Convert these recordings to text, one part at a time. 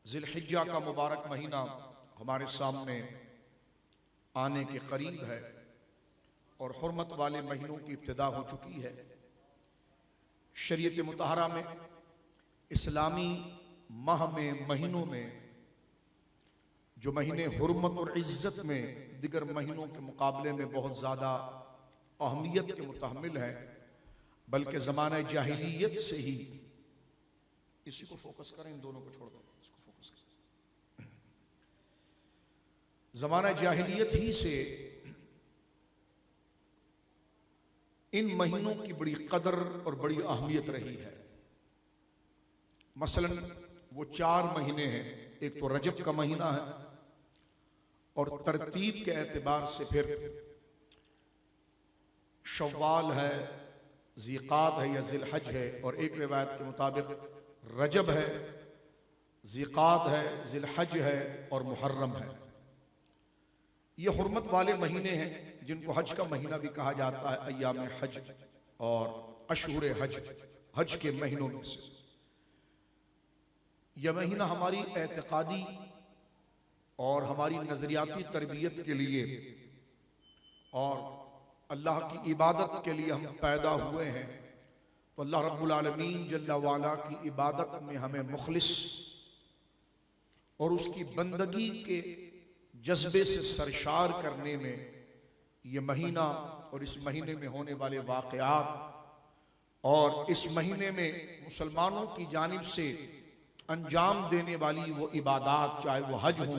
ज़िलहिज्जा का मुबारक महीना हमारे सामने आने के करीब है और हुर्मत वाले महीनों की इब्तिदा हो चुकी है। शरीयत मुतहरा में इस्लामी माह में महीनों में जो महीने हुर्मत और इज्जत में दिगर महीनों के मुकाबले में बहुत ज़्यादा अहमियत के मुतहम्मिल है, बल्कि ज़माने जाहिलियत से ही, इसी को फोकस करें, इन दोनों को छोड़ दो, इसको फोकस करें। ज़माना जाहिलियत ही से इन महीनों की बड़ी कदर और बड़ी अहमियत रही है। मसलन वो 4 महीने हैं, एक तो रजब का महीना है और तरतीब के एतबार से फिर शव्वाल है, ज़िक़ाद है या ज़िलहज है, और एक रिवायत के मुताबिक रजब है, ज़िक़ाद है, ज़िलहज है और मुहर्रम है। ये हुर्मत वाले महीने हैं जिनको हज का महीना भी कहा जाता है, अय्याम हज और अशहुर हज, हज के महीनों में से। यह महीना हमारी एतकादी और हमारी नजरियाती तरबियत के लिए और अल्लाह की इबादत के लिए हम पैदा हुए हैं। तो अल्लाह रब्बुल आलमीन जल्ला वाला की इबादत में हमें मुखलिस और उसकी बंदगी के जज्बे से सरशार करने में ये महीना और इस महीने में होने वाले वाक़यात और इस महीने में मुसलमानों की जानिब से अंजाम देने वाली वो इबादात, चाहे वो हज हो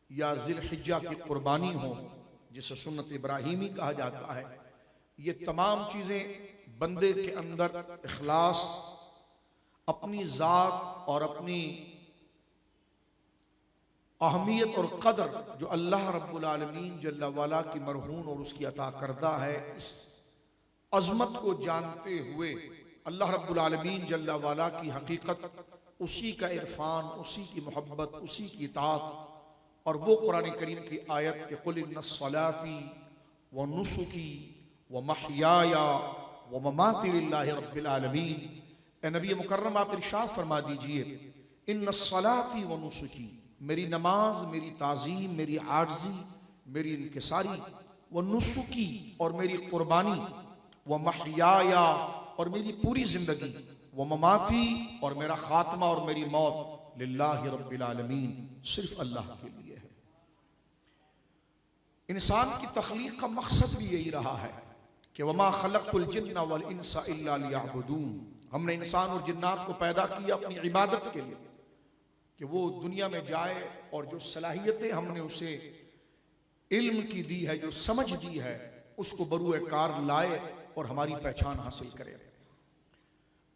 या ज़िलहिज्जा की कुर्बानी हो जिसे सुन्नत इब्राहीमी कहा जाता है, ये तमाम चीज़ें बंदे के अंदर इखलास, अपनी ज़ात और अपनी अहमियत और कदर जो अल्लाह रब्बुल आलमीन जल्ला वाला की मरहून और उसकी अता करदा है, इस अज़मत को जानते हुए अल्लाह रब्बुल आलमीन जल्ला वाला की हकीकत, उसी का इरफान, उसी की मोहब्बत, उसी की इताअत, और वो कुरान करीम की आयत के कुल इन्ना सलाती व नुसुकी व महयाया व ममाती लिल्लाहि रब्बिल आलमीन। ए नबी मुकर्रम आप इरशाद फरमा दीजिए, इन्ना सलाती व नुसुकी, मेरी नमाज, मेरी ताज़ीम, मेरी आर्जी, मेरी इनकिसारी, व नुसुकी और मेरी कुर्बानी, व महयाया और मेरी पूरी जिंदगी, व ममाती और मेरा खात्मा और मेरी मौत, लिल्लाहि रब्बिल आलमीन, सिर्फ अल्लाह के लिए है। इंसान की तख्लीक का मकसद भी यही रहा है कि वमा खलक़तुल जिन्ना वल इंसा इल्ला लियअबुदून, हमने इंसान और जिन्नात को पैदा किया अपनी इबादत के लिए कि वो दुनिया में जाए और जो सलाहियतें हमने उसे इल्म की दी है, जो समझ दी है, उसको बरूए कार लाए और हमारी पहचान हासिल करे।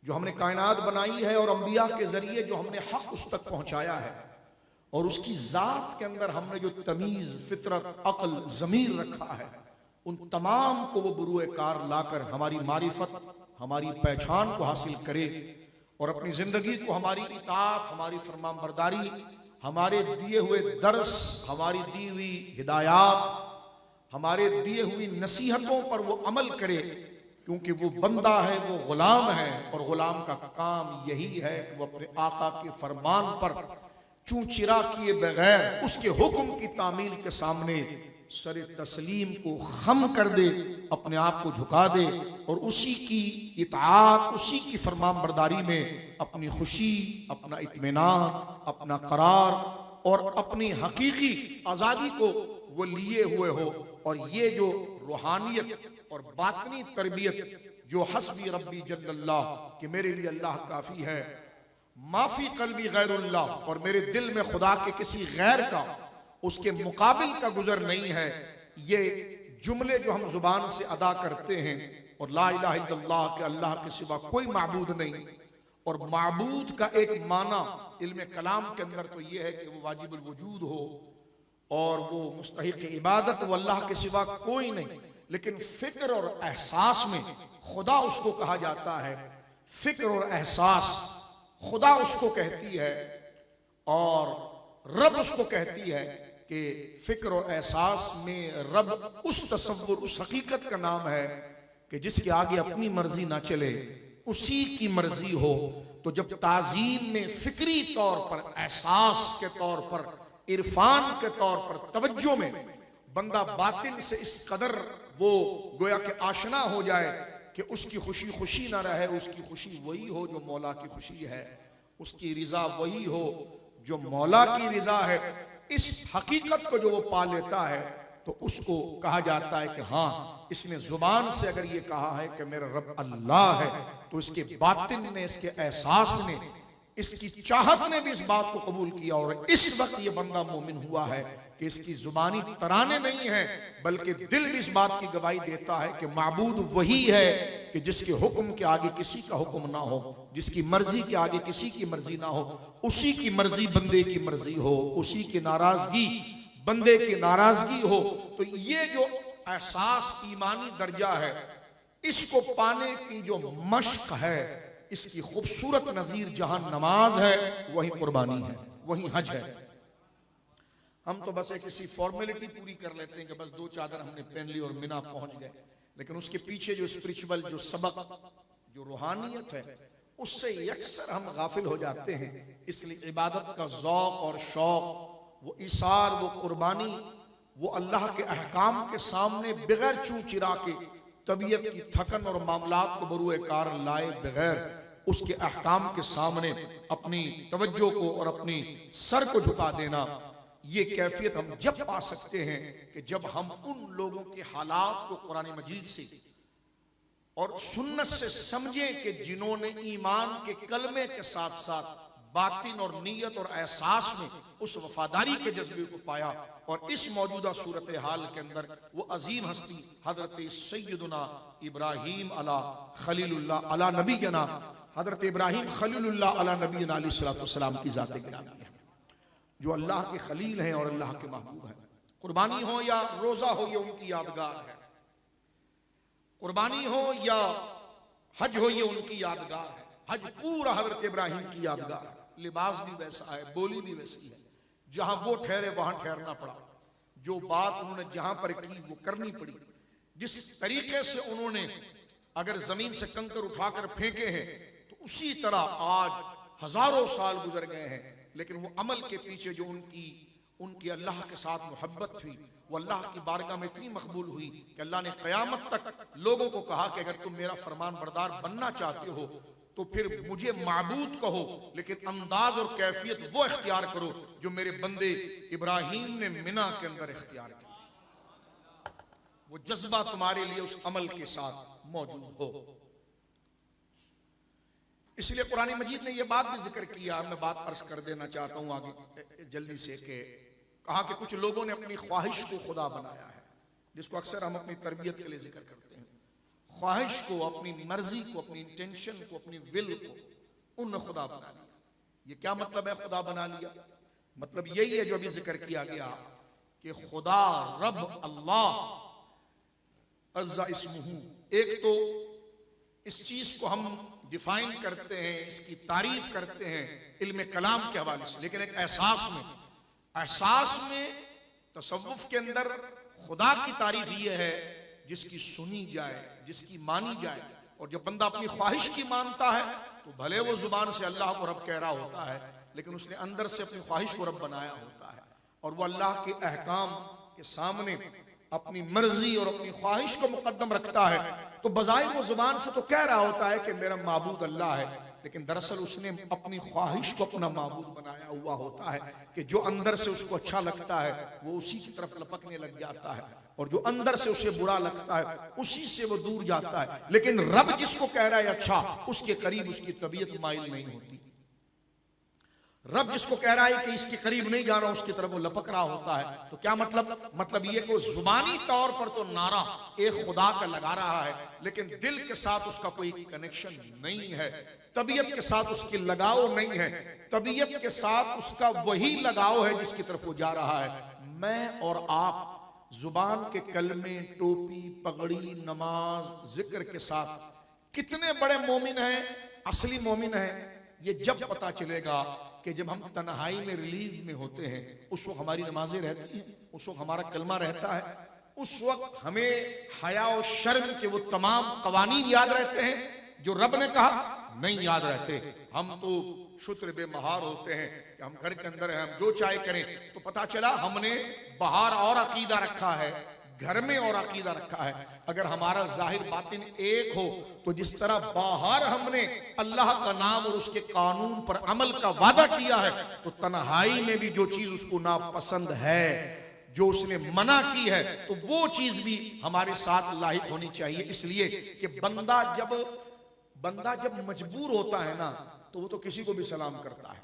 जो हमने कायनात बनाई है और अंबिया के जरिए जो हमने हक उस तक पहुंचाया है, और उसकी ज़ात के अंदर हमने जो तमीज़, फितरत, अक्ल, ज़मीर रखा है, उन तमाम को वो बरूए कार लाकर हमारी मारिफत, हमारी पहचान को हासिल करे और अपनी ज़िंदगी को हमारी इताअत, हमारी फरमाबरदारी, हमारे दिए हुए दर्स, हमारी दी हुई हिदायत, हमारे दिए हुई नसीहतों पर वो अमल करे, क्योंकि वो बंदा है, वो गुलाम है, और गुलाम का काम यही है कि वो अपने आका के फरमान पर चूचिरा किए बगैर उसके हुक्म की तामील के सामने सर तस्लीम को खम कर दे, अपने आप को झुका दे और उसी की इताअत, उसी की फरमाबरदारी में अपनी खुशी, अपना इत्मीनान, अपना करार और अपनी हकीकी आज़ादी को वो लिए हुए हो। और ये जो रूहानियत और बातनी तरबियत जो हस्बी रब्बी जल्लल्लाह, कि मेरे लिए अल्लाह काफ़ी है, माफी कल्बी गैरुल्लाह, और मेरे दिल में खुदा के किसी गैर का, उसके मुकाबिल का गुजर नहीं है, ये जुमले जो हम जुबान से अदा करते हैं, और ला इलाहा इल्लल्लाह के अल्लाह के सिवा कोई माबूद नहीं, और माबूद का एक माना इल्म कलाम के अंदर तो ये है कि वो वाजिबुल वजूद हो और वो मुस्तहिक इबादत, वो अल्लाह के सिवा कोई नहीं, लेकिन फिक्र और एहसास में खुदा उसको कहा जाता है। फिक्र और एहसास खुदा उसको कहती है और रब उसको कहती है कि फिक्र और एहसास में रब उस तसव्वुर, उस हकीकत का नाम है कि जिसके आगे अपनी मर्जी ना चले, उसी की मर्जी हो। तो जब ताजीम में फिक्री तौर पर, एहसास के तौर पर, इरफान के तौर पर, तवज्जो में बंदा बातिन से इस कदर वो गोया के आशना हो जाए कि उसकी खुशी खुशी ना रहे, उसकी खुशी वही हो जो मौला की खुशी है, उसकी रिजा वही हो जो मौला की रिजा है। इस हकीकत को जो वो पा लेता है तो उसको कहा जाता है कि हाँ, इसने जुबान से अगर ये कहा है कि मेरा रब अल्लाह है, तो इसके बातिन ने, इसके एहसास ने, इसकी चाहत ने भी इस बात को कबूल किया। और इस वक्त ये बंदा मोमिन हुआ है कि इसकी जुबानी तराने नहीं है, बल्कि दिल भी इस बात की गवाही देता है कि माबूद वही है कि जिसके हुक्म के आगे किसी का हुक्म ना हो, जिसकी मर्जी के आगे किसी की मर्जी ना हो, उसी की मर्जी बंदे की मर्जी हो, उसी की नाराजगी बंदे की नाराजगी हो। तो ये जो एहसास ईमानी दर्जा है, इसको पाने की जो मश्क है, इसकी खूबसूरत नजीर जहां नमाज है वहीं कुर्बानी है, वहीं हज है। हम तो बस एक इसी फॉर्मेलिटी पूरी कर लेते हैं कि बस 2 चादर हमने पहन ली और मिना पहुंच गए, लेकिन उसके पीछे जो स्पिरिचुअल, जो सबक, जो रूहानियत है, उससे अक्सर हम गाफिल हो जाते हैं। इसलिए इबादत का ज़ौक़ और शौक़, वो इसार, वो कुर्बानी, वो अल्लाह के अहकाम के सामने बगैर चूं चिरा के, तबीयत की थकन और मामलात को बरूए कार लाए बगैर, उसके अहकाम के सामने अपनी तवज्जो को और अपनी सर को झुका देना, ये कैफियत हम जब पा सकते हैं कि जब हम उन लोगों के हालात को कुरान मजीद से और सुन्नत से समझें कि जिन्होंने ईमान के कलमे के साथ साथ बातिन और नीयत और एहसास में उस वफादारी के जज्बे को पाया। और इस मौजूदा सूरत हाल के अंदर वो अजीम हस्ती हजरत सैयदना इब्राहीम अला खलीलुल्लाह अला नबीना, हजरत इब्राहीम खलीलुल्लाह अला नबीना अलैहिस्सलाम की ज़ात गिरामी है, जो अल्लाह के खलील हैं और अल्लाह के महबूब हैं। कुर्बानी हो या रोजा हो, ये उनकी यादगार है। कुर्बानी हो या हज हो, ये उनकी यादगार है। हज पूरा हजरत इब्राहीम की यादगार है। लिबास भी वैसा है, बोली भी वैसी है। जहां वो ठहरे वहां ठहरना पड़ा, जो बात उन्होंने जहां पर की वो करनी पड़ी। जिस तरीके से उन्होंने अगर जमीन से कंकर उठाकर फेंके हैं, तो उसी तरह आज हजारों साल गुजर गए हैं, लेकिन वो अमल के पीछे जो उनकी अल्लाह के साथ मोहब्बत थी, वो अल्लाह की बारगाह में इतनी मकबूल हुई कि अल्लाह ने क़यामत तक लोगों को कहा कि अगर तुम मेरा फरमान बरदार बनना चाहते हो तो फिर मुझे माबूद कहो, लेकिन अंदाज और कैफियत वो इख्तियार करो जो मेरे बंदे इब्राहीम ने मिना के अंदर इख्तियार की थी। वो जज्बा तुम्हारे लिए उस अमल के साथ मौजूद हो। इसलिए कुरान मजीद ने यह बात भी जिक्र किया, मैं बात अर्ज कर देना चाहता हूं आगे जल्दी से, कि कहा कि कुछ लोगों ने अपनी ख्वाहिश को खुदा बनाया है, जिसको अक्सर हम अपनी तरबियत के लिए जिक्र करते हैं। ख्वाहिश को, अपनी मर्जी को, अपनी इंटेंशन को, अपनी विल को उन्होंने खुदा बना लिया। ये क्या मतलब है खुदा बना लिया? मतलब यही है जो अभी जिक्र किया गया कि खुदा रब अल्लाह अज़्ज़ा इस्मुहु, एक तो इस चीज को हम डिफाइन करते हैं, इसकी तारीफ करते हैं इल्म कलाम के हवाले से, लेकिन एक एहसास में तसव्वुफ के अंदर खुदा की तारीफ ये है जिसकी सुनी जाए, जिसकी मानी जाए। और जब बंदा अपनी ख्वाहिश की मानता है तो भले वो जुबान से अल्लाह को रब कह रहा होता है, लेकिन उसने अंदर से अपनी ख्वाहिश को रब बनाया होता है, और वो अल्लाह के अहकाम के सामने अपनी मर्जी और अपनी ख्वाहिश को मुकद्दम रखता है। तो बजाय वो जुबान से तो कह रहा होता है कि मेरा माबूद अल्लाह है, लेकिन दरअसल उसने अपनी ख्वाहिश को अपना माबूद बनाया हुआ होता है कि जो अंदर से उसको अच्छा लगता है वो उसी की तरफ लपकने लग जाता है, और जो अंदर से उसे बुरा लगता है उसी से वो दूर जाता है। लेकिन रब जिसको कह रहा है अच्छा, उसके करीब उसकी तबीयत माइल नहीं होती। रब जिसको कह रहा है कि इसके करीब नहीं जाना, उसकी तरफ वो लपक रहा होता है। तो क्या मतलब ये कि जुबानी तौर पर तो नारा एक खुदा का लगा रहा है, लेकिन दिल के साथ उसका कोई कनेक्शन नहीं है, तबीयत के साथ उसकी लगाव नहीं है। तबीयत के साथ उसका वही लगाव है जिसकी तरफ वो जा रहा है। मैं और आप जुबान के कलमे, टोपी, पगड़ी, नमाज, जिक्र के साथ कितने बड़े मोमिन हैं, असली मोमिन हैं, ये जब पता चलेगा कि जब हम तन्हाई में रिलीव में होते हैं, उस वक्त हमारी नमाजें रहती हैं, उस वक्त हमारा कलमा रहता है, उस वक्त हमें हया और शर्म के वो तमाम कवानीन याद रहते हैं जो रब ने कहा नहीं याद रहते। हम तो शुक्र बेमहार होते हैं कि हम घर के अंदर हैं, हम जो चाहे करें। तो पता चला हमने बाहर और अकीदा रखा है, घर में और अकीदा रखा है। अगर हमारा जाहिर बातिन एक हो तो जिस तरह बाहर हमने अल्लाह का नाम और उसके कानून पर अमल का वादा किया है, तो तन्हाई में भी जो चीज उसको नापसंद है, जो उसने मना की है, तो वो चीज भी हमारे साथ लाहिक होनी चाहिए। इसलिए कि बंदा जब मजबूर होता है ना, तो वो तो किसी को भी सलाम करता है,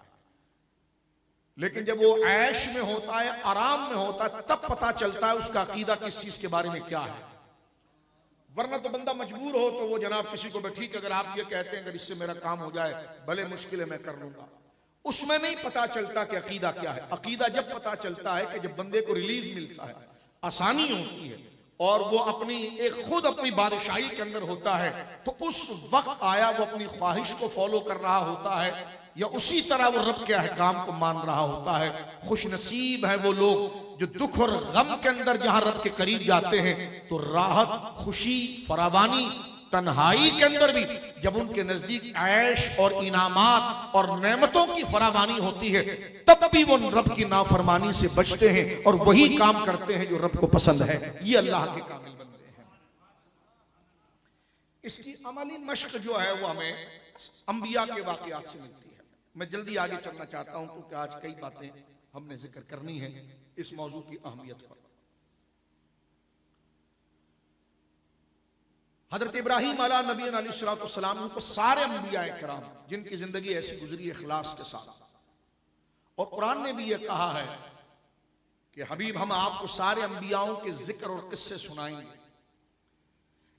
लेकिन जब वो ऐश में होता है, आराम में होता है, तब पता चलता है उसका अकीदा किस चीज के बारे में क्या है। वरना तो बंदा मजबूर हो तो वो जनाब किसी को भी, ठीक, अगर आप ये कहते हैं अगर इससे मेरा काम हो जाए, भले मुश्किल है, मैं कर लूंगा, उसमें नहीं पता चलता कि अकीदा क्या है। अकीदा जब पता चलता है कि जब बंदे को रिलीफ मिलता है, आसानी होती है, और वो खुद अपनी बादशाही के अंदर होता है, तो उस वक्त आया वो अपनी ख्वाहिश को फॉलो कर रहा होता है, या उसी तरह वो रब के अहकाम को मान रहा होता है। खुश नसीब है वो लोग जो दुख और गम के अंदर जहां रब के करीब जाते हैं, तो राहत, खुशी, फरावानी, तन्हाई के अंदर भी जब उनके नजदीक ऐश और इनामात और नेमतों की फरावानी होती है, तब भी वो रब की नाफरमानी से बचते हैं और वही काम करते हैं जो रब को पसंद है। ये अल्लाह के कामिल बंदे हैं। इसकी अमली मश्क जो है वो हमें अंबिया के वाकयात से मिलती है। मैं जल्दी आगे चलना चाहता हूं क्योंकि आज कई बातें हमने जिक्र करनी है इस मौजू की अहमियत पर। हजरत इब्राहीम अला नबी अलैहिस्सलाम को सारे अंबिया किराम जिनकी जिंदगी ऐसी गुजरी इखलास के साथ, और कुरान ने भी यह कहा है कि हबीब हम आपको सारे अंबियाओं के जिक्र और किस्से सुनाएंगे,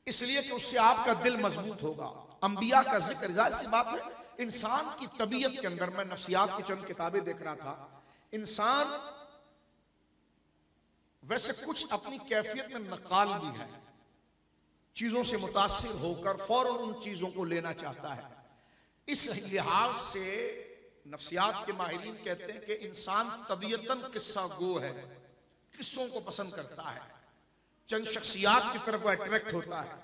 इसलिए कि उससे आपका दिल मजबूत होगा। अंबिया का जिक्र, जाहिर सी बात है, इंसान की तबीयत के अंदर, मैं नफ्सियात की चंद किताबें देख रहा था, इंसान वैसे कुछ अपनी कैफियत में नकाल भी है, चीजों से मुतासिर होकर फौरन उन चीजों को लेना चाहता है। इस लिहाज से नफ्सियात के माहिरीन कहते हैं कि इंसान तबीयतन किस्सा गो है, किस्सों को पसंद करता है, चंद शख्सियात की तरफ अट्रैक्ट होता है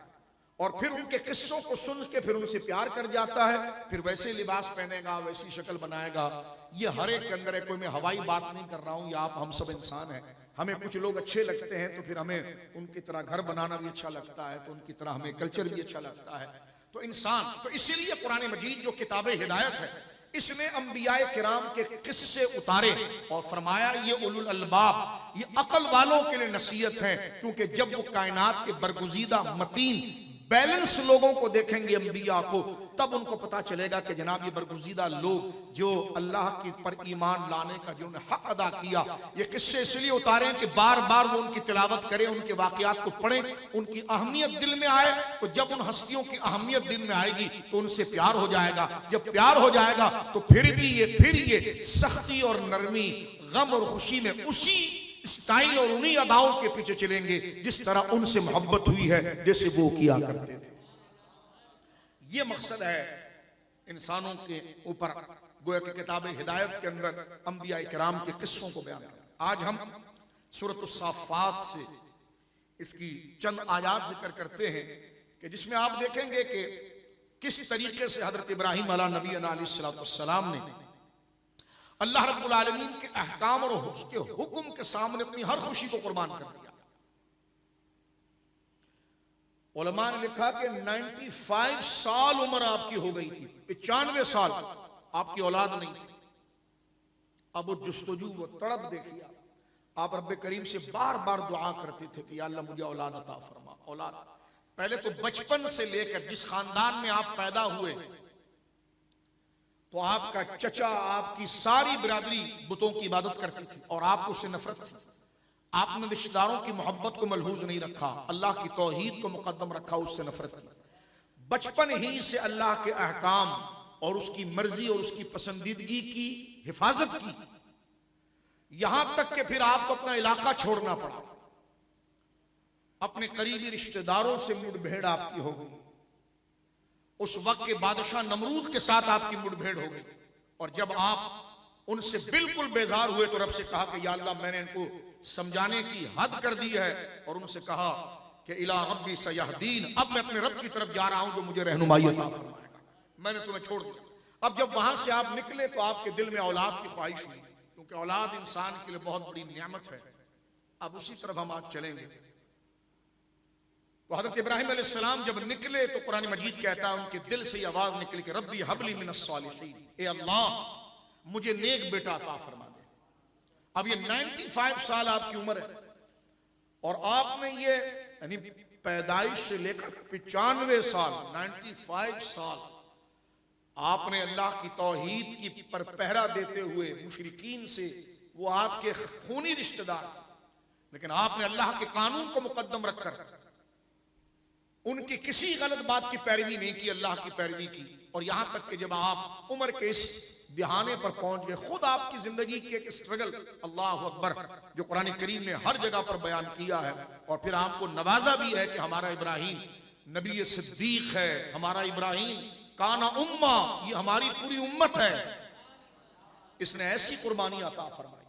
और फिर उनके किस्सों को सुन के फिर उनसे प्यार कर जाता है, फिर वैसे लिबास पहनेगा, वैसी शक्ल बनाएगा। ये हर एक के अंदर है, कोई मैं हवाई बात नहीं कर रहा हूं, या आप हम सब इंसान हैं। हमें कुछ लोग अच्छे लगते हैं तो फिर हमें उनकी तरह घर बनाना भी अच्छा लगता है, तो उनकी तरह हमें कल्चर भी अच्छा लगता है। तो इंसान, तो इसीलिए कुरान मजीद जो किताब हिदायत है, इसने अंबियाए किराम के किस्से उतारे और फरमाया ये उलुल अलबाब, ये अकल वालों के लिए नसीहत है, क्योंकि जब वो कायनात के बरगुजीदा मतीन बैलेंस लोगों को देखेंगे अंबिया को, तब उनको पता चलेगा कि जनाब ये बरगुजीदा लोग जो अल्लाह के पर ईमान लाने का जिन्होंने हक अदा किया, ये किस्से इसलिए उतारे कि बार बार वो उनकी तिलावत करें, उनके वाकयात को पढ़ें, उनकी अहमियत दिल में आए। तो जब उन हस्तियों की अहमियत दिल में आएगी तो उनसे प्यार हो जाएगा। जब प्यार हो जाएगा तो फिर ये सख्ती और नरमी, गम और खुशी में उसी स्टाइल और उन्हीं अदाओं के पीछे चलेंगे जिस तरह उनसे मोहब्बत हुई है, जैसे वो किया करते थे। ये मकसद है इंसानों के ऊपर, गोया कि किताब हिदायत के अंदर अंबिया किराम के किस्सों को बयान करना। आज हम सूरत उस-साफ़ात से इसकी चंद आयात जिक्र करते हैं कि जिसमें आप देखेंगे कि किस तरीके से हजरत इब्राहीम अला नबी अलैहिस्सलाम ने अल्लाह रब्बुल आलमीन के अहकाम और उसके हुक्म के सामने अपनी हर खुशी को कुर्बान कर दिया। उलमा ने लिखा कि 95 साल उम्र आपकी हो गई थी, 95 साल आपकी औलाद नहीं थी। अब वो जुस्तजू, वो तड़प देखिए, आप रब्बे करीम से बार बार दुआ करते थे कि या अल्लाह मुझे औलाद अता फरमा, औलाद। पहले तो बचपन से लेकर जिस खानदान में आप पैदा हुए, तो आपका चचा, आपकी सारी बिरादरी बुतों की इबादत करती थी और आपको उससे नफरत थी। आपने रिश्तेदारों की मोहब्बत को मलहूज नहीं रखा, अल्लाह की तौहीद को मुकद्दम रखा, उससे नफरत की। बचपन ही से अल्लाह के अहकाम और उसकी मर्जी और उसकी पसंदीदगी की हिफाजत की, यहां तक कि फिर आपको अपना इलाका छोड़ना पड़ा, अपने करीबी रिश्तेदारों से मुठभेड़ आपकी हो गई। उस वक्त के बादशाह नमरूद के साथ आपकी मुठभेड़ हो गई, और जब आप उनसे बिल्कुल बेजार हुए तो रब से कहा कि या अल्लाह मैंने इनको समझाने की हद कर दी है, और उनसे कहा कि इला रब्बी सयहदीन, अब मैं अपने रब की तरफ जा रहा हूं जो मुझे रहनुमाई अता फरमाएगा। मैंने तुम्हें छोड़ दिया। अब जब वहां से आप निकले तो आपके दिल में औलाद की ख्वाहिश हुई, क्योंकि औलाद इंसान के लिए बहुत बड़ी नियामत है। अब उसी तरफ हम आज चलेंगे। तो हजरत इब्राहिम अलैहिस्सलाम जब निकले तो कुरान मजीद कहता है उनके दिल से आवाज निकली कि रब्बी हबली मिनस सालिहीन, ए अल्लाह मुझे नेक बेटा अता फरमा दे। अब ये 95 साल आपकी उम्र है और आपने ये यानी पैदाइश से लेकर 95 साल 95 साल आपने अल्लाह की तौहीद की पर पहरा देते हुए मुशरिकीन से, वो आपके खूनी रिश्तेदार, लेकिन आपने अल्लाह के कानून को मुकद्दम रखकर उनकी किसी गलत बात की पैरवी नहीं की, अल्लाह की पैरवी की। और यहां तक कि जब आप उम्र के इस बिहाने पर पहुंच गए, खुद आपकी जिंदगी की एक स्ट्रगल, अल्लाह अकबर, जो कुरान करीम ने हर जगह पर बयान किया है। और फिर आपको नवाजा भी है कि हमारा इब्राहिम नबी सिद्दीक है, हमारा इब्राहिम काना उम्मा, ये हमारी पूरी उम्मत है, इसने ऐसी कुर्बानी अता फरमाई।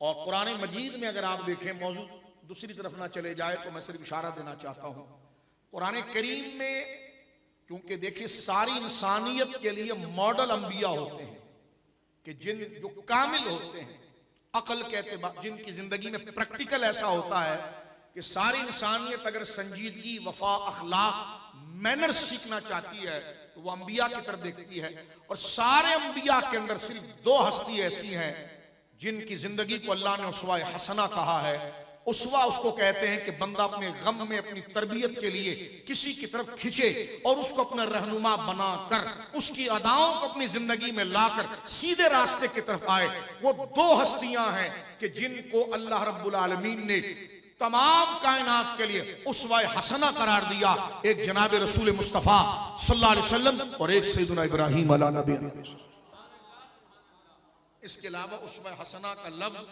और कुरान मजीद में अगर आप देखें, मौजूद दूसरी तरफ ना चले जाए तो मैं सिर्फ इशारा देना चाहता हूं कुरान करीम में, क्योंकि देखिए सारी इंसानियत के लिए मॉडल अंबिया होते हैं कि जो कामिल होते हैं अकल के एतबार, जिनकी जिंदगी में प्रैक्टिकल ऐसा होता है कि सारी इंसानियत अगर संजीदगी, वफा, अखलाक, मैनर्स सीखना चाहती है तो वो अंबिया की तरफ देखती है। और सारे अंबिया के अंदर सिर्फ 2 हस्ती ऐसी हैं जिनकी जिंदगी को अल्लाह ने उसवा हसना कहा है। उसवा उसको कहते हैं कि बंदा अपने गम में अपनी तरबियत के लिए किसी की तरफ खिंचे और उसको अपना रहनुमा बनाकर उसकी अदाओं को अपनी जिंदगी में लाकर सीधे रास्ते की तरफ आए। वो 2 हस्तियां हैं कि जिनको अल्लाह रब्बुल आलमीन ने तमाम कायनात के लिए उसवा हसना करार दिया। एक जनाब रसूल मुस्तफा सल्लल्लाहु अलैहि वसल्लम और एक सैयदना इब्राहिम अला नबी। इसके अलावा उसवा हसना का लफ्ज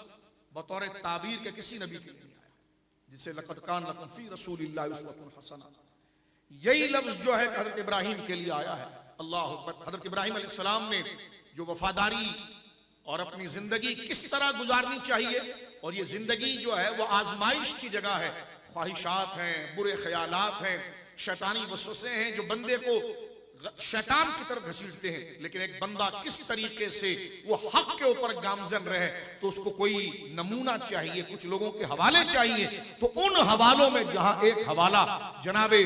बतौर ताबीर के किसी नबी के लिए नहीं आया, जिसे लक़द कान लकुम फी रसूलिल्लाहि उस्वतुन हसना, यही लफ्ज जो है हजरत इब्राहिम के लिए आया है। अल्लाह अकबर। हजरत इब्राहिम अलैहिस्सलाम ने जो वफादारी और अपनी जिंदगी किस तरह गुजारनी चाहिए, और ये जिंदगी जो है वो आजमाइश की जगह है। ख्वाहिशात हैं, बुरे ख्यालात हैं, शैतानी वसवसे हैं जो बंदे को शैतान की तरफ घसीटते हैं। लेकिन एक बंदा किस तरीके से वो हक के ऊपर गामजन रहे, तो उसको कोई नमूना चाहिए, कुछ लोगों के हवाले चाहिए। तो उन हवालों में जहां एक हवाला जनाबे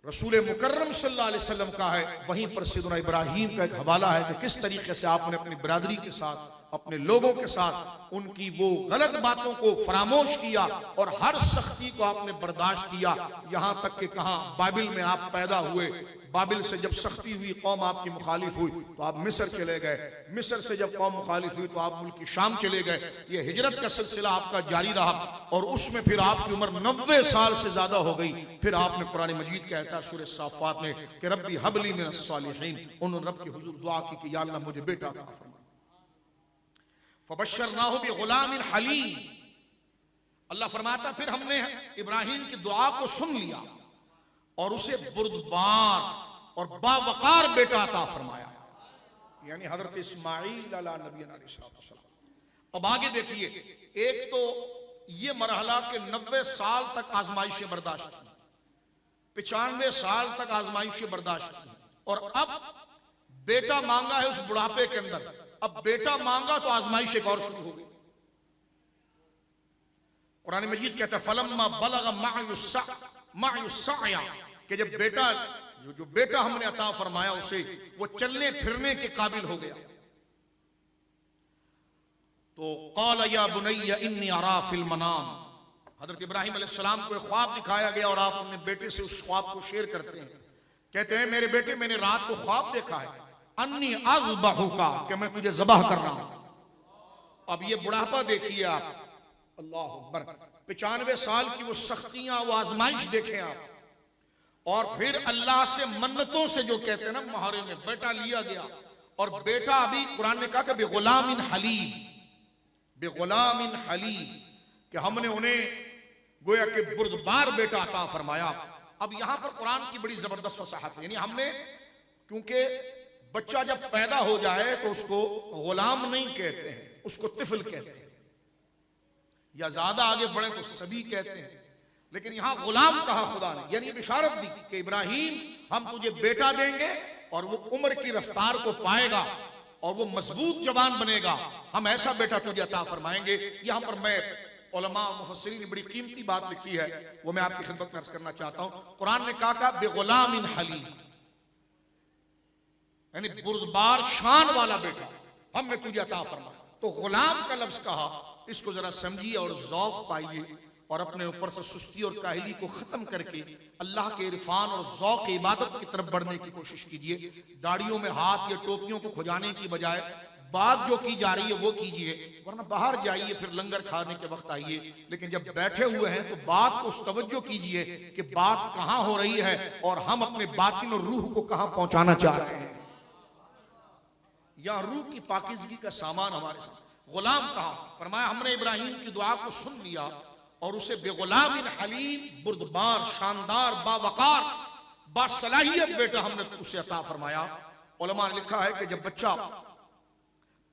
रसूल मुकर्रम सल्लल्लाहु अलैहि वसल्लम का है, वहीं पर सैयदना इब्राहिम का एक हवाला है कि किस तरीके से आपने अपनी बिरादरी के साथ, अपने लोगों के साथ उनकी वो गलत बातों को फरामोश किया और हर सख्ती को आपने बर्दाश्त किया। यहां तक कि कहां बाबिल में आप पैदा हुए, बाबिल से जब सख्ती हुई, कौम आपकी मुखालिफ हुई तो आप मिस्र चले गए, मिस्र से जब कौम मुखालिफ हुई तो आप मुल्क शाम चले गए। ये हिजरत का सिलसिला आपका जारी रहा और उसमें फिर आपकी उम्र 90 साल से ज्यादा हो गई। फिर आपने कुरान मजीद कहता है सूरह साफ़ात में कि रब्बी हबली मिनस सालिहीन, उन्होंने रब के हुजूर दुआ की कि या अल्लाह मुझे बेटा अता फरमा। फबश्शरनाहु बिगुलामिन हलीम, अल्लाह फरमाता फिर हमने इब्राहिम की दुआ को सुन लिया और उसे बुर्दबार और बावकार बेटा अता फरमाया, यानी हजरत इस्माईल अला नबी अलैहिस्सलाम। अब आगे देखिए, एक तो ये मरहला के 90 साल तक आजमाइशें बर्दाश्त की, 95 साल तक आजमाइशें बर्दाश्त की, और अब बेटा मांगा है उस बुढ़ापे के अंदर। अब बेटा मांगा तो आजमाइश एक और शुरू हो गई। कुरान मजीद कहता है फलम्मा बलग मायुस्साया, कि जब बेटा जो बेटा हमने अता फरमाया उसे वो चलने फिरने के काबिल हो गया, तो क़ाल या बुनय्या इन्नी अरा फिल मनाम, हजरत इब्राहिम अलैहिस्सलाम को एक ख्वाब दिखाया गया और आप अपने बेटे से उस ख्वाब को शेयर करते हैं। कहते हैं मेरे बेटे मैंने रात को ख्वाब देखा है अन्नी अज़बहुका, कि मैं तुझे ज़बह कर रहा हूं। अब ये बुढ़ापा देखिए आप, अल्लाह अकबर, 95 साल की वो सख्तियां, वो आजमाइश देखें आप, और फिर अल्लाह से मन्नतों से जो कहते हैं ना मुहारे में, बेटा लिया गया और बेटा अभी कुरान ने कहा कि बेगुलामिन हलीम, बेगुलामिन हलीम, कि हमने उन्हें गोया के बुर्दबार बेटा अता फरमाया। अब यहां पर कुरान की बड़ी जबरदस्त वसाहत, यानी हमने, क्योंकि बच्चा जब पैदा हो जाए तो उसको गुलाम नहीं कहते हैं, उसको तिफल कहते हैं, या ज्यादा आगे बढ़े तो सभी कहते हैं, लेकिन यहां गुलाम कहा खुदा ने, यानी बिशारत दी कि इब्राहिम हम तुझे बेटा देंगे और वो उम्र की रफ्तार को पाएगा और वो मजबूत जवान बनेगा, हम ऐसा बेटा तुझे अता फरमाएंगे। यहां पर मैं उलमा मुफस्सिरीन ने बड़ी कीमती बात लिखी है, वो मैं आपकी खिदमत में अर्ज करना चाहता हूं। कुरान ने कहा बेगुलामिन हलीम, यानी बुर्दबार शान वाला बेटा हमने तुझे अता फरमाया। तो गुलाम का लफ्ज कहा, इसको जरा समझिए और ज़ौक़ पाइए और अपने ऊपर से सुस्ती और काहिली को खत्म करके अल्लाह के इरफान और ज़ौक़ इबादत की तरफ बढ़ने की कोशिश कीजिए। दाढ़ियों में हाथ या टोपियों को खुजाने की बजाय बात जो की जा रही है वो कीजिए, वरना बाहर जाइए फिर लंगर खाने के वक्त आइए। लेकिन जब बैठे हुए हैं तो बात को उस तवज्जो कीजिए कि बात कहां हो रही है और हम अपने बातिन और रूह को कहां पहुंचाना चाह रहे हैं। या रूह की पाकीज़गी का सामान हमारे साथ। गुलाम कहा, फरमाया हमने इब्राहिम की दुआ को सुन लिया और उसे बेगुलामिन हलीम, बुर्दबार, शानदार, बावकार, बासलाहियत बेटा हमने उसे अता फरमाया। उलमा ने लिखा है कि जब बच्चा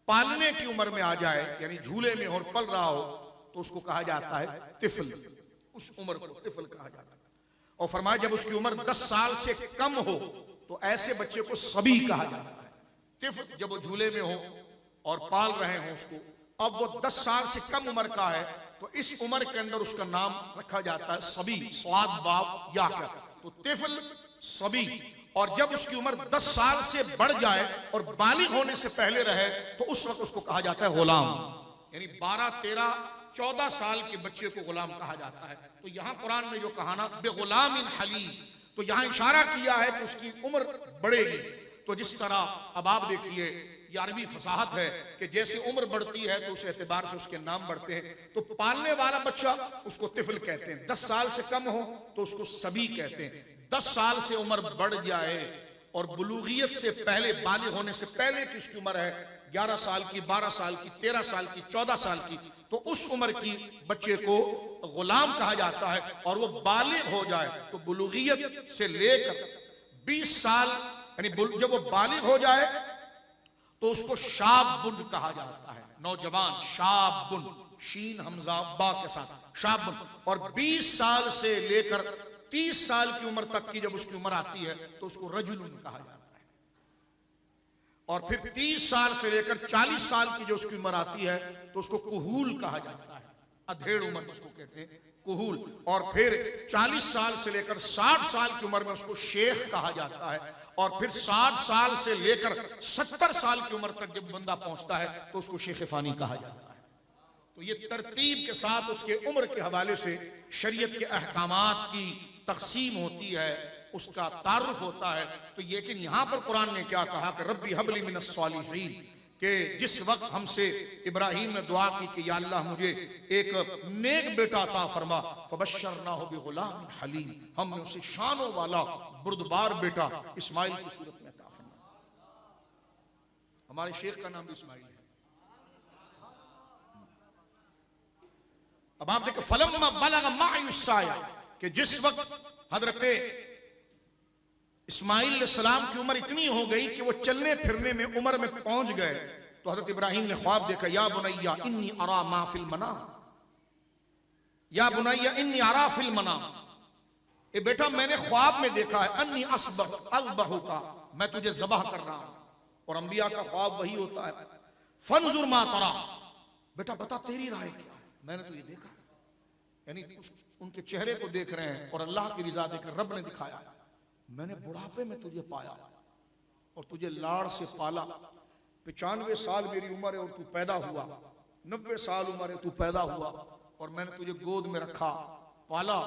पालने की उम्र में आ जाए, यानी झूले में और पल रहा हो, तो उसको कहा जाता है तिफल, उस उम्र को तिफल कहा जाता है। और फरमाया जब उसकी उम्र 10 साल से कम हो तो ऐसे बच्चे को सभी कहा जाता है। तिफल जब वो झूले में हो और पाल रहे हो उसको, अब वो 10 साल से कम उम्र का है तो इस उम्र के अंदर उसका नाम रखा जाता है सभी, स्वाद बाब या क्या, तो तिफल सभी। और जब उसकी उम्र 10 साल से बढ़ जाए और बालिग होने से पहले रहे तो उस वक्त उसको कहा जाता है गुलाम, यानी 12, 13, 14 साल के बच्चे को गुलाम कहा जाता है। तो यहां कुरान में जो कहा ना बेगुलामिन हलीम, तो यहां इशारा किया है कि उसकी उम्र बढ़ेगी। तो जिस तरह अब आप देखिए ये अरबी फसाहत है कि जैसे उम्र बढ़ती है तो उस एतबार से उसके नाम बढ़ते हैं। तो पालने वाला बच्चा उसको तिफल कहते हैं, 10 साल से कम हो तो उसको सभी कहते हैं। 10 साल से उम्र बढ़ जाए और बुलूगियत से पहले, बालिग होने से पहले की उसकी उम्र है 11 साल की, 12 साल की, 13 साल की, 14 साल की, तो उस उम्र की बच्चे को गुलाम कहा जाता है। और वो बालिग हो जाए तो बुलूगियत से लेकर 20 साल, यानी जब वो बालिग हो जाए तो उसको शाबुन कहा जाता है, नौजवान, शाबुन, शीन हमजा बा के साथ शाबुन। और 20 साल से लेकर 30 साल की उम्र तक की जब उसकी उम्र आती है तो उसको रजुलुन कहा जाता है। और फिर 30 साल से लेकर 40 साल की जो उसकी उम्र आती है तो उसको कुहूल कहा जाता है, अधेड़ उम्र उसको कहते हैं कुहूल। और फिर 40 साल से लेकर 60 साल की उम्र में उसको शेख कहा जाता है। और फिर 60 साल से लेकर 70 साल की उम्र तक जब बंदा पहुंचता है तो उसको शेख फानी कहा जाता है। तो ये तरतीब के साथ उसके उम्र के हवाले से शरीयत के अहकामात की तकसीम होती है, उसका तारुफ होता है। तो लेकिन यहां पर कुरान ने क्या कहा कि रब्बी हबली मिनस सालिहीन, कि जिस वक्त हमसे इब्राहिम ने दुआ की कि या अल्लाह मुझे एक नेक बेटा अता फरमा, फबश्शरनाहु बिगुलाम हलीम, हमने उसे शानों वाला बुर्दबार बेटा इस्माइल की सूरत में अता फरमा। हमारे शेख का नाम भी इस्माइल है। अब आप देखो फलम्मा बलग मायुस्साया, कि जिस वक्त हजरत इस्माइल अलैहिस्सलाम की उम्र इतनी हो गई कि वो चलने फिरने में उम्र में पहुंच गए, तो हजरत इब्राहिम ने ख्वाब देखा, या बुनैया इन्नी अरा मा फिल मनाम, या बुनैया इन्नी अरा फिल मनाम, ए बेटा मैंने ख्वाब में देखा है, अन्नी अज़बहु का, मैं तुझे ज़बह कर रहा हूं। और अंबिया का ख्वाब वही होता है, फंजुर मा तरा, बेटा बता तेरी राय क्या है, मैंने तुझे देखा, यानी उनके चेहरे को देख रहे हैं और अल्लाह की रिजा देकर रब ने दिखाया, मैंने बुढ़ापे में तुझे पाया और तुझे लाड़ से पाला, 95 साल मेरी उम्र है और तू पैदा हुआ, 90 साल उम्र है तू पैदा हुआ और मैंने तुझे गोद में रखा, पाला।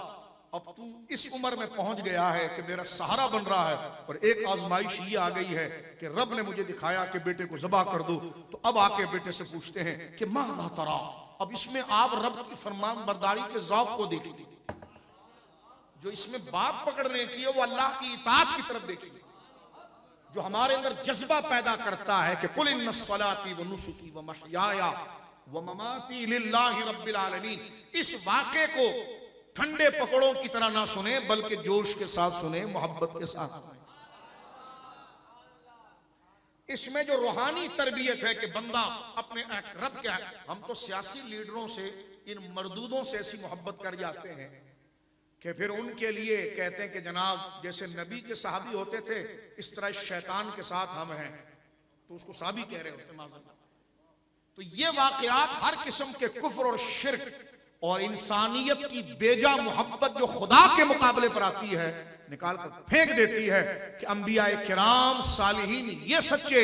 अब तू इस उम्र में पहुंच गया है कि मेरा सहारा बन रहा है और एक आजमाइश ये आ गई है कि रब ने मुझे दिखाया कि बेटे को ज़बह कर दो। तो अब आके बेटे से पूछते हैं कि माज़ा तरा, अब इसमें आप रब की फरमान बरदारी के ज़ौक़ को देखिए, जो इसमें बात पकड़ने की है वो अल्लाह की इताअत की तरफ देखिए, जो हमारे अंदर जज्बा पैदा करता है कि कुल इन्ना सलाती व नुसुकी व महयाया व ममाती लिल्लाहि रब्बिल आलमीन। इस वाक़े को ठंडे पकड़ों की तरह ना सुने बल्कि जोश के साथ सुने, मोहब्बत के साथ सुने। इसमें जो रूहानी तरबियत है कि बंदा अपने रब के, हम तो सियासी लीडरों से, इन मरदूदों से ऐसी मोहब्बत कर जाते हैं कि फिर उनके लिए कहते हैं कि जनाब जैसे नबी के सहाबी होते थे इस तरह शैतान के साथ हम हैं, तो उसको साबी कह रहे होते माज़अल्लाह। तो ये वाकयात हर किस्म के कुफ्र और शिर्क और इंसानियत की बेजा मोहब्बत जो खुदा के मुकाबले पर आती है निकाल कर फेंक देती है कि अंबिया किराम सालिहीन ये सच्चे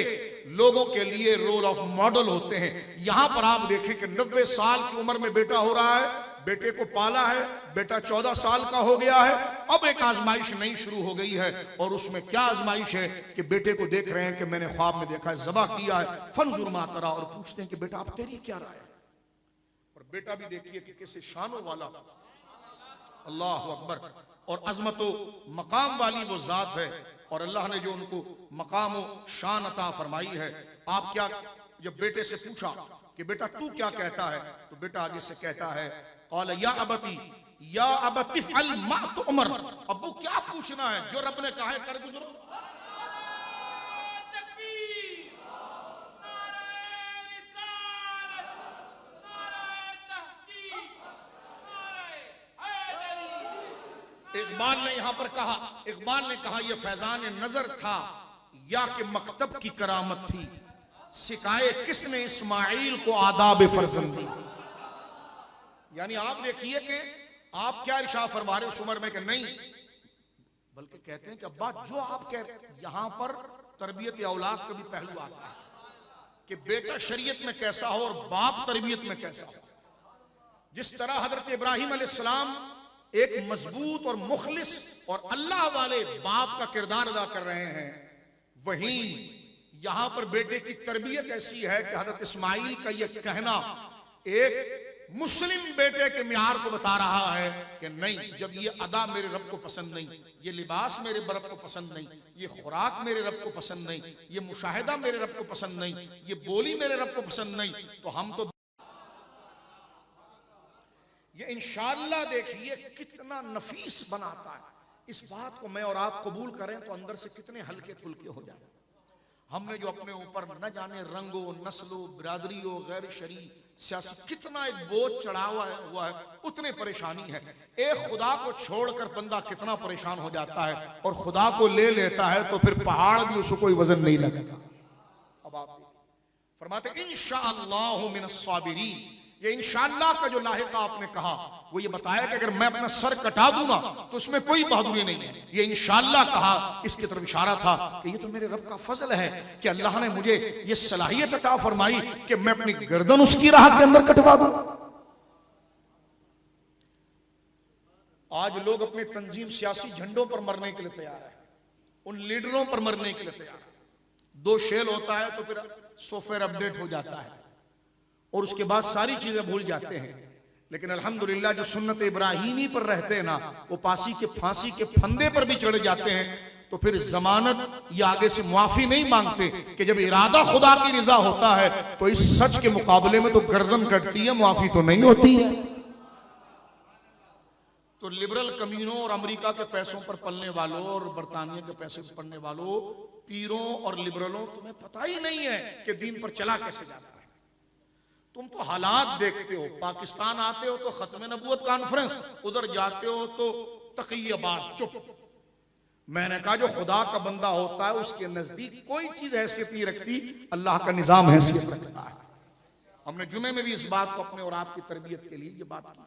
लोगों के लिए रोल ऑफ मॉडल होते हैं। यहां पर आप देखें कि 90 साल की उम्र में बेटा हो रहा है, बेटे को पाला है, बेटा 14 साल का हो गया है, अब एक आजमाइश नई शुरू हो गई है। और उसमें क्या आजमाइश है कि बेटे को देख रहे हैं कि मैंने ख्वाब में देखा है ज़बा किया है, फंजुर मा तरा, और पूछते हैं कि बेटा अब तेरी क्या राय है। और बेटा भी देखिए कि किसी शानों वाला, अल्लाह अकबर, और अजमतो मकाम वाली वो जात है, और अल्लाह ने जो उनको मकाम शान अता फरमाई है। आप क्या, जब बेटे से पूछा कि बेटा तू क्या कहता है, तो बेटा आगे से कहता है क़ाल या अबती फ़अल मा तुअमर, अब्बू क्या पूछना है, जो रब ने कहा है कर गुजरो। इकबाल ने यहां पर कहा, इकबाल ने कहा यह फैजान नजर था या कि मकतब की करामत थी, सिखाए किसने इस्माइल को आदाब फर्जंदी। यानी आप देखिए कि आप क्या इरशाद फरमा रहे उस उम्र में कि नहीं, बल्कि कहते हैं कि अब्बा जो आप कह रहे, यहां पर तरबियत औलाद का भी पहलू आता है कि बेटा शरीयत में कैसा हो और बाप तरबियत में कैसा हो। जिस तरह हजरत इब्राहिम अलैहिस्सलाम एक मजबूत और मुखलिस और अल्लाह वाले बाप का किरदार अदा कर रहे हैं, वहीं यहां पर बेटे की तरबियत ऐसी है कि हजरत इस्माइल का यह कहना एक मुस्लिम बेटे के मियार को बता रहा है कि नहीं, जब ये अदा मेरे रब को पसंद नहीं, ये लिबास मेरे रब को पसंद नहीं, ये खुराक मेरे रब को पसंद नहीं, ये मुशाहिदा मेरे रब को पसंद नहीं, ये बोली मेरे रब को पसंद नहीं, तो हम तो ये इंशाअल्लाह देखिए कितना नफीस बनाता है। इस बात को मैं और आप कबूल करें तो अंदर से कितने हल्के फुल्के हो जाए। हमने जो अपने ऊपर न जाने रंगो नस्लो बिरादरियों गैर शरी सियासी कितना एक बोझ चढ़ा हुआ है, उतने परेशानी है। एक खुदा को छोड़कर बंदा कितना परेशान हो जाता है, और खुदा को ले लेता है तो फिर पहाड़ भी उसको कोई वजन नहीं लगेगा। अब आप फरमाते इंशाअल्लाहु मिनस साबिरीन, ये इंशाअल्लाह का जो लाहिका आपने कहा वो ये बताया कि अगर मैं अपना सर कटा दूंगा तो उसमें कोई बहादुरी नहीं है। ये इंशाअल्लाह कहा, इसकी तरफ इशारा था कि ये तो मेरे रब का फजल है कि अल्लाह ने मुझे ये सलाहियत अता फरमाई कि मैं अपनी गर्दन उसकी राह के अंदर कटवा दूं। आज लोग अपने तंजीम सियासी झंडों पर मरने के लिए तैयार है, उन लीडरों पर मरने के लिए तैयार है। दो शेल होता है तो फिर सॉफ्टवेयर अपडेट हो जाता है और उसके बाद सारी चीजें भूल जाते हैं। लेकिन अल्हम्दुलिल्लाह जो सुन्नत इब्राहीमी पर रहते हैं ना, वो फांसी के फंदे पर भी चढ़ जाते हैं, तो फिर जमानत या आगे से मुआफी नहीं मांगते कि जब इरादा खुदा की रिजा होता है तो इस सच के मुकाबले में तो गर्दन कटती है, मुआफी तो नहीं होती है। तो लिबरल कमीनों और अमेरिका के पैसों पर पलने वालों और बरतानिया के पैसे पर पलने वालों, पीरों और लिबरलों, तुम्हें पता ही नहीं है कि दीन पर चला कैसे जाता है। तुम तो हालात देखते हो, पाकिस्तान आते हो तो खत्म नबूवत कॉन्फ्रेंस, उधर जाते हो तो तक़िय्यबाज़ चुप। मैंने कहा जो खुदा का बंदा होता है उसके नजदीक कोई चीज हैसियत नहीं रखती, अल्लाह का निजाम हैसियत रखता है। हमने जुमे में भी इस बात को अपने और आपकी तरबियत के लिए ये बात की।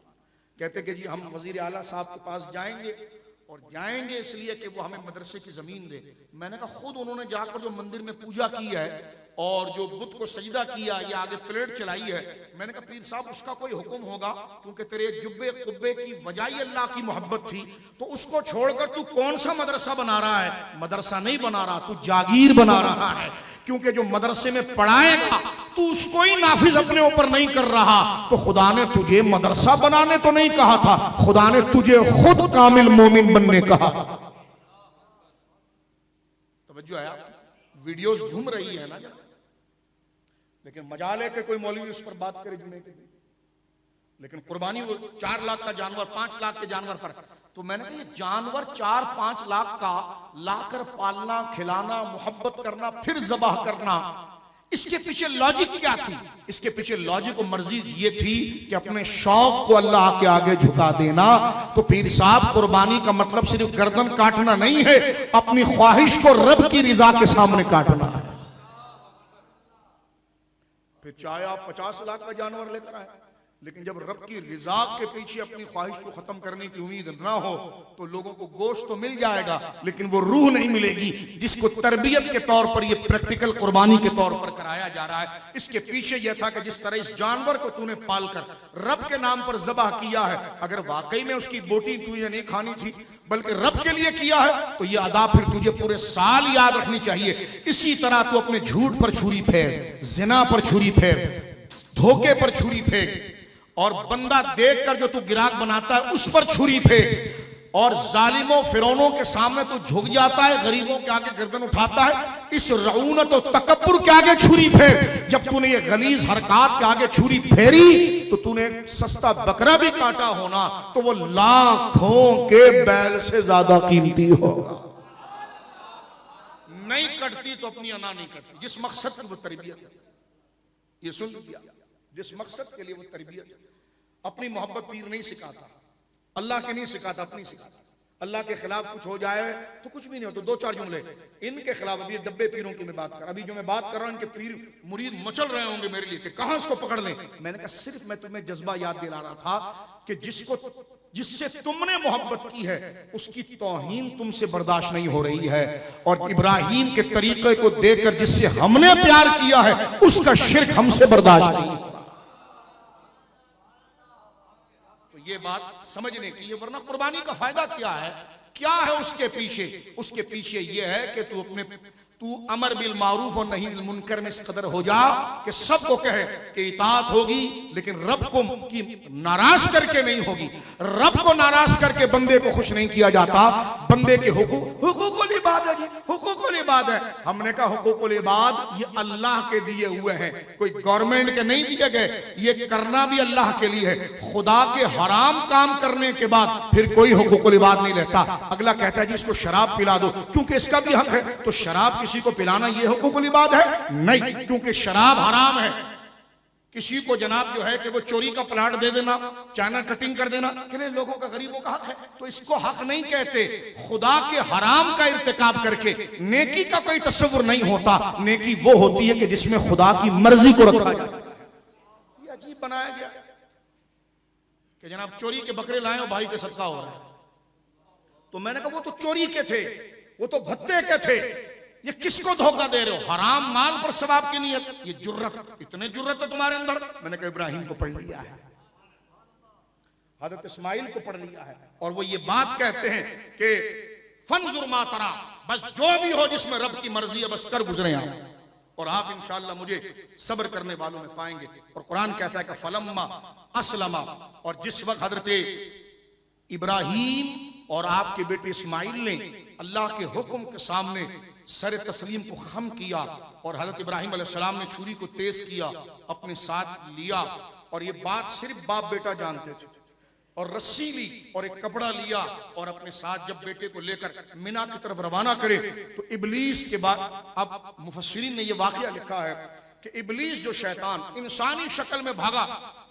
कहते कि जी हम वजीर आला साहब के पास जाएंगे, और जाएंगे इसलिए कि वो हमें मदरसे की जमीन दे। मैंने कहा खुद उन्होंने जाकर जो मंदिर में पूजा की है और जो बुत को सजदा किया या आगे प्लेट चलाई है, मैंने कहा पीर साहब उसका कोई हुक्म होगा, क्योंकि तेरे जुब्बे कुब्बे की वजह ही अल्लाह की मोहब्बत थी, तो उसको छोड़कर तू कौन सा मदरसा बना रहा है? मदरसा नहीं बना रहा, तू जागीर बना रहा है, क्योंकि जो मदरसे में पढ़ाएगा तू उसको ही नाफिज अपने ऊपर नहीं कर रहा। तो खुदा ने तुझे मदरसा बनाने तो नहीं कहा था, खुदा ने तुझे खुद कामिल मोमिन बनने कहा। तवज्जो है, वीडियोस घूम रही है ना, लेकिन मजाल है कि कोई मौलवी उस पर बात करे जुमे के दिन। लेकिन कुर्बानी वो 4 लाख का जानवर, 5 लाख के जानवर पर, तो मैंने कहा ये जानवर 4-5 लाख का लाकर पालना, खिलाना, मोहब्बत करना, फिर जबाह करना, इसके पीछे लॉजिक क्या थी? इसके पीछे लॉजिक और मर्जी ये थी कि अपने शौक को अल्लाह के आगे झुका देना। तो पीर साहब, कुर्बानी का मतलब सिर्फ गर्दन काटना नहीं है, अपनी ख्वाहिश को रब की रिजा के सामने काटना है। फिर चाहे आप 50 लाख का जानवर लेकर आए, लेकिन जब रब की रिजा के पीछे अपनी ख्वाहिश को खत्म करने की उम्मीद ना हो तो लोगों को गोश्त तो मिल जाएगा लेकिन वो रूह नहीं मिलेगी, जिसको तरबियत के तौर पर ये प्रैक्टिकल कुर्बानी के तौर पर कराया जा रहा है। इसके पीछे यह था कि जिस तरह इस जानवर को तूने पालकर रब के नाम पर ज़बह किया है, अगर वाकई में उसकी बोटी तुझे नहीं खानी थी बल्कि रब के लिए किया है तो ये अदा फिर तुझे पूरे साल याद रखनी चाहिए। इसी तरह तू अपने झूठ पर छुरी फेर, जिना पर छुरी फेर, धोखे पर छुरी फेर, और बंदा देखकर जो तू गिराक बनाता है उस पर छुरी फेंक, और जालिमों फिरौनों के सामने तू झुक जाता है, गरीबों के आगे गर्दन उठाता है, इस रऊनत और तकब्बुर के आगे छुरी फेर। जब तूने ये गलीज हरकत के आगे छुरी फेरी तो तूने सस्ता बकरा भी काटा होना तो वो लाखों के बैल से ज्यादा कीमती होगा। नहीं कटती तो अपनी अना नहीं कटती। जिस मकसद की वो तरबियत है, ये सुन लिया, जिस मकसद के लिए वो तरबियत है। अपनी मोहब्बत पीर नहीं सिखाता, अल्लाह के नहीं सिखाता, अपनी सिखाता। अल्लाह के खिलाफ कुछ हो जाए तो कुछ भी नहीं हो तो दो चार जुमले इनके खिलाफ। अभी डब्बे पीरों की मैं बात कर, अभी जो मैं बात कर रहा हूं इनके पीर मुरीद मचल रहे होंगे मेरे लिए कि कहां इसको पकड़ लें। मैंने कहा सिर्फ मैं तुम्हें जज्बा याद दिला रहा था कि जिससे तुमने मोहब्बत की है उसकी तौहीन तुमसे बर्दाश्त नहीं हो रही है, और इब्राहीम के तरीके को देखकर जिससे हमने प्यार किया है उसका शिर्क हमसे बर्दाश्त नहीं। ये बात समझने की है, वरना कुर्बानी का फायदा क्या है? क्या है उसके पीछे? उसके पीछे ये है कि तू अमर बिल मारूफ और नहीं मुनकर में इस कदर हो जा कि सबको कहे कि इताअत होगी, लेकिन रब को की नाराज करके नहीं होगी। रब को नाराज करके बंदे को खुश नहीं किया जाता। बंदे के हुकूकुल इबाद है जी, हुकूकुल इबाद है। हमने कहा हुकूकुल इबाद ये अल्लाह के दिए हुए हैं, कोई गवर्नमेंट के नहीं दिए गए। ये करना भी अल्लाह के लिए है। खुदा के हराम काम करने के बाद फिर कोई हुकूकुल इबाद नहीं रहता। अगला कहता है जी इसको शराब पिला दो क्योंकि इसका भी हक है, तो शराब किसी को पिलाना ये हुकूकुल इबाद है? नहीं, क्योंकि शराब हराम है। किसी को जनाब जो है कि वो चोरी का प्लाट दे देना, चाइना कटिंग कर देना, कि लोगों का गरीबों का हक है, तो इसको हक नहीं कहते। खुदा के हराम का इर्तिकाब करके नेकी का कोई तस्वुर नहीं होता। नेकी वो होती है कि जिसमें खुदा की मर्जी को रखा जाए। ये अजीब बनाया गया कि जनाब चोरी के बकरे लाए हो भाई के सदका हो रहा है। तो मैंने कहा वो तो चोरी के थे, वो तो भत्ते के थे, ये किसको धोखा दे रहे हो? हराम माल पर सवाब की नियत, ये जुर्रत, इतने जुर्रत है तुम्हारे अंदर। मैंने कहा इब्राहिम को पढ़ लिया है, हजरत इस्माइल को पढ़ लिया है, और वो ये बात कहते हैं कि फंजुर मा तरा, बस जो भी हो जिसमें रब की मर्जी है बस कर गुजरे आप, और आप इंशाअल्लाह मुझे सब्र करने वालों में पाएंगे। और कुरान कहता है कि फलम्मा अस्लमा, और जिस वक्त हजरत इब्राहिम और आपके बेटे इस्माइल ने अल्लाह के हुक्म के सामने सर तस्लीम को खम किया, और हजरत इब्राहिम अलैहिस्सलाम ने छुरी को तेज किया, अपने साथ लिया, और ये बात सिर्फ बाप बेटा जानते थे, और रस्सी ली और एक कपड़ा लिया, और अपने साथ जब बेटे को लेकर मिना की तरफ रवाना करे तो इबलीस के बाद, अब मुफस्सिरीन ने ये वाकया लिखा है कि इबलीस जो शैतान इंसानी शक्ल में भागा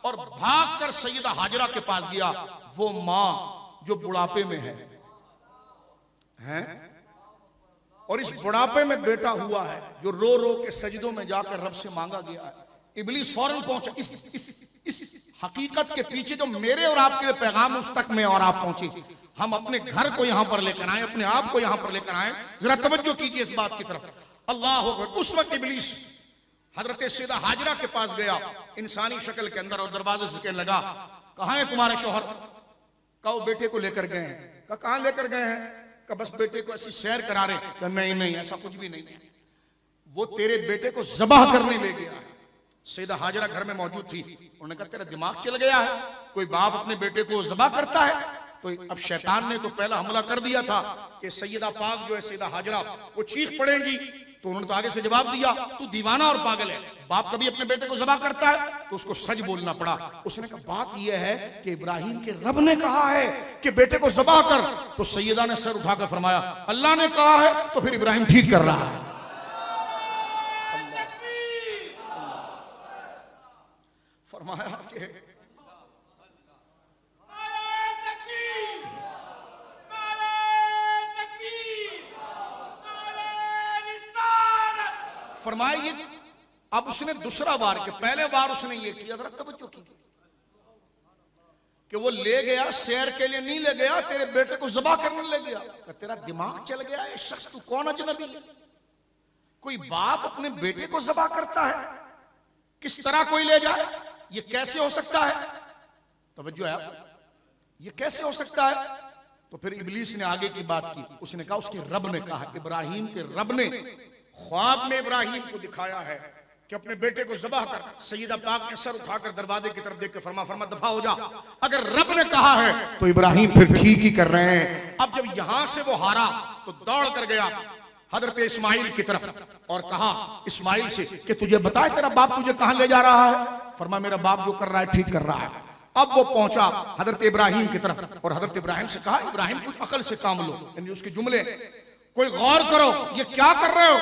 और भागकर सैयदा हाजरा के पास गया, वो माँ जो बुढ़ापे में है, और इस बुढ़ापे में बेटा हुआ है जो रो रो के सजदों में जाकर रब से मांगा गया है। इब्लीस फौरन पहुंचा। इस हकीकत के पीछे जो मेरे और आपके लिए पैगाम उस तक में और आप पहुंचे। हम अपने घर को यहां पर लेकर आए, अपने आप को यहां पर लेकर आए। जरा तवज्जो कीजिए इस बात की तरफ। अल्लाह अकबर। उस वक्त इब्लीस हजरत सैयदा हाजरा के पास गया इंसानी शक्ल के अंदर, और दरवाजे से कहने लगा कहां है तुम्हारे शौहर? कहा वो बेटे को लेकर गए हैं। कहा कहां लेकर गए हैं? का बस बेटे को ऐसी सैर करा रहे। कहा नहीं नहीं ऐसा कुछ भी नहीं है, वो तेरे बेटे को ज़बाह करने ले गया है। सैयदा हाजरा घर में मौजूद थी। उन्होंने कहा तेरा दिमाग चल गया है, कोई बाप अपने बेटे को ज़बाह करता है? तो अब शैतान ने तो पहला हमला कर दिया था कि सैयदा पाक जो है सैयदा हाजरा वो चीख पड़ेंगी, तो उन्होंने तो आगे से जवाब दिया तू दीवाना और पागल है, बाप कभी अपने बेटे को ज़बाह करता है? तो उसको सच बोलना पड़ा। उसने कहा बात यह है कि इब्राहिम के रब ने कहा है कि बेटे को ज़बाह कर। तो सैयदा ने सर उठाकर फरमाया अल्लाह ने कहा है, तो फिर इब्राहिम ठीक कर रहा है। फरमाया कि फरमाया ये अब उसने दूसरा वार के पहले वार उसने ये किया, जरा तवज्जो की कि वो ले गया शेर के लिए नहीं ले गया, तेरे बेटे को ज़बह करने ले गया। तेरा दिमाग चल गया है शख्स, तू कौन अजनबी है? कोई बाप अपने बेटे को ज़बह करता है? किस तरह कोई ले जाए? ये कैसे हो सकता है? तवज्जो है, ये कैसे हो सकता है? तो फिर इब्लीस ने आगे की बात की, उसने कहा उसके रब ने कहा, इब्राहिम के रब ने ख्वाब में इब्राहिम को दिखाया है कि अपने बेटे को ज़बह कर। सैयदा पाक ने सर उठाकर दरवाजे की तरफ देख के फरमा दफा हो जा। अगर रब ने कहा है तो इब्राहिम फिर ठीक ही कर रहे हैं। अब जब यहां से वो हारा तो दौड़ कर गया हजरत इस्माइल की तरफ और कहा इस्माइल से कि तुझे बताए तेरा बाप तुझे कहां ले जा रहा है? फरमा मेरा बाप जो कर रहा है ठीक कर रहा है। अब वो पहुंचा हजरत इब्राहिम की तरफ और हजरत इब्राहिम से कहा इब्राहिम कुछ अकल से काम लो, यानी उसके जुमले कोई गौर करो, ये क्या कर रहे हो?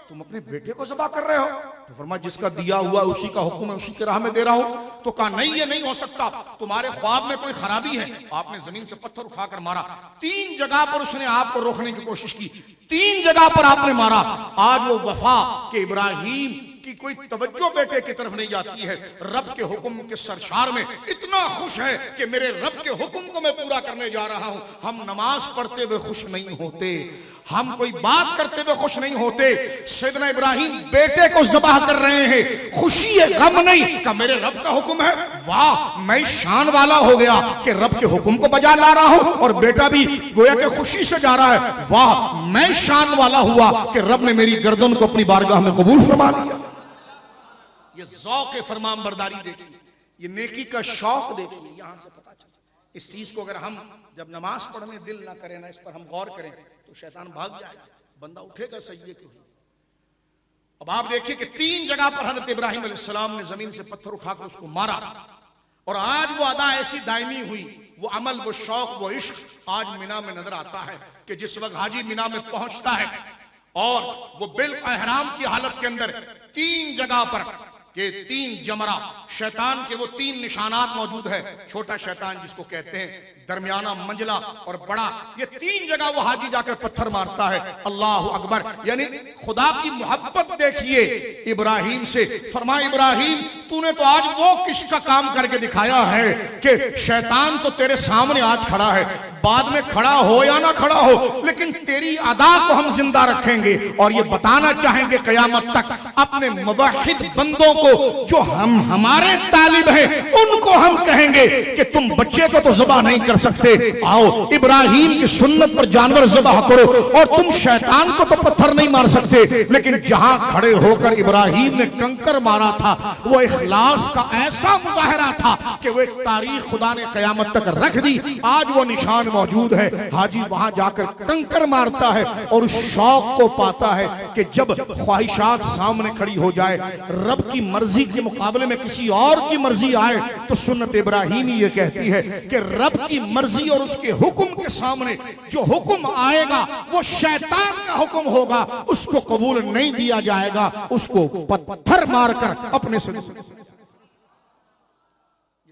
तुम अपने बेटे को ज़बह कर रहे हो? तो फरमाया जिसका दिया हुआ उसी का हुक्म है, उसी के राह में दे रहा हूं। तो कहा नहीं ये नहीं हो सकता, तुम्हारे ख्वाब में कोई खराबी है। आपने जमीन से पत्थर उठाकर मारा, 3 जगह पर उसने आपको रोकने की कोशिश की, 3 जगह पर आपने मारा। आज वो वफा के इब्राहिम की कोई तवज्जो बेटे की तरफ नहीं जाती है। रब के हुक्म के सरशार में इतना खुश है कि मेरे रब के हुक्म को मैं पूरा करने जा रहा हूं। हम नमाज पढ़ते हुए खुश नहीं होते, हम कोई बात करते हुए खुश नहीं होते। सैयदना इब्राहिम बेटे को ज़बह कर रहे हैं, खुशी है गम नहीं का मेरे रब का हुक्म है। वाह मैं शान वाला हो गया कि रब के हुक्म को बजा ला रहा हूं और बेटा भी गोया के खुशी से जा रहा है। वाह मैं शान वाला हुआ कि रब ने मेरी गर्दन को अपनी बारगाह में कबूल फरमा लिया। ये ज़ौक़ फरमान बरदारी देखिए, ये नेकी का शौक देखिए, यहां से पता चलता। इस चीज को अगर हम जब नमाज पढ़ने दिल ना करें ना, इस पर हम गौर करें तो शैतान भाग जाएगा, बंदा उठेगा सजदे के। अब आप देखिए कि 3 जगह पर हजरत इब्राहिम अलैहिस्सलाम ने जमीन से पत्थर उठाकर उसको मारा और आज वो अदा ऐसी दायमी हुई, वो अमल, वो शौक, वो इश्क आज मिना में नजर आता है कि जिस वक्त हाजी मिना में पहुंचता है और वो बिल एहराम की हालत के अंदर 3 जगह पर के 3 जमरा शैतान के वो 3 निशानात मौजूद है। छोटा शैतान जिसको कहते हैं, दरमियाना, मंजला और बड़ा, ये 3 जगह वो हाजी जाकर पत्थर मारता है। अल्लाह अकबर, यानी खुदा की मोहब्बत देखिए इब्राहिम से। फरमाया इब्राहिम तूने तो आज वो किसका काम करके दिखाया है कि शैतान तो तेरे सामने आज खड़ा है, बाद में खड़ा हो या ना खड़ा हो, लेकिन तेरी अदा को हम जिंदा रखेंगे और ये बताना चाहेंगे कयामत तक अपने मुवहिद बंदों को जो हम हमारे तालिब हैं, उनको हम कहेंगे कि तुम बच्चे को तो ज़बह नहीं कर सकते, आओ इब्राहिम की सुन्नत पर जानवर ज़बह करो। और तुम शैतान को तो पत्थर नहीं मार सकते, लेकिन जहां खड़े होकर इब्राहिम ने कंकर मारा था वो इखलास का ऐसा मुजाहरा था कि वो एक तारीख खुदा ने कयामत तक रख दी। आज वो निशान मौजूद है। हाजी वहां जाकर कंकर मारता है और उस शौक को पाता है कि जब ख्वाहिशात सामने खड़ी हो जाए, रब की मर्जी के मुकाबले में किसी और की मर्जी आए, तो सुन्नत इब्राहिमी ये कहती है कि रब की मर्जी और उसके हुक्म के सामने जो हुक्म आएगा वो शैतान का हुक्म होगा, उसको कबूल नहीं दिया जाएगा, उसको पत्थर मारकर अपने से। ये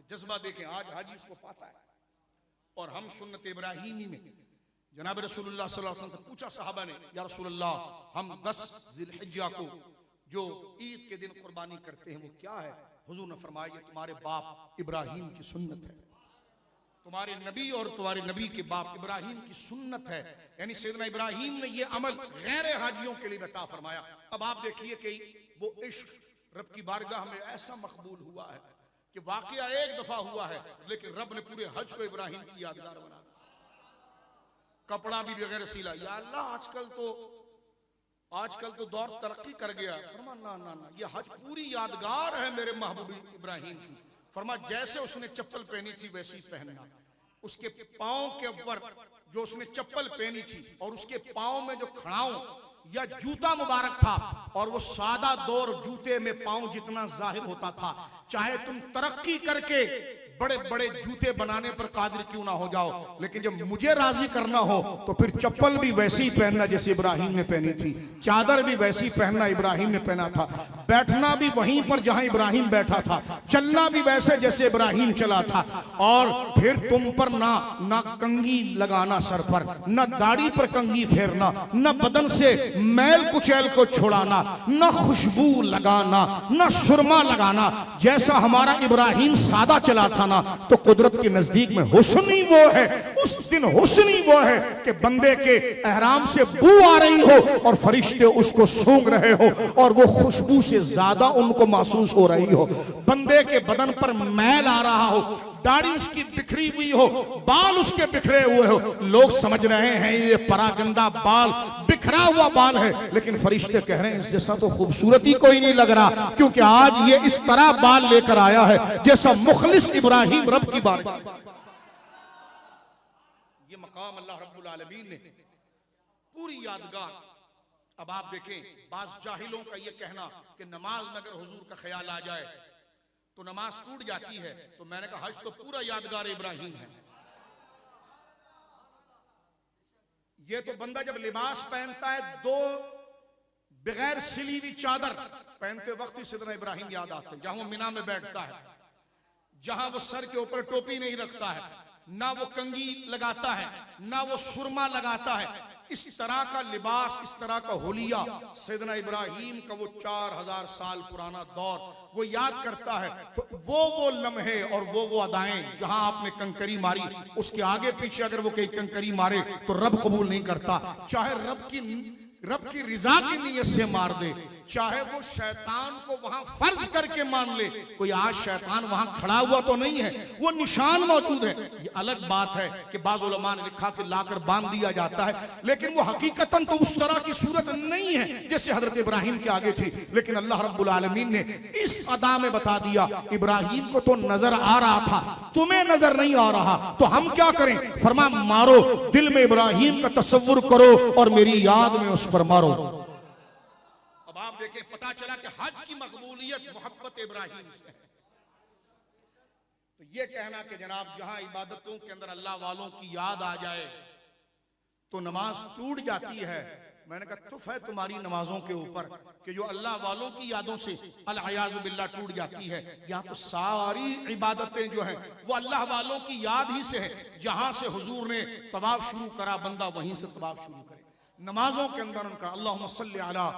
जज्बा देखें, आज हाजी उसको पाता है। और हम सुन्नत इब्राहिमी में जनाब रसूलुल्लाह सल्लल्लाहु अलैहि वसल्लम से पूछा सहाबा ने, या रसूलल्लाह हम 10 ज़िलहिज्जा को जो ईद के दिन कुर्बानी करते हैं वो क्या है? हुजूर ने फरमाया ये तुम्हारे बाप इब्राहिम की सुन्नत है, तुम्हारे नबी और तुम्हारे नबी के बाप इब्राहिम की सुन्नत है। यानी सैयदना इब्राहिम ने ये अमल गैर हाजियों के लिए बता फरमाया। अब आप देखिए कि वो इश्क रब की बारगाह में ऐसा मकबूल हुआ है कि वाकया एक दफा हुआ है, लेकिन रब ने पूरे हज को इब्राहिम की यादगार बना दिया। कपड़ा भी बगैर सीला, या अल्लाह आजकल तो दौर तरक्की कर गया। फरमा ना ना ना, ये हज पूरी यादगार है मेरे महबूब इब्राहिम की। फरमा जैसे उसने चप्पल पहनी थी वैसी पहनना, उसके पाँव के ऊपर जो उसने चप्पल पहनी थी और उसके पाँव में जो खड़ाऊं या जूता मुबारक था और वो सादा दौर जूते में पाँव जितना जाहिर होता था, चाहे तुम तरक्की करके बड़े बड़े जूते बनाने पर कादिर क्यों ना हो जाओ, लेकिन जब मुझे राजी करना हो तो फिर चप्पल भी वैसे ही पहनना जैसे इब्राहिम ने पहनी थी, चादर भी वैसी ही पहनना इब्राहिम ने पहना था, बैठना भी वहीं पर जहां इब्राहिम बैठा था, चलना भी वैसे जैसे इब्राहिम चला था। और फिर तुम पर ना कंघी लगाना सर पर, न दाढ़ी पर कंघी फेरना, न बदन से मैल कुचैल को छुड़ाना, न खुशबू लगाना, न सुरमा लगाना। जैसा हमारा इब्राहिम सादा चला था ना, तो कुदरत के नजदीक में हुस्न ही वो है, उस दिन हुस्न ही वो है कि बंदे के एहराम से बू आ रही हो और फरिश्ते उसको सूंघ रहे हो और वो खुशबू से ज्यादा उनको महसूस हो रही हो। बंदे के बदन पर मैल आ रहा हो, दाढ़ी उसकी बिखरी हुई हो, बाल उसके बिखरे हुए हो, लोग समझ रहे हैं ये परागंदा बाल, बिखरा हुआ बाल है, लेकिन फरिश्ते कह रहे हैं इस जैसा तो खूबसूरती कोई नहीं लग रहा, क्योंकि आज ये इस तरह बाल लेकर आया है जैसा मुखलिस इब्राहिम रब की बात। ये मकाम अल्लाह रब्बुल आलमीन ने पूरी यादगार। अब आप देखें, बाज जाहिलों का ये कहना कि नमाज में अगर हुजूर का ख्याल आ जाए तो नमाज टूट जाती है, तो मैंने कहा हज तो पूरा यादगार इब्राहिम है। ये तो बंदा जब लिबास पहनता है, दो बगैर सिली हुई चादर पहनते वक्त ही सिदना इब्राहिम याद आते हैं, जहां वो मिना में बैठता है, जहां वो सर के ऊपर टोपी नहीं रखता है, ना वो कंघी लगाता है, ना वो सुरमा लगाता है। इस तरह का लिबास, इस तरह का होलिया सैयदना इब्राहिम का वो 4000 साल पुराना दौर वो याद करता है। तो वो लम्हे और वो अदाएं जहां आपने कंकरी मारी, उसके आगे पीछे अगर वो कहीं कंकरी मारे तो रब कबूल नहीं करता, चाहे रब की रिजा की नीयत से मार दे, चाहे वो शैतान को वहां फर्ज करके मान ले। कोई आज शैतान वहां खड़ा हुआ तो नहीं है, वो निशान मौजूद है। ये अलग बात है कि बाज़ उलमा ने लिखा कि लाकर बांध दिया जाता है, लेकिन वो हकीकतन तो उस तरह की सूरत नहीं है जैसे हजरत इब्राहिम के आगे थी। लेकिन अल्लाह रब्बुल आलमीन ने इस अदा में बता दिया, इब्राहिम को तो नजर आ रहा था, तुम्हें नजर नहीं आ रहा, तो हम क्या करें? फरमा मारो, दिल में इब्राहिम का तसव्वुर करो और मेरी याद में उस पर मारो। आप देखें, पता चला कि हज की मकबूलियत मोहब्बत इब्राहिम से है। तो ये कहना कि जनाब जहां इबादतों के अंदर अल्लाह वालों की याद आ जाए तो नमाज टूट जाती है, मैंने कहा तुफ है तुम्हारी नमाजों के ऊपर कि जो अल्लाह वालों की यादों से अल-अयाज़ु बिल्लाह टूट जाती है। यहाँ तो सारी इबादतें जो हैं वो अल्लाह वालों की याद ही से है। जहां से हुजूर ने तवाफ शुरू करा, बंदा वहीं से तवाफ शुरू करे। नमाजों के अंदर उनका अल्लाहुम्मा सल्ली अला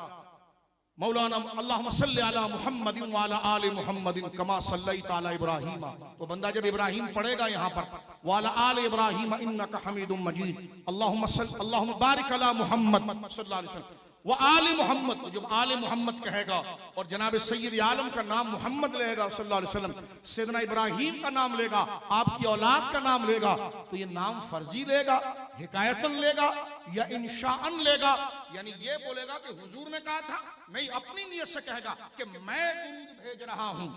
मौलाना अल्लाहुम्मा सल्ली अला मुहम्मदिन व अला आलि मुहम्मदिन कमा सल्लैता अला इब्राहीम। तो बंदा जब इब्राहिम पढ़ेगा यहाँ पर व अला आलि इब्राहीम इन्नका हमीदुम मजीद, अल्लाहुम्मा बारिक अला मुहम्मद सल्लल्लाहु अलैहि वसल्लम वो आले मोहम्मद। तो जब आले मोहम्मद कहेगा और जनाब सैयद आलम का नाम मोहम्मद लेगा सल्लल्लाहु अलैहि वसल्लम, सैयदना इब्राहिम का नाम लेगा, आपकी औलाद का नाम लेगा, तो ये नाम फर्जी लेगा, हिकायतन लेगा या इंशाअन लेगा? यानी ये बोलेगा कि हुजूर ने कहा था? नहीं, अपनी नियत से कहेगा कि मैं दुरूद भेज रहा हूं,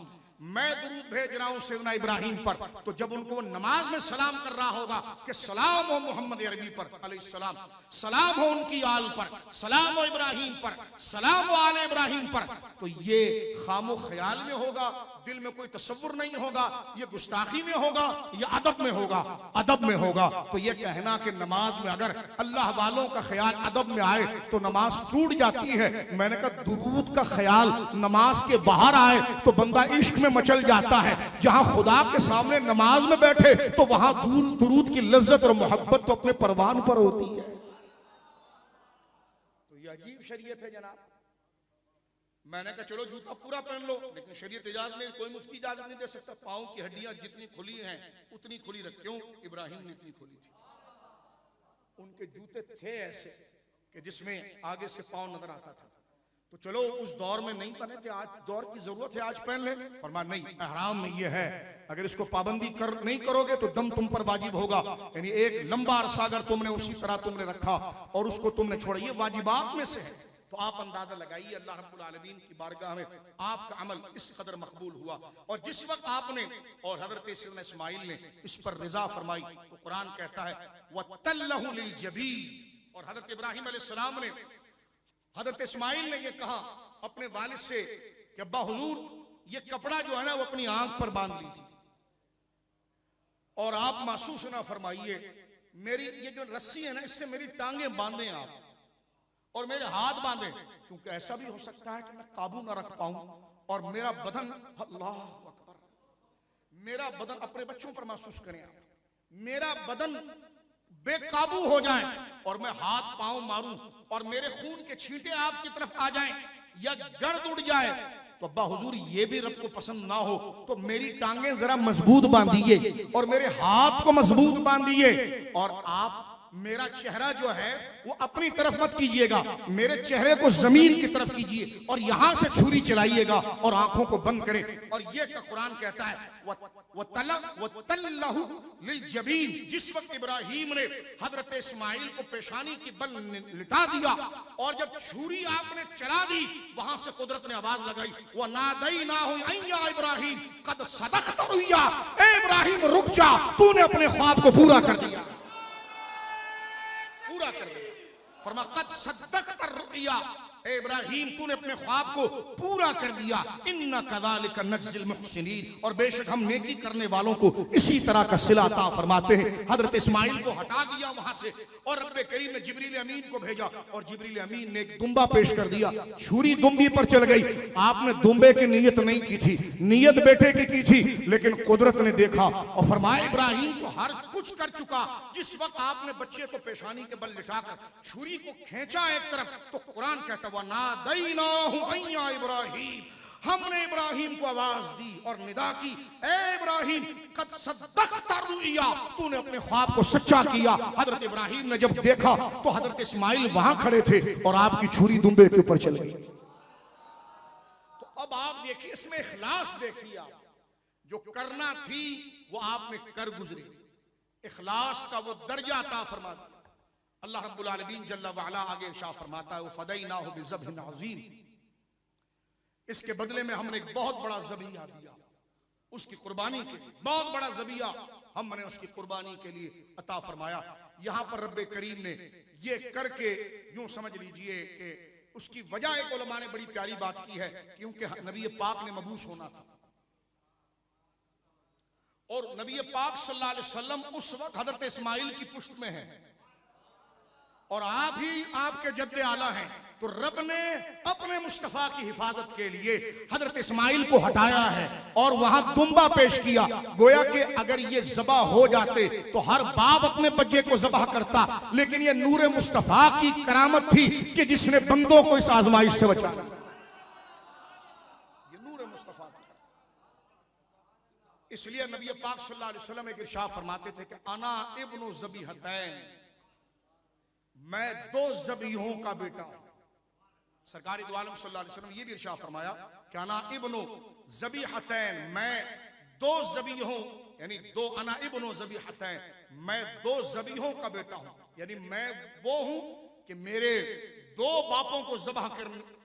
मैं दुरूद भेज रहा हूं सैयदना इब्राहिम पर। तो जब उनको नमाज में सलाम कर रहा होगा कि सलाम हो मोहम्मद अरबी पर अलैहिस्सलाम, सलाम हो उनकी आल पर, सलाम हो इब्राहिम पर, सलाम हो आले इब्राहिम पर, तो ये खामो ख्याल में होगा, दिल में कोई तसव्वुर नहीं होगा, ये गुस्ताखी में होगा, ये अदब में होगा, अदब में होगा। तो ये कहना कि नमाज में अगर अल्लाह वालों का ख्याल अदब में आए तो नमाज टूट जाती है, मैंने कहा दुरूद का ख्याल नमाज के बाहर आए तो बंदा इश्क में मचल जाता है। जहां खुदा के सामने नमाज में बैठे तो वहां दुरूद की लज्जत और मोहब्बत तो अपने परवान पर होती है। तो ये अजीब शरीयत है जनाब। मैंने कहा चलो जूता पूरा पहन लो, लेकिन शरीयत इजाजत नहीं, कोई मुफ्ती इजाजत नहीं दे सकता। पाँव की हड्डियां जितनी खुली हैं उतनी खुली रख। क्यों? इब्राहिम ने इतनी खोली थी। उनके जूते थे ऐसे कि जिसमें आगे से पाँव नजर आता था। तो चलो उस दौर में नहीं पहने थे, आज दौर की जरूरत है, आज पहन ले। फरमाया नहीं, ihराम में ये है, अगर इसको पाबंदी नहीं करोगे तो दम तुम पर वाजिब होगा। यानी एक लंबा अरसा अगर तुमने उसी तरह तुमने रखा और उसको तुमने छोड़ा, ये वाजिबात में से है। तो आप अंदाजा लगाइए अल्लाह रब्बुल आलमीन की बारगाह में आपका अमल इस कदर मकबूल हुआ। और जिस वक्त आपने और हजरत सैयदना इस्माइल ने इस पर रिजा फरमाई तो कुरान कहता है वतल्लहु लिल जबीन। और हजरत इब्राहिम अलैहिस्सलाम ने हजरत इस्माइल ने यह कहा अपने वालिद से कि अब्बा हुजूर ये कपड़ा जो है ना वो अपनी आंख पर बांध लीजिए और आप महसूस ना फरमाइए मेरी ये जो रस्सी है ना इससे मेरी टांगें बांधें आप और मेरे हाथ बांधे, क्योंकि ऐसा भी हो सकता है कि मैं काबू ना रख पाऊं और मेरा बदन, अल्लाह अकबर, मेरा बदन, अपने बच्चों पर महसूस करें आप, मेरा बदन बेकाबू हो जाए और मैं हाथ पांव मारूं और मेरे खून के छींटे आपकी तरफ आ जाएं या गर्द उड़ जाए, तो अब्बा हुजूर ये भी रब को पसंद ना हो, तो मेरी टांगें जरा मजबूत बांधिए और मेरे हाथ को मजबूत बांधिए और आप मेरा चेहरा जो है वो अपनी तरफ मत कीजिएगा, मेरे चेहरे को जमीन की तरफ कीजिए और यहां से छुरी चलाइएगा और आंखों को बंद करें। और ये का कुरान कहता है वतल्लहु लिलजबीन, जिस वक्त इब्राहिम ने हजरत इस्माइल को पेशानी की बल लिटा दिया और जब छुरी आपने चला दी वहां से कुदरत ने आवाज लगाई, वो नादैनाहु या इब्राहिम कद सदक़त रुया, ए इब्राहिम रुक जा, तूने अपने ख्वाब को पूरा कर दिया, पूरा कर दिया। फरमा कद सद्दक़त रुया, ए इब्राहिम तूने अपने ख्वाब को पूरा कर दिया, इन्ना कज़ालिका नज्ज़िल मुहसिनीन, और बेशक हम नेकी करने वालों को इसी तरह का सिला अता फरमाते हैं। हजरत इस्माइल को हटा दिया वहां से और रब्बे करीम ने जिब्रील अमीन को भेजा और जिब्रील अमीन ने एक दुम्बा पेश कर दिया, छुरी दुम्बी पर चल गई। आपने दुम्बे की नीयत नहीं की थी, नीयत बेटे की थी, लेकिन कुदरत ने देखा और फरमाया इब्राहिम को हर कुछ कर चुका। जिस वक्त आपने बच्चे को पेशानी के बल लिटाकर छुरी को खींचा एक तरफ, तो कुरान कहता नादैनाहु या इब्राहिम, हमने इब्राहिम को आवाज दी और निदा की, ए इब्राहिम कद सद्दक़त रुया, तूने अपने ख्वाब को सच्चा किया। हजरत इब्राहिम ने जब देखा तो हजरत इस्माइल वहां खड़े थे और आपकी छुरी दुम्बे के ऊपर चल गई। तो अब आप देखिए इसमें इखलास देखिए, आप जो करना थी वो आपने कर गुजरी, इखलास का वो दर्जा अता फरमा दिया। अल्लाह रब्बुल आलमीन जल्ला वाला आगे इरशाद फरमाता है फदैनाहु बिज़ब्हिन अज़ीम, इसके बदले में हमने एक बहुत बड़ा ज़बीहा दिया उसकी कुर्बानी के लिए, बहुत बड़ा ज़बीहा हमने उसकी कुर्बानी के लिए अता फरमाया। यहां पर रब्बे करीम ने ये करके यूं समझ लीजिए कि उसकी वजह एक उलमा ने बड़ी प्यारी बात की है, क्योंकि नबी पाक ने मबूस होना था और नबी पाक सल्लल्लाहु अलैहि वसल्लम उस वक्त हजरत इस्माइल की पुष्ट में है और आप ही आपके जद्दे आला हैं, तो रब ने अपने मुस्तफा की हिफाजत के लिए हजरत इस्माइल को हटाया है और वहां दुम्बा पेश किया। गोया कि अगर ये ज़बा हो जाते तो हर बाप अपने बच्चे को ज़बह करता, लेकिन ये नूरे मुस्तफा की करामत थी कि जिसने बंदों को इस आजमाइश से बचाया। ये नूरे मुस्तफा की, इसलिए नबी पाक सल्लल्लाहु अलैहि वसल्लम एक इरशाद फरमाते थे कि अना इब्नु ज़बीहतैन, मैं दो ज़बीहों का बेटा हूं। सरकार दो आलम सल्लल्लाहु अलैहि वसल्लम ये भी इरशाद फरमाया कि अना इब्नु ज़बीहतैन, मैं दो ज़बीहों, यानी दो, अना इब्नु ज़बीहतैन, मैं दो ज़बीहों का बेटा हूं, यानी मैं वो हूं कि मेरे दो बापों को ज़बह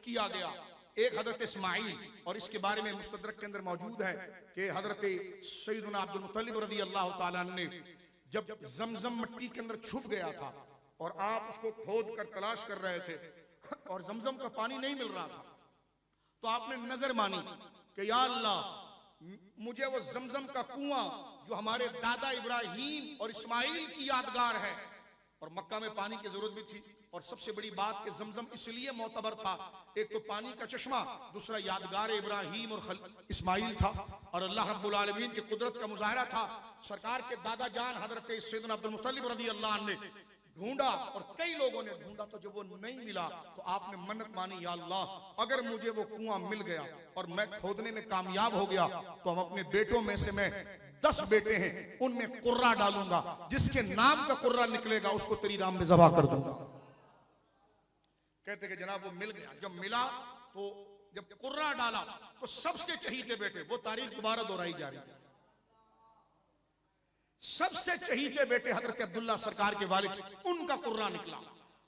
किया गया, एक हजरत इस्माइल, और इसके बारे में मुस्तदरक के अंदर मौजूद है कि हजरत सैयदना अब्दुल मुत्तलिब रज़ी अल्लाह ताला ने जब जमजम मिट्टी के अंदर छुप गया था और आप उसको खोद कर तलाश कर रहे थे और जमजम का पानी नहीं मिल रहा था, तो आपने नजर मानी कि या अल्लाह मुझे वो जमजम का कुआं जो हमारे दादा इब्राहिम और इस्माइल की यादगार है, और मक्का में पानी की जरूरत भी थी, और सबसे बड़ी बात कि जमजम इसलिए मोतबर था, एक तो पानी का चश्मा, दूसरा यादगार इब्राहिम और इस्माइल था, और अल्लाह रब्बुल आलमीन की कुदरत का मुजाहरा था। सरकार के दादा जान हजरत सैयदना अब्दुल मुत्तलिब रज़ी अल्लाह अन्हु ने ढूंढा और कई लोगों ने ढूंढा, तो जब वो नहीं मिला तो आपने मन्नत मानी, या अल्लाह अगर मुझे वो कुआं मिल गया और मैं खोदने में कामयाब हो गया तो हम अपने बेटों में से, मैं 10 बेटे हैं, उनमें कुर्रा डालूंगा, जिसके नाम का कुर्रा निकलेगा उसको तेरी राम में ज़बह कर दूंगा। कहते कि जनाब वो मिल गया, जब मिला तो जब कुर्रा डाला तो सबसे चहीते बेटे, वो तारीख दोबारा दोहराई जा रही है, सबसे चहीते बेटे हजरत अब्दुल्ला सरकार के वालिद, उनका कुर्रा निकला।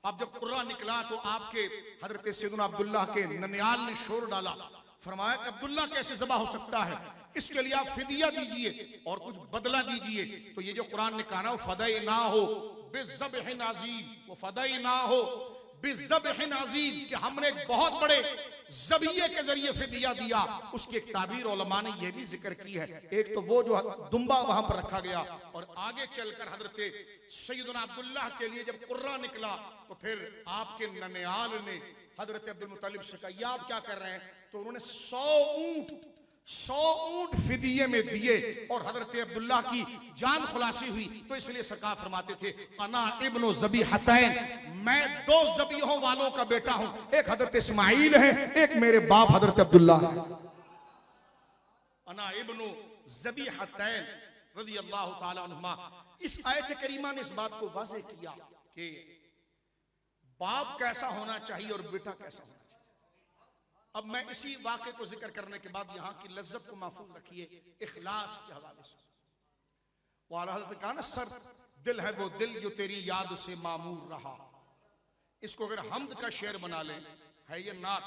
अब जब कुर्रा निकला तो आपके हजरत सैयदना अब्दुल्ला के ननियाल ने शोर डाला, फरमाया कि अब्दुल्ला कैसे ज़बह हो सकता है, इसके लिए आप फिदिया दीजिए और कुछ बदला दीजिए। तो ये जो कुरान ने कहा ना फदैना हो बिज़्ज़ब्हिन अज़ीम, वो फदैना हो बिज़्ज़ब्हिन अज़ीम, कि हमने एक बहुत बड़े ज़बिये के जरिए फिदिया दिया, उसकी एक ताबीर उलमा ने यह भी जिक्र की है। एक तो वो जो दुम्बा वहां पर रखा गया, और आगे चलकर हजरत सैयदना अब्दुल्लाह के लिए जब कुर्रा निकला तो फिर आपके ननियाल ने हजरत अब्दुल मुत्तलिब से कहा, ये आप क्या कर रहे हैं? तो उन्होंने 100 ऊंट फिदिये में दिए और हजरत अब्दुल्ला की जान खुलासी हुई। तो इसलिए सरकार फरमाते थे, अना इब्नु ज़बीहतैन, मैं 2 ज़बीहों वालों का बेटा हूं, एक हजरत इस्माइल है, एक मेरे बाप हजरत अब्दुल्ला है। अना इब्नु ज़बीहतैन रज़ियल्लाहु ताला अन्हुमा। इस आयत करीमा ने इस बात को वाज़ेह किया कि बाप कैसा होना चाहिए और बेटा कैसा होना चाहिए। अब मैं इसी वाक़े को जिक्र करने के बाद यहाँ की लज्जत को महफूज रखिए इखलास के हवाले से। वाला हज़रत कहा ना, सर दिल है वो दिल जो तेरी याद से मामूर रहा। इसको अगर हमद का शेर बना लें, है ये नात,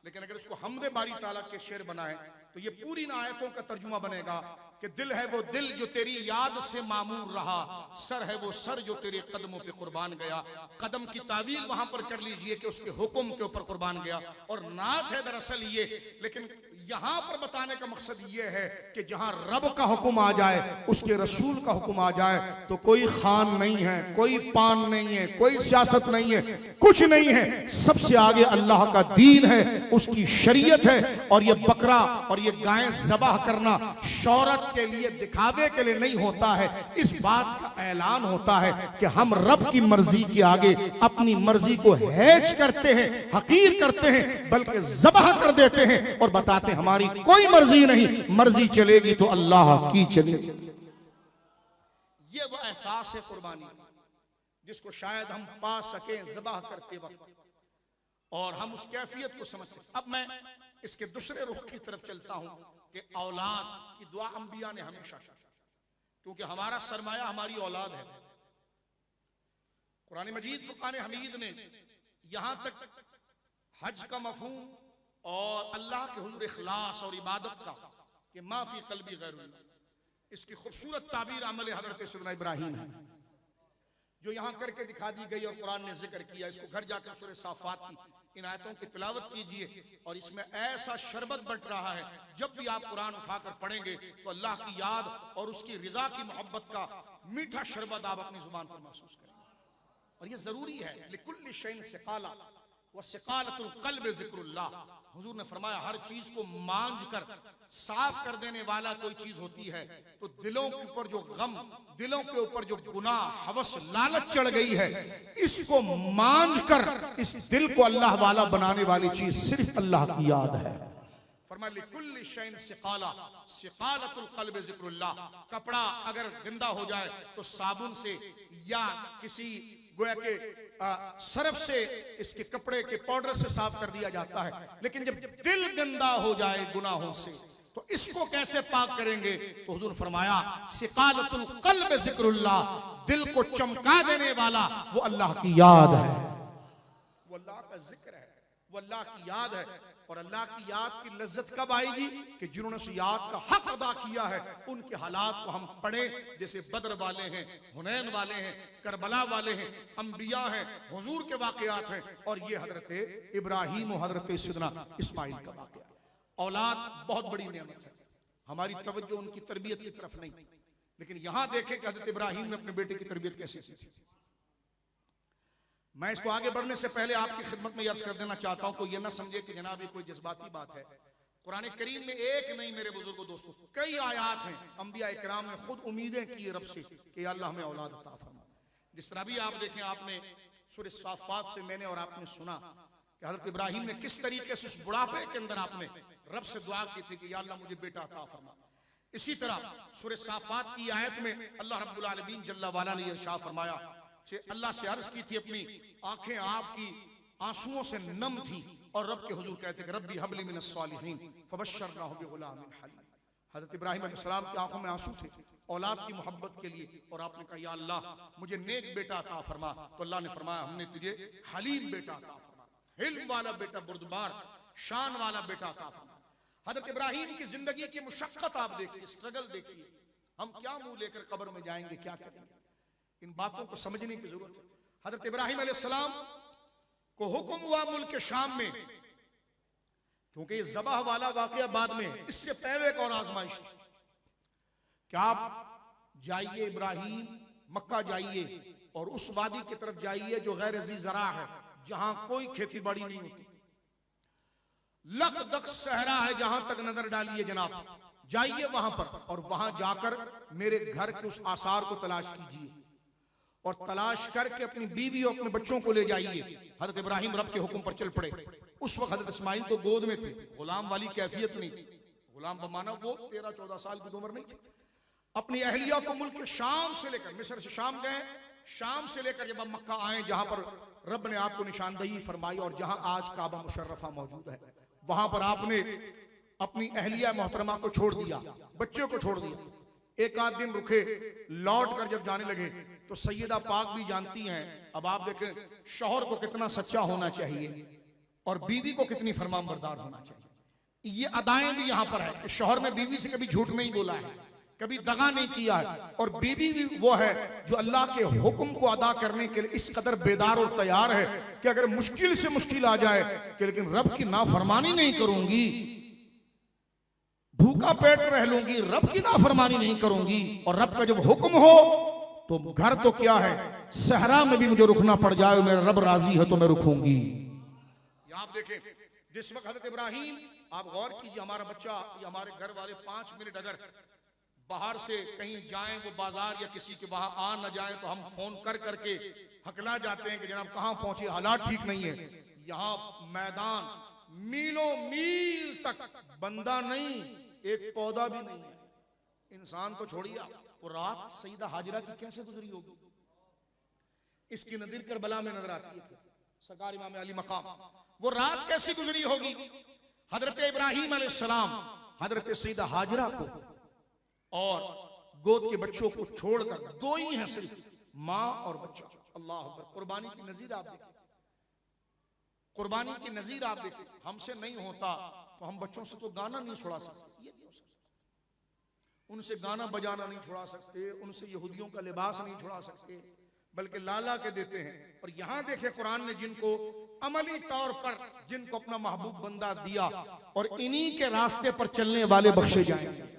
लेकिन अगर इसको हमदे बारी ताला के शेर बनाए तो ये पूरी इन आयतों का तर्जुमा बनेगा कि दिल है वो दिल जो तेरी याद से मामूर रहा, सर है वो सर जो तेरे कदमों पे कुर्बान गया। कदम की तावील वहां पर कर लीजिए कि उसके हुक्म के ऊपर कुर्बान गया। और नात है दरअसल ये, लेकिन यहां पर बताने का मकसद ये है कि जहां रब का हुक्म आ जाए, उसके रसूल का हुक्म आ जाए, तो कोई खान नहीं है, कोई पान नहीं है, कोई सियासत नहीं है, कुछ नहीं है। सबसे आगे अल्लाह का दीन है, उसकी शरीयत है। और ये बकरा और ये गाय ज़बाह करना शौहरत के लिए, दिखावे के लिए नहीं होता है। इस बात का ऐलान होता है कि हम रब की मर्जी के आगे अपनी मर्जी को हैज करते हैं, हकीर करते हैं, बल्कि ज़बाह कर देते हैं और बताते हैं हमारी कोई मर्जी नहीं, मर्जी चलेगी तो अल्लाह की चलेगी। ये वो एहसास है कुर्बानी जिसको शायद हम पा सकें ज़बाह करते वक्त, और हम उस कैफियत को समझ सकें। अब मैं इसके दूसरे रुख की तरफ चलता हूं कि औलाद की दुआ अंबिया ने हमेशा, क्योंकि हमारा सरमाया हमारी औलाद है। कुरान मजीद फुरकान हमीद ने यहां तक हज का मफहूम और अल्लाह के हुजूर इखलास और इबादत का कि माफी कल्बी गैरुल्लाह, इसकी खूबसूरत ताबीर अमल हजरत सैयदना इब्राहीम है जो यहां करके दिखा दी गई और कुरान ने जिक्र किया। इसको घर जाकर सूरह साफात की इन आयतों की तिलावत कीजिए, और इसमें ऐसा शरबत बट रहा है, जब भी आप कुरान उठाकर पढ़ेंगे तो अल्लाह की याद और उसकी रिजा की मोहब्बत का मीठा शरबत आप अपनी जुबान पर महसूस करेंगे। और ये जरूरी है, लिकुल्लि शैइन सिकाला व सिकालतुल क़ल्ब ज़िक्रुल्लाह। हुजूर ने फरमाया हर चीज को मांझ कर साफ कर देने वाला कोई चीज होती है, तो दिलों के ऊपर जो गम, दिलों के ऊपर जो गुनाह, हवस, लालच चढ़ गई है, इसको मांझ कर इस दिल को अल्लाह वाला बनाने वाली चीज सिर्फ अल्लाह की याद है। फरमाया लिकुल्लि शैइन सिकाला, सिकालतुल क़ल्ब ज़िक्रुल्लाह। कपड़ा अगर गंदा हो जाए तो साबुन से या किसी गोया के सरफ से, इसके कपड़े के पाउडर से साफ कर दिया जाता है, लेकिन जब दिल गंदा हो जाए गुनाहों से तो इसको कैसे पाक करेंगे? तो हुजूर ने फरमाया सिकालतुल क़ल्ब ज़िक्रुल्लाह, दिल को चमका देने वाला वो अल्लाह की याद है, वो अल्लाह का जिक्र है, वो अल्लाह की याद है। और अल्लाह की याद की लज्जत कब आएगी? कि जिन्होंने उस याद का हक अदा किया है उनके हालात को हम पढ़ें, जैसे बद्र वाले हैं, हुनैन वाले हैं, करबला वाले हैं, अंबिया हैं, हुजूर के वाकयात हैं, और ये हजरत इब्राहीम और हजरत सैयदना इस्माइल का वाकया। औलाद बहुत बड़ी नेमत है, हमारी तवज्जो उनकी तरबियत की तरफ नहीं, लेकिन यहां देखें कि हजरत इब्राहीम ने अपने बेटे की तरबियत कैसे की थी। मैं इसको आगे बढ़ने से पहले आपकी खिदमत में अर्ज कर देना चाहता हूं, कोई ये ना समझे कि जनाब ये कोई जज्बाती बात है। कुरान करीम में एक नहीं मेरे बुजुर्गों दोस्तों, कई आयात हैं, अंबिया इकराम ने खुद उम्मीदें की रब से कि अल्लाह हमें औलाद अता फरमा। जिस तरह भी आप देखें, आपने सूरह साफात से मैंने और आपने सुना कि हजरत इब्राहीम ने किस तरीके से उस बुढ़ापे के अंदर आपने रब से दुआ की थी कि या अल्लाह मुझे बेटा अता फरमा। इसी तरह सूरह साफात की आयत में अल्लाह रब्बुल आलमीन जल्ला वाला ने इरशाद फरमाया, अल्लाह से अर्ज की थी, अपनी आंखें आपकी आंसुओं से नम थी, और रब के हुजूर कहते कि रब्बी हबली मिनस सालिहीन फबश्शरनाहु बिगुलामिन हलीम। हजरत इब्राहीम अलैहिस्सलाम की आंखों में आंसू थे औलाद की मोहब्बत के लिए, और आपने कहा या अल्लाह मुझे नेक बेटा अता फरमा। तो अल्लाह ने फरमाया हमने तुझे हलीम बेटा अता फरमा, हिल्म वाला बेटा, बुर्दबार शान वाला बेटा अता फरमा। हजरत इब्राहीम की जिंदगी की मुशक्कत आप देखिए, स्ट्रगल देखिए, हम क्या मुंह लेकर कब्र में जाएंगे, क्या करेंगे, इन बातों को समझने की जरूरत है। हजरत इब्राहीम अलैहिस्सलाम को हुक्म हुआ मुल्क शाम में क्योंकि ये ज़बह वाला वाकया बाद में, इससे पहले एक और आजमाइश थी कि आप जाइए इब्राहिम, मक्का जाइए और उस वादी की तरफ जाइए जो गैर ज़ी ज़रा है, जहां कोई खेती बाड़ी नहीं होती, लक दक सहरा है, जहां तक नजर डालिए जनाब, जाइए वहां पर और वहां जाकर मेरे घर के उस आसार को तलाश कीजिए और तलाश करके अपनी बीवी और अपने बच्चों को ले जाइए। हजरत इब्राहिम रब के हुक्म पर चल पड़े। उस वक्त हजरत इस्माइल तो गोद में थे, गुलाम वाली कैफियत नहीं थी। गुलाम बमाना वो 13-14 साल की उम्र नहीं थी। अपनी अहलिया को मुल्क शाम से लेकर, मिस्र से शाम गए, शाम से लेकर जब मक्का आए, जहां पर रब ने आपको निशानदही फरमाई और जहां आज काबा मुशर्रफा मौजूद है, वहां पर आपने अपनी अहलिया मोहतरमा को छोड़ दिया, बच्चों को छोड़ दिया। एक आध दिन रुके, लौट कर जब जाने लगे तो सैयदा पाक भी जानती हैं। अब आप देखें शौहर को कितना सच्चा होना चाहिए और बीवी को कितनी फरमानबरदार होना चाहिए। ये अदाएं भी यहां पर है कि शौहर ने बीवी से कभी झूठ नहीं बोला है, कभी दगा नहीं किया है, और बीवी भी वो है जो अल्लाह के हुक्म को अदा करने के लिए इस कदर बेदार और तैयार है कि अगर मुश्किल से मुश्किल आ जाए कि लेकिन रब की नाफरमानी नहीं करूंगी, भूखा पेट रह लूंगी, रब की नाफरमानी नहीं करूंगी, और रब का जब हुक्म हो तो घर तो क्या है, सहरा में भी मुझे रुकना पड़ जाए, मेरा रब राजी है तो मैं रुकूंगी। आप देखें जिस वक्त हजरत इब्राहिम, आप गौर कीजिए, हमारा बच्चा या हमारे घर वाले 5 मिनट अगर बाहर से कहीं जाएं, वो बाजार या किसी के वहां आ न जाएं, तो हम फोन कर करके हकला जाते हैं कि जनाब कहां पहुंचे, हालात ठीक नहीं है। यहां मैदान मीलों मील तक बंदा नहीं, एक पौधा भी नहीं है, इंसान तो छोड़िए। वो रात सईदा हाजरा की कैसे गुजरी होगी, इसकी नज़ीर करबला में नजर आती है सरकार इमाम अली मकाम। वो रात कैसी गुजरी होगी। हजरत इब्राहिम अलैहिस्सलाम हजरत सईदा हाजरा को और गोद के बच्चों को छोड़कर, 2 ही हैं सिर्फ, मां और बच्चा। अल्लाह अकबर। कुर्बानी की नजीर आप देखें, कुर्बानी की नजीर आप देखें। हमसे नहीं होता तो हम बच्चों से तो गाना नहीं छुड़ा सकते, ये नहीं हो सकता। उनसे गाना बजाना नहीं छुड़ा सकते, उनसे यहूदियों का लिबास नहीं छुड़ा सकते, बल्कि लाला के देते हैं। और यहां देखे कुरान ने जिनको अमली तौर पर जिनको अपना महबूब बंदा दिया और इन्हीं के रास्ते पर चलने वाले बख्शे जाएंगे।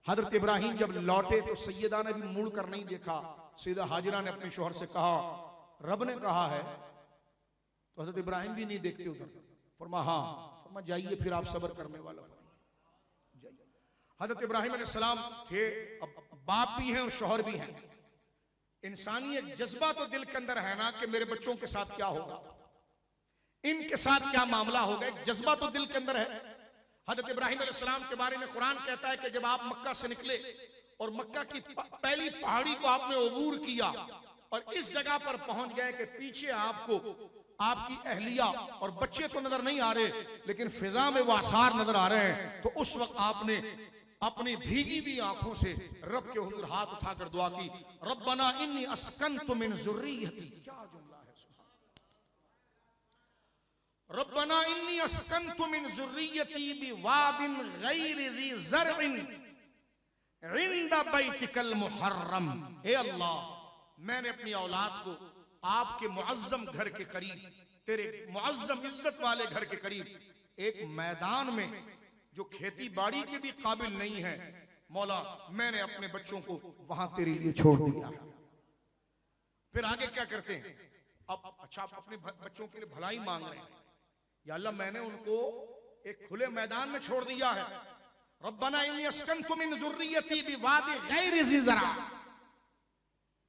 हजरत इब्राहिम जब लौटे तो सैयदा ने भी मुड़ कर नहीं देखा। सैयदा हाजिरा ने अपने शोहर से कहा, रब ने कहा है। तो हजरत इब्राहिम भी नहीं देखते उधर। फरमा हाँ, फरमा जाइए फिर आप सब्र करने वाला जाइए। हजरत इब्राहिम अलैहिस्सलाम थे, अब बाप भी हैं और शोहर भी हैं। इंसानी एक जज्बा तो दिल के अंदर है ना कि मेरे बच्चों के साथ क्या होगा, इनके साथ क्या मामला होगा, एक जज्बा तो दिल के अंदर है। हजरत इब्राहिम अलैहिस्सलाम के बारे में कुरान कहता है कि जब आप मक्का से निकले और मक्का की पहली पहाड़ी को आपने अबूर किया और इस जगह पर पहुंच गए कि पीछे आपको आपकी अहलिया और बच्चे तो नजर नहीं आ रहे, लेकिन फिजा में वो आसार नजर आ रहे हैं। तो उस वक्त आपने अपनी भीगी हुई आंखों से रब के हुजूर हाथ उठाकर दुआ की, रब्बना इन्नी अस्कनतु मिन ज़ुर्रियती। क्या जुमला है, रब्बना इन्नी अस्कनतु मिन ज़ुर्रियती बिवादिन गैरि ज़ी ज़र्इन इंद बैतिकल मुहर्रम। हे अल्लाह, मैंने अपनी औलाद को आपके मुअज्जम घर के करीब, तेरे मुअज्जम इज्जत वाले घर के करीब एक मैदान में जो खेती बाड़ी के भी काबिल नहीं है, मौला मैंने अपने बच्चों को वहां तेरे लिए छोड़ दिया। फिर आगे क्या करते हैं, अब अच्छा आप अपने बच्चों के लिए भलाई मांग रहे हैं, या अल्लाह मैंने उनको एक खुले मैदान में छोड़ दिया है। रब्बना इन्नी अस्कनतु मिन ज़ुर्रियती बिवादि गैरि ज़ी ज़रा।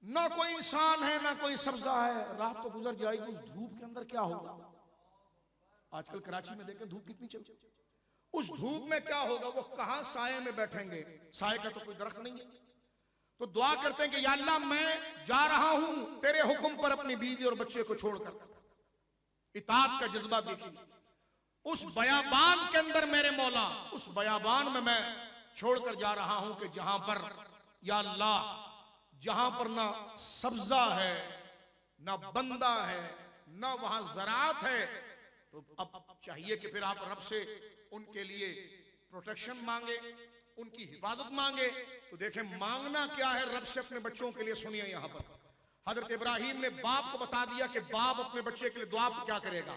ना कोई इंसान है ना कोई सब्जा है, रात तो गुजर जाएगी, उस धूप के अंदर क्या होगा। आजकल कराची में देखें धूप कितनी चलती, उस धूप में क्या होगा, वो कहां साये में बैठेंगे, साये का तो कोई दरख्त नहीं है। तो दुआ करते हैं कि या अल्लाह मैं जा रहा हूं तेरे हुक्म पर अपनी बीवी और बच्चे को छोड़कर। इताअत का जज्बा देखिए, उस बयाबान के अंदर मेरे मौला, उस बयाबान में मैं छोड़कर जा रहा हूं कि जहां पर या अल्लाह, जहां पर ना सब्जा है ना बंदा है ना वहां ज़राअत है, तो अब चाहिए कि फिर आप रब से उनके लिए प्रोटेक्शन मांगे, उनकी हिफाजत मांगे। तो देखें मांगना क्या है रब से अपने बच्चों के लिए। सुनिए यहां पर हजरत इब्राहिम ने बाप को बता दिया कि बाप अपने बच्चे के लिए दुआ क्या करेगा।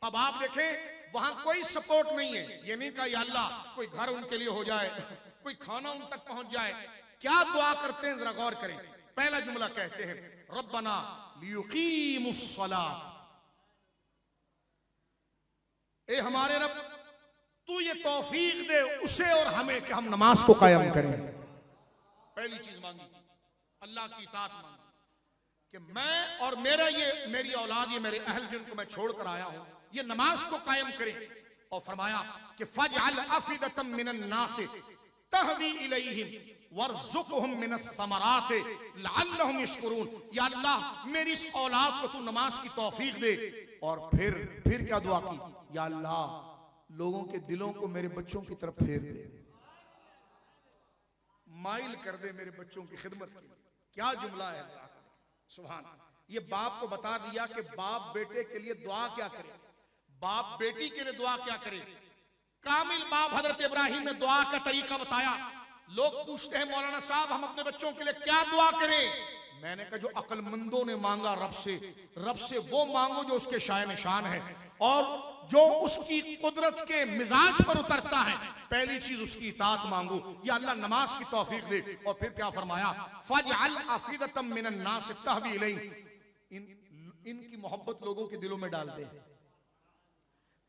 अब आप देखें वहां कोई सपोर्ट नहीं है। ये नहीं कहा या अल्लाह कोई घर उनके लिए हो जाए, कोई खाना उन तक पहुंच जाए। क्या दुआ करते हैं जरा गौर करें। पहला जुमला कहते हैं रब्बना लियुकीमुस्सलाह, ए हमारे रब तू ये तौफीक दे उसे और हमें कि हम नमाज को कायम करें। पहली चीज मांगी अल्लाह की इताअत मांगी कि मैं और मेरी औलाद, ये मेरे अहल जिनको मैं छोड़कर आया हूं, ये नमाज को कायम करें। और फरमाया कि फजअल अफिदतम मिनन नास तहवी इलैहिम वर्जुकहुम मिनस समरात लअल्लहुम यशकुरून। या अल्लाह मेरी इस औलाद को तू नमाज की तौफीक दे। और फिर क्या दुआ की, या अल्लाह लोगों के दिलों को मेरे बच्चों की तरफ फेर दे, माइल कर दे मेरे बच्चों की खिदमत की। क्या जुमला है, सुभान। ये बाप को बता दिया कि बाप बेटे के लिए दुआ क्या करे, बाप बेटी के लिए दुआ क्या करे। कामिल बाप हजरत इब्राहिम ने दुआ का तरीका बताया। लोग पूछते हैं मौलाना साहब हम अपने बच्चों के लिए क्या दुआ करें। मैंने कहा जो अक्लमंदों ने मांगा रब से वो मांगो जो उसके शाय निशान है और जो उसकी कुदरत के मिजाज पर उतरता है। पहली चीज उसकी इताअत मांगो, या अल्लाह नमाज की तौफीक दे। और फिर क्या फरमाया, फजअल अफिदतम मिनन नास तहवी इलैहि, इनकी मोहब्बत लोगों के दिलों में डाल दे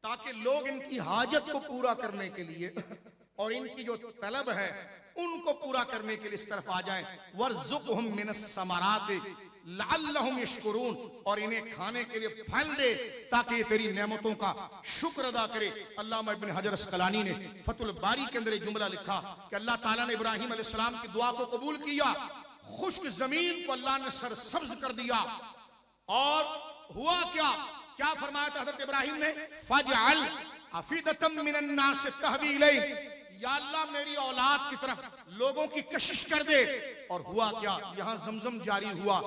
ताकि लोग इनकी हाजत को पूरा करने के लिए और इनकी जो तलब है उनको पूरा करने के लिए इस तरफ आ जाएं। वर्जुकहुम मिनस समरात लअल्लहुम यशकुरून, और इन्हें खाने के लिए फल दे ताकि ये तेरी नेमतों का शुक्र अदा करे। अल्लामा इब्न हजर अस्कलानी ने फतुल बारी के अंदर एक जुमला लिखा कि अल्लाह ताला ने इब्राहिम अलैहिस्सलाम की दुआ को कबूल किया, खुश्क जमीन को अल्लाह ने सरसब्ज कर दिया। और हुआ क्या फरमाया था हजरत इब्राहिम ने, फजअल अफिदतम मिनन नास तहवी इलैहि, या अल्लाह मेरी औलाद की तरफ लोगों की कशिश कर दे। और हुआ क्या, यहां जमजम जारी हुआ।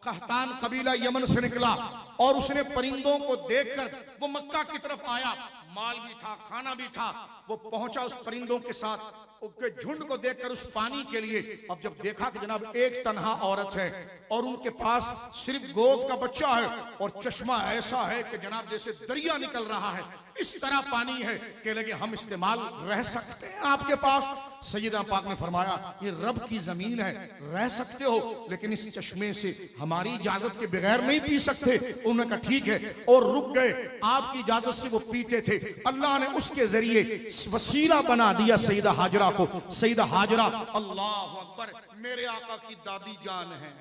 कहतान कबीला यमन से निकला और उसने परिंदों को देखकर वो मक्का की तरफ आया, माल भी था खाना भी था। वो पहुंचा उस परिंदों के साथ, उनके झुंड को देखकर उस पानी के लिए। अब जब देखा कि जनाब एक तन्हा औरत है और उनके पास सिर्फ गोद का बच्चा है और चश्मा ऐसा है कि जनाब जैसे दरिया निकल रहा है, इस तरह पानी है कि लगे हम इस्तेमाल रह सकते हैं आपके पास। सैयदा पाक ने फरमाया ये रब की जमीन है, रह सकते हो लेकिन इस चश्मे से हमारी इजाजत के बगैर नहीं पी सकते। उन्होंने कहा ठीक है, और रुक गए। आपकी इजाजत से वो पीते थे। अल्लाह ने उसके जरिए वसीला बना दिया सैयदा हाजरा को। सैयदा हाजरा अल्लाह अकबर मेरे आका की दादी जान है,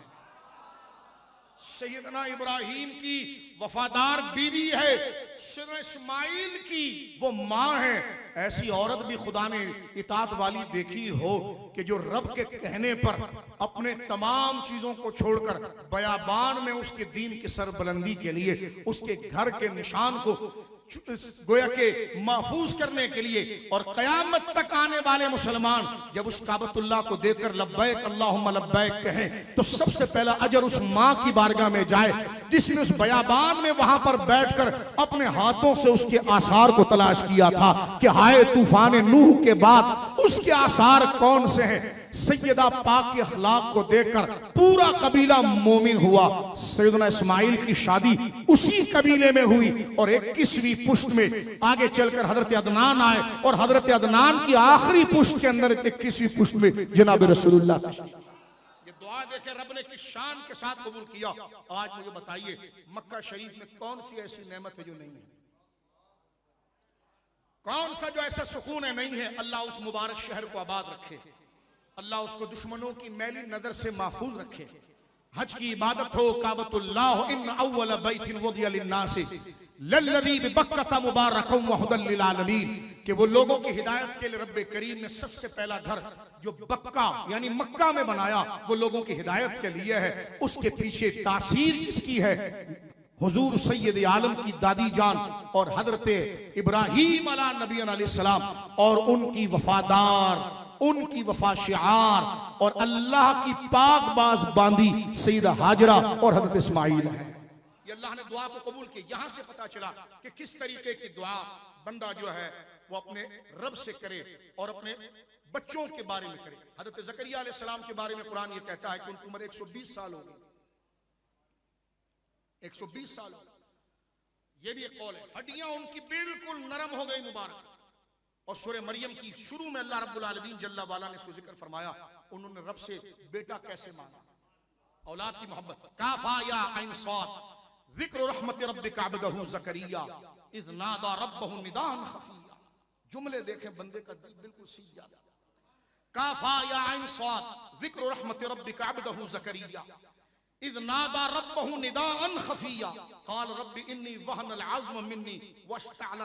सैयदना इब्राहिम की वफादार बीवी है, सैयदना इस्माइल की वो माँ है। ऐसी औरत भी खुदा ने इताअत वाली देखी हो कि जो रब के कहने पर अपने तमाम चीजों को छोड़कर बयाबान में उसके दीन की सरबुलंदी के लिए उसके घर के निशान को गोया के महफूज करने के लिए और कयामत तक आने वाले मुसलमान जब उस काबतुल्लाह को देखकर लब्बैक अल्लाहुम्मा लब्बैक कहें तो सबसे पहला अजर उस माँ की बारगाह में जाए जिसने उस बयाबान में वहां पर बैठकर अपने हाथों से उसके आसार को तलाश किया था कि हाय तूफान नूह के बाद उसके आसार कौन से हैं। सैयदा पाक के अखलाक को देखकर पूरा कबीला मोमिन हुआ। सैयदना इस्माइल की शादी उसी कबीले में हुई और 21वीं पुश्त में आगे चलकर हजरत अदनान आए और हजरत अदनान की आखिरी पुश्त के अंदर 21वीं पुश्त में जनाब रसूलुल्लाह। ये दुआ देखे रब ने किस शान के साथ कबूल किया। आज मुझे बताइए मक्का शरीफ में कौन सी ऐसी नेमत है जो नहीं है, कौन सा जो ऐसा सुकून है नहीं है। अल्लाह उस मुबारक शहर को आबाद रखे, अल्लाह उसको दुश्मनों की मैली नजर से महफूज रखे। हज की इबादत हो काबतुल्लाह इन अव्वल बैतिन वुदिया लिन्नास लल्लज़ी बिबक्कता मुबारकम व हुदल लिल आलमीन, कि वो लोगों की हिदायत के लिए रब्बे करीम ने सबसे पहला घर जो बक्का यानी मक्का में बनाया वो लोगों की हिदायत के लिए है। उसके पीछे तासीर किसकी है? हुजूर सैयद आलम की दादी जान और हजरत इब्राहीम अला नबी अलैहिस्सलाम और उनकी वफादार उनकी वफा शिआर और अल्लाह की पाक बाज बांदी सैयदा हाजरा और हजरत इस्माइल है। ये अल्लाह ने दुआ को कबूल की। यहां से पता चला कि किस तरीके की दुआ बंदा जो है वो अपने रब से करे और अपने बच्चों के बारे में करे। हजरत ज़करिया अलैहिस्सलाम के बारे में कुरान ये कहता है कि उनकी उम्र 120 साल हो गई। 120 साल ये भी एक कौल है। हड्डियां उनकी बिल्कुल नरम हो गई मुबारक। और सूरह मरियम की शुरू में अल्लाह रब्बुल आलमीन जल्ला वाला ने इसको जिक्र फरमाया, उन्होंने रब से बेटा कैसे मांगा, औलाद की मोहब्बत। काफा या ऐन साद जिक्र रहमत रब्बिका अब्दहु ज़करिया इज़ नादा रब्बहु निदान खफिया। जुमले देखें, बंदे का दिल बिल्कुल सीख जाता। काफा या ऐन साद जिक्र रहमत रब्बिका अब्दहु ज़करिया इज़ नादा रब्बहु निदान खफिया क़ाल रब्बि इन्नी वहनल अज़्म मिन्नी वश्तअल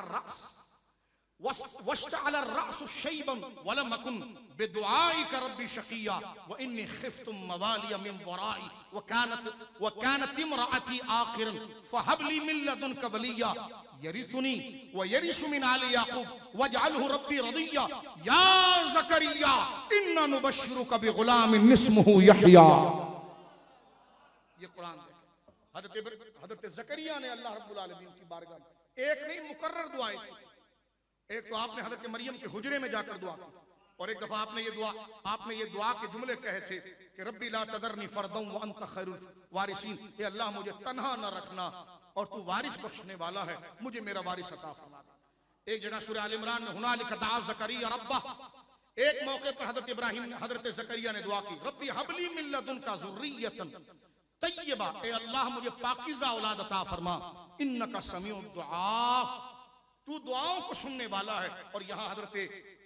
अर्रअसु शैबन वलम अकुन बिदुआइका रब्बी शक़िया व इन्नी खिफ्तु मवालिय मिन वराई व कानत इम्रअती आखिरन फहब ली मिन लदुनका वलिया यरिसुनी व यरिसु मिन आलि याक़ूब वजअलहु रब्बी रदिया या ज़करिया इन्ना नुबश्शिरुका बिग़ुलामिन इस्मुहु यहया। ये कुरान देखें, हज़रत ज़करिया ने अल्लाह रब्बुल आलमीन की बारगाह में एक नहीं मुकर्रर दुआएं की। एक तो आपने हज़रत मरियम के हुजरे में जाकर दुआ की, और एक दफा आपने ये दुआ के जुमले कहे थे कि रब्बी ला तदरनी फरदन व अंत खैरुल वारिसीन, ये अल्लाह मुझे तन्हा न रखना और तू वारिस बख्शने वाला है, मुझे मेरा वारिस अता फरमा। एक जगह सूरह आल इमरान में हुनालिका दआ ज़करिया रब्बह, एक मौके पर हज़रत ज़करिया ने दुआ की, रब्बी हबली मिन लदुनका ज़ुर्रियतन तय्यबा, ए अल्लाह मुझे पाकीज़ा औलाद अता फरमा, इन्नका समीउ दुआ, तू दुआओं को सुनने वाला है। और यहाँ हजरत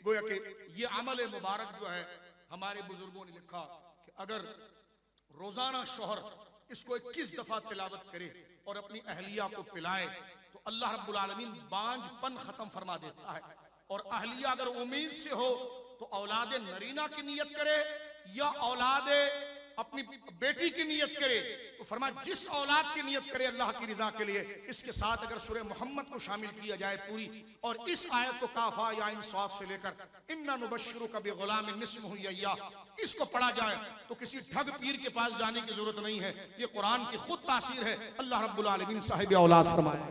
गोया के ये अमल मुबारक जो है, हमारे बुजुर्गों ने लिखा कि अगर रोजाना शोहर इसको 21 दफा तिलावत करे और अपनी अहलिया को पिलाए तो अल्लाह रब्बुल आलमीन बांझपन खत्म फरमा देता है। और अहलिया अगर उम्मीद से हो तो औलाद नरीना की नियत करे या औलाद अपनी बेटी की नियत करे, तो फरमा जिस औलाद की नियत करे अल्लाह की रिजा के लिए, इसके साथ अगर सूरह मोहम्मद को शामिल किया जाए पूरी, और इस आयत को काफा या इंसाफ से लेकर इन्ना नुबश्शिरुका बिग़ुलामिन इस्मुहु यहया, इसको पढ़ा जाए तो किसी ठग पीर के पास जाने की जरूरत नहीं है। ये कुरान की खुद तासीर है। अल्लाह रब्बुल आलमीन साहिब औलाद फरमाए।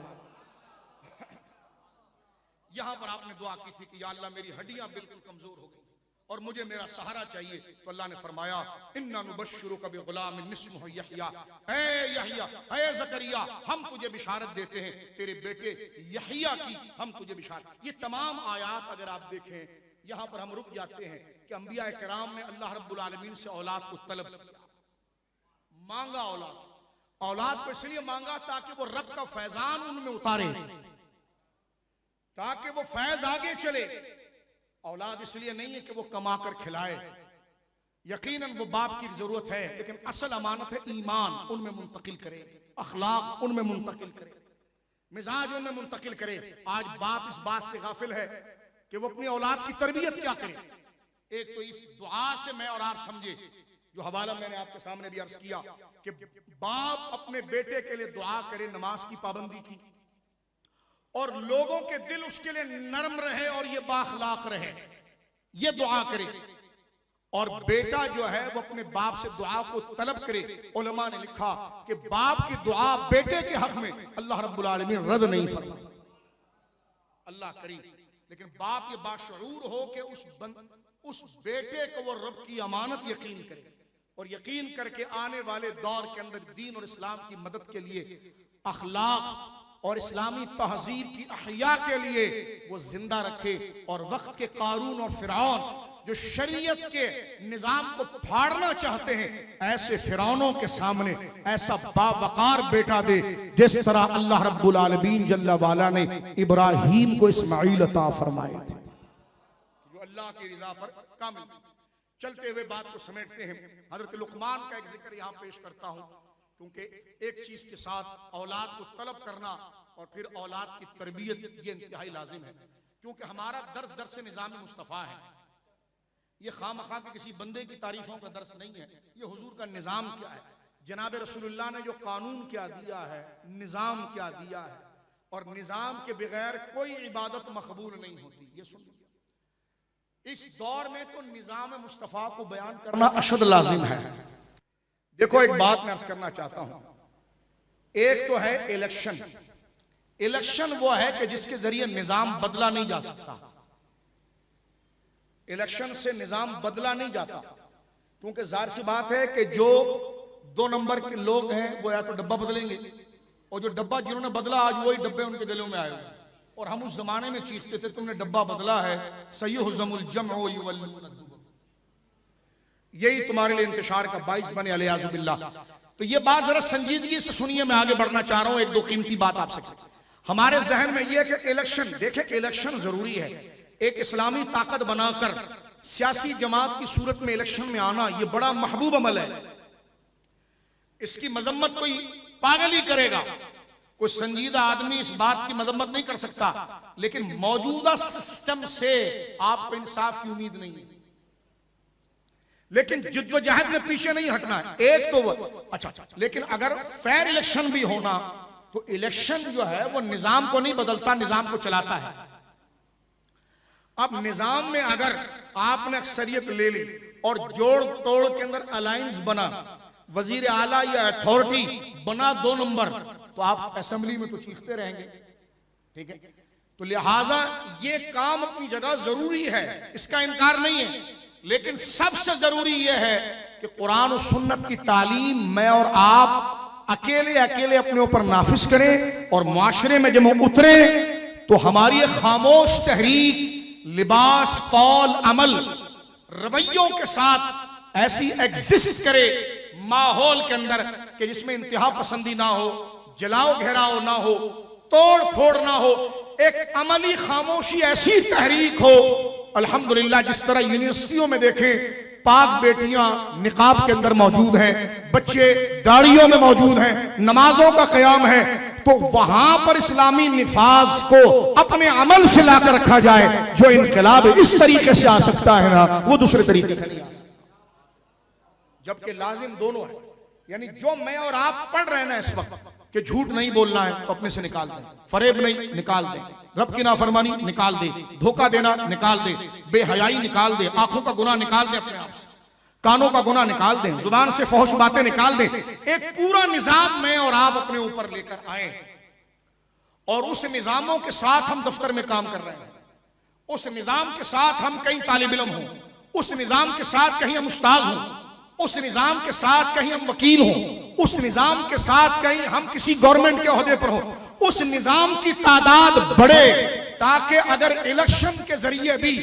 यहां पर आपने दुआ की थी कि या अल्लाह मेरी हड्डियां बिल्कुल कमजोर हो गई और मुझे मेरा सहारा चाहिए, तो अल्लाह ने फरमाया इन्ना नुबश्शिरुका बिग़ुलामिन इस्मुहु यहया, ऐ यहया, ऐ ज़करिया, हम तुझे बिशारत देते हैं तेरे बेटे यहया की, हम तुझे बिशारत। ये तमाम आयात अगर आप देखें, यहाँ पर हम रुक जाते हैं कि अंबिया किराम ने अल्लाह रब्बुल आलमीन से औलाद को तलब किया, मांगा औलाद को इसलिए मांगा ताकि वो रब का फैजान उनमें उतारे, ताकि वो फैज आगे चले। औलाद इसलिए नहीं है कि वो कमा कर खिलाए, यकीनन वो बाप की जरूरत है, लेकिन असल अमानत है ईमान उनमें मुंतकिल करे, अखलाक उनमें मुंतकिल करे, मिजाज उनमें मुंतकिल करे। आज बाप इस बात से गाफिल है कि वो अपनी औलाद की तरबियत क्या करे। एक तो इस दुआ से मैं और आप समझे, जो हवाला मैंने आपके सामने भी अर्ज किया कि बाप अपने बेटे के लिए दुआ करे नमाज की पाबंदी की, और लोगों के दिल उसके लिए नरम रहे और ये बाखलाक रहे, ये दुआ करे। और बेटा जो है वो अपने बाप से दुआ को तलब करे। उलमा ने लिखा कि बाप की दुआ बेटे के हक में अल्लाह रब्बुल आलमीन रद्द नहीं फरमाता, अल्लाह करीम, लेकिन बाप ये बाशऊर हो कि उस बेटे को वो रब की अमानत यकीन करे, और यकीन करके आने वाले दौर के अंदर दीन और इस्लाम की मदद के लिए, अखलाक और इस्लामी तहजीब की अहया के लिए वो जिंदा रखे। और वक्त के कारून और फिरौन जो शरीयत के निजाम को फाड़ना चाहते हैं, ऐसे फिरौनों के सामने ऐसा बावकार बेटा दे जिस तरह अल्लाह रब्बुल आलमीन जल्ला वाला ने इब्राहीम को इस्माइल अता फरमाए थे, जो अल्लाह की रिजा पर कामिल थे। चलते हुए बात को समेटते हैं, हजरत लुकमान का एक जिक्र यहाँ पेश करता हूँ, क्योंकि एक चीज के साथ औलाद को तलब करना और फिर औलाद की तरबियत ये इंतहाई लाजिम है, क्योंकि हमारा दर्स निज़ाम मुस्तफ़ा है। ये खामखा के किसी बंदे की तारीफों का दर्स नहीं है, ये हुजूर का निज़ाम क्या है, जनाब रसूलुल्लाह ने जो कानून क्या दिया है, निज़ाम क्या दिया है, और निज़ाम के बगैर कोई इबादत मकबूल नहीं होती। ये सुन, इस दौर में तो निज़ाम मुस्तफ़ा को बयान करना अशद लाजिम है। देखो एक बात मैं अर्ज करना चाहता हूं, एक तो है इलेक्शन। इलेक्शन वो है कि जिसके जरिए निजाम बदला नहीं जा सकता। इलेक्शन से निजाम बदला नहीं जाता, क्योंकि जाहिर सी बात है कि जो 2 नंबर के लोग हैं वो या तो डब्बा बदलेंगे और जो डब्बा जिन्होंने बदला आज वही डब्बे उनके गलों में आए, और हम उस जमाने में चीखते थे तुमने डब्बा बदला है, सयुहज़मुल जम्उ युवल्लून दुबर। यही तुम्हारे लिए इंतशार का बाइस बने अलियाज़ु बिल्लाह। तो ये बात जरा संजीदगी से सुनिए, मैं आगे बढ़ना चाह रहा हूं। एक दो कीमती बात आपसे, हमारे जहन में यह कि इलेक्शन, देखें इलेक्शन जरूरी है, एक इस्लामी ताकत बनाकर सियासी जमात की सूरत में इलेक्शन में आना यह बड़ा महबूब अमल है। इसकी मजम्मत कोई पागल ही करेगा, कोई संजीदा आदमी इस बात की मजम्मत नहीं कर सकता, लेकिन मौजूदा सिस्टम से आपको इंसाफ की उम्मीद नहीं है। लेकिन जिद्दोजहद में पीछे नहीं हटना है, एक तो वो अच्छा, लेकिन अगर फेयर इलेक्शन भी होना तो इलेक्शन जो है वो निजाम को नहीं बदलता, निजाम को चलाता है। अब निजाम में अगर आपने अक्सरियत ले ली और जोड़ तोड़ के अंदर अलायंस बना, वजीर आला या अथॉरिटी बना 2 नंबर, तो आप असेंबली में तो चीखते रहेंगे, ठीक है। तो लिहाजा ये काम अपनी जगह जरूरी है, इसका इनकार नहीं है, लेकिन सबसे जरूरी यह है कि कुरान और सुन्नत की तालीम मैं और आप अकेले अकेले अपने ऊपर नाफिज करें, और मुआशरे में जब हम उतरे तो हमारी खामोश तहरीक लिबास, कौल, अमल, रवैयों के साथ ऐसी एग्जिस्ट करे माहौल के अंदर कि जिसमें इंतहा पसंदी ना हो, जलाओ घेराव ना हो, तोड़ फोड़ ना हो, एक अमली खामोशी ऐसी तहरीक हो। अल्हम्दुलिल्लाह, जिस तरह यूनिवर्सिटियों में देखें पाक बेटियां निकाब के अंदर मौजूद हैं, बच्चे दाढ़ियों में मौजूद हैं, नमाजों का क़याम है, तो वहां पर इस्लामी निफाज को अपने अमल से लाकर रखा जाए। जो इनकलाब इस तरीके से आ सकता है ना, वो दूसरे तरीके से नहीं आ सकता, जबकि लाजिम दोनों है। यानी जो मैं और आप पढ़ रहे हैं ना इस वक्त कि झूठ नहीं बोलना है तो अपने से निकाल दें, फरेब नहीं निकाल दें, रब की नाफरमानी निकाल दे, धोखा देना निकाल दे, बेहयाई निकाल दे, आंखों का गुनाह निकाल दे अपने आप से, कानों का गुनाह निकाल दें, जुबान से फौश बातें निकाल दें। एक पूरा निजाम मैं और आप अपने ऊपर लेकर आए, और उस निजामों के साथ हम दफ्तर में काम कर रहे हैं, उस निजाम के साथ हम कहीं तालिब इल्म हों, उस निजाम के साथ कहीं हम उस्ताद हों, उस निजाम के साथ कहीं हम वकील हों, उस निजाम के साथ कहीं हम किसी गवर्नमेंट के ओहदे पर हों, उस निजाम की तादाद बढ़े, ताकि अगर इलेक्शन के जरिए भी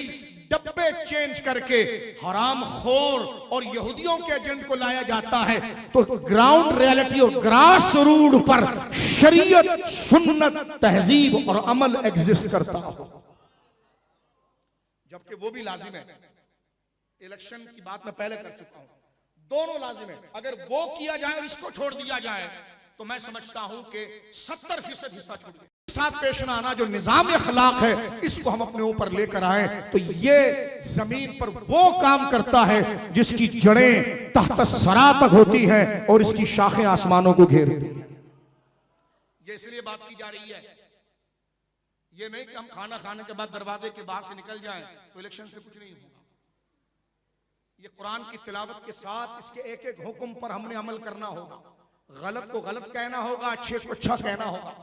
डब्बे चेंज करके हराम खोर और यहूदियों के एजेंट को लाया जाता है, तो ग्राउंड रियलिटी और ग्रास रूट पर शरीयत, सुन्नत, तहजीब और अमल एग्जिस्ट करता हो, जबकि वो भी लाजिम है। इलेक्शन की बात मैं पहले कर चुका हूं, दोनों लाजिम है। अगर वो किया जाए और इसको छोड़ दिया जाए तो मैं समझता हूं कि 70% हिस्सा छूट गया। साथ पेश आना जो निजाम अखलाक है, इसको हम अपने ऊपर लेकर आए तो ये जमीन पर वो काम करता है जिसकी जड़ें तहत सरा तक होती है और इसकी शाखें आसमानों को घेरती है। ये इसलिए बात की जा रही है, ये नहीं कि हम खाना खाने के बाद दरवाजे के बाहर से निकल जाएं तो इलेक्शन से कुछ नहीं होगा। ये कुरान की तिलावत के साथ इसके एक एक हुक्म पर हमने अमल करना होगा, गलत को गलत कहना होगा, अच्छे को अच्छा कहना होगा,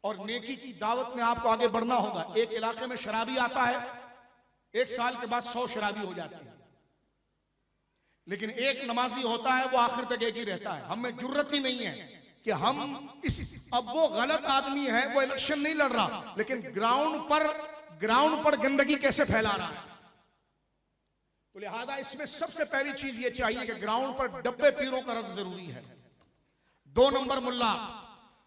और नेकी की दावत में आपको आगे बढ़ना होगा। एक इलाके में शराबी आता है, 1 साल के बाद 100 शराबी हो जाते हैं, लेकिन एक नमाजी होता है वो आखिर तक एक ही रहता है। हमें जुर्रत ही नहीं है कि हम अब वो गलत आदमी है, वो इलेक्शन नहीं लड़ रहा, लेकिन ग्राउंड पर गंदगी कैसे फैला रहा है। तो लिहाजा इसमें सबसे पहली चीज ये चाहिए कि ग्राउंड पर डब्बे पीरों का रद्द जरूरी है। 2 नंबर मुल्ला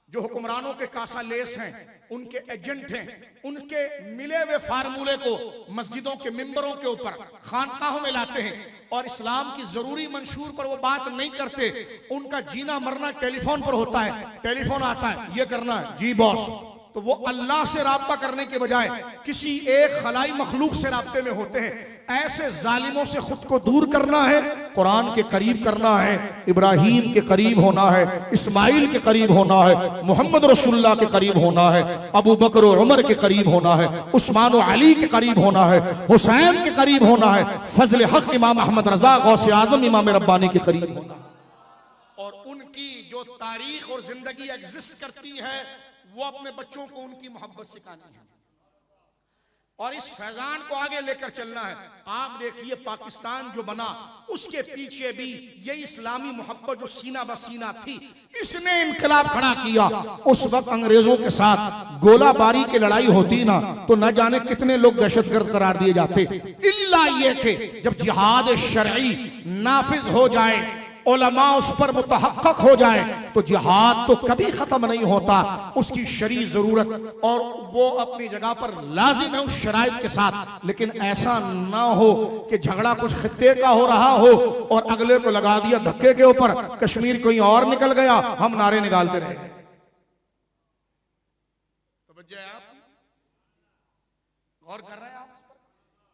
जो हुक्मरानों के कासा लेस हैं, उनके एजेंट हैं, उनके मिले हुए फार्मूले को मस्जिदों के मिंबरों के ऊपर, खानकाहों में लाते हैं और इस्लाम की जरूरी मंशूर पर वो बात नहीं करते। उनका जीना मरना टेलीफोन पर होता है, टेलीफोन आता है, ये करना है जी बॉस, तो वो अल्लाह से राब्ता करने के बजाय किसी एक खलाई मखलूक से राब्ते में होते हैं। ऐसे जालिमों से खुद को दूर करना है, कुरान के करीब करना है, इब्राहीम के करीब होना है, इस्माइल के करीब होना है, मोहम्मद रसूलुल्लाह के करीब होना है, अबू बकर और उमर के करीब होना है, उस्मान और अली के करीब होना है, हुसैन के करीब होना है, फजल हक इमाम अहमद रजा गौसे आजम इमाम रब्बानी के करीब होना है। और उनकी जो तारीख और जिंदगी एग्जिस्ट करती है, वो अपने बच्चों को उनकी मोहब्बत सिखानी है। और इस फैजान को आगे लेकर चलना है। आप देखिए पाकिस्तान जो बना उसके पीछे भी ये इस्लामी मोहब्बत जो सीना बसीना थी, इसने इनकलाब खड़ा किया। उस वक्त अंग्रेजों के साथ गोलाबारी की लड़ाई होती ना तो न जाने कितने लोग दहशतगर्द करार दिए जाते। इल्ला ये कि जब जिहाद शरई नाफिज हो जाए, उलमा उस पर मुतहक्कक हो जाए, तो जिहाद तो कभी खत्म नहीं होता। उसकी शरई जरूरत और वो अपनी जगह पर लाजिम है उस शराइत के साथ। लेकिन ऐसा ना हो कि झगड़ा कुछ खित्ते का हो रहा हो और अगले को लगा दिया धक्के के ऊपर, कश्मीर कोई और निकल गया, हम नारे निकालते रहे। तो बच्चे आप गौर कर रहे हैं आप?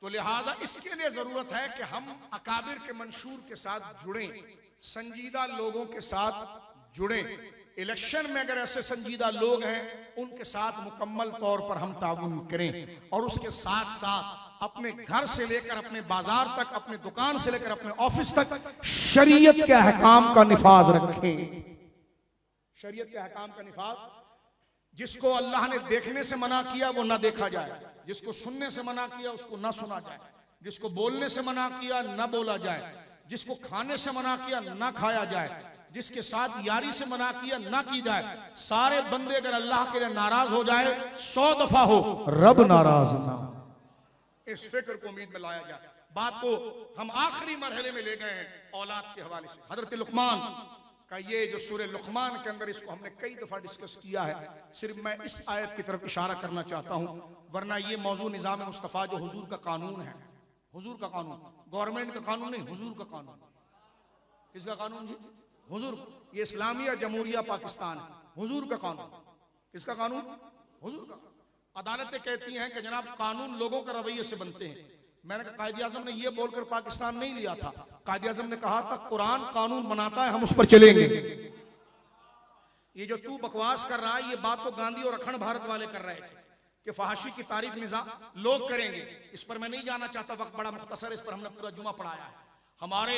तो लिहाजा इसके लिए जरूरत है कि हम अकाबिर के मंशूर के साथ जुड़ें, संजीदा लोगों के साथ जुड़ें। इलेक्शन में अगर ऐसे संजीदा लोग हैं उनके साथ मुकम्मल तौर पर हम ताउन करें, और उसके साथ साथ अपने घर से लेकर अपने बाजार तक, अपने दुकान से लेकर अपने ऑफिस तक शरीयत के अहकाम का निफाज रखें। शरीयत के अहकाम का निफाज, जिसको अल्लाह ने देखने से मना किया वो ना देखा जाए, जिसको सुनने से मना किया उसको ना सुना जाए, जिसको बोलने से मना किया ना बोला जाए, जिसको खाने से मना किया ना खाया जाए, जिसके साथ यारी से मना किया ना की जाए। सारे बंदे अगर अल्लाह के लिए नाराज हो जाए 100 दफा हो, रब नाराज ना। इस फिक्र को उम्मीद में लाया जाए। बात को हम आखिरी मरहले में ले गए हैं औलाद के हवाले से। हजरत लुकमान का ये जो सूरह लुकमान के अंदर, इसको हमने कई दफा डिस्कस किया है। सिर्फ मैं इस आयत की तरफ इशारा करना चाहता हूं, वरना ये मौजू निजाम मुस्तफा जो हुजूर का कानून है, हुजूर का कानून, गवर्नमेंट का कानून नहीं, हुजूर का कानून। किसका कानून जी? हुजूर। ये इस्लामिया जमहूरिया पाकिस्तान है, हुजूर का कानून। किसका कानून? हुजूर का। अदालतें कहती हैं कि जनाब कानून लोगों के रवैये से बनते हैं। मैंने कहा कायदे आजम ने ये बोलकर पाकिस्तान नहीं लिया था। कायदे आजम ने कहा था कुरान कानून बनाता है, हम उस पर चलेंगे। ये जो तू बकवास कर रहा है, ये बात तो गांधी और अखंड भारत वाले कर रहे थे कि फहाशी की तारीफ निजाम लोग करेंगे। इस पर मैं नहीं जाना चाहता, वक्त बड़ा मुख्तसर है, इस पर हमने पूरा जुमा पढ़ाया है। हमारे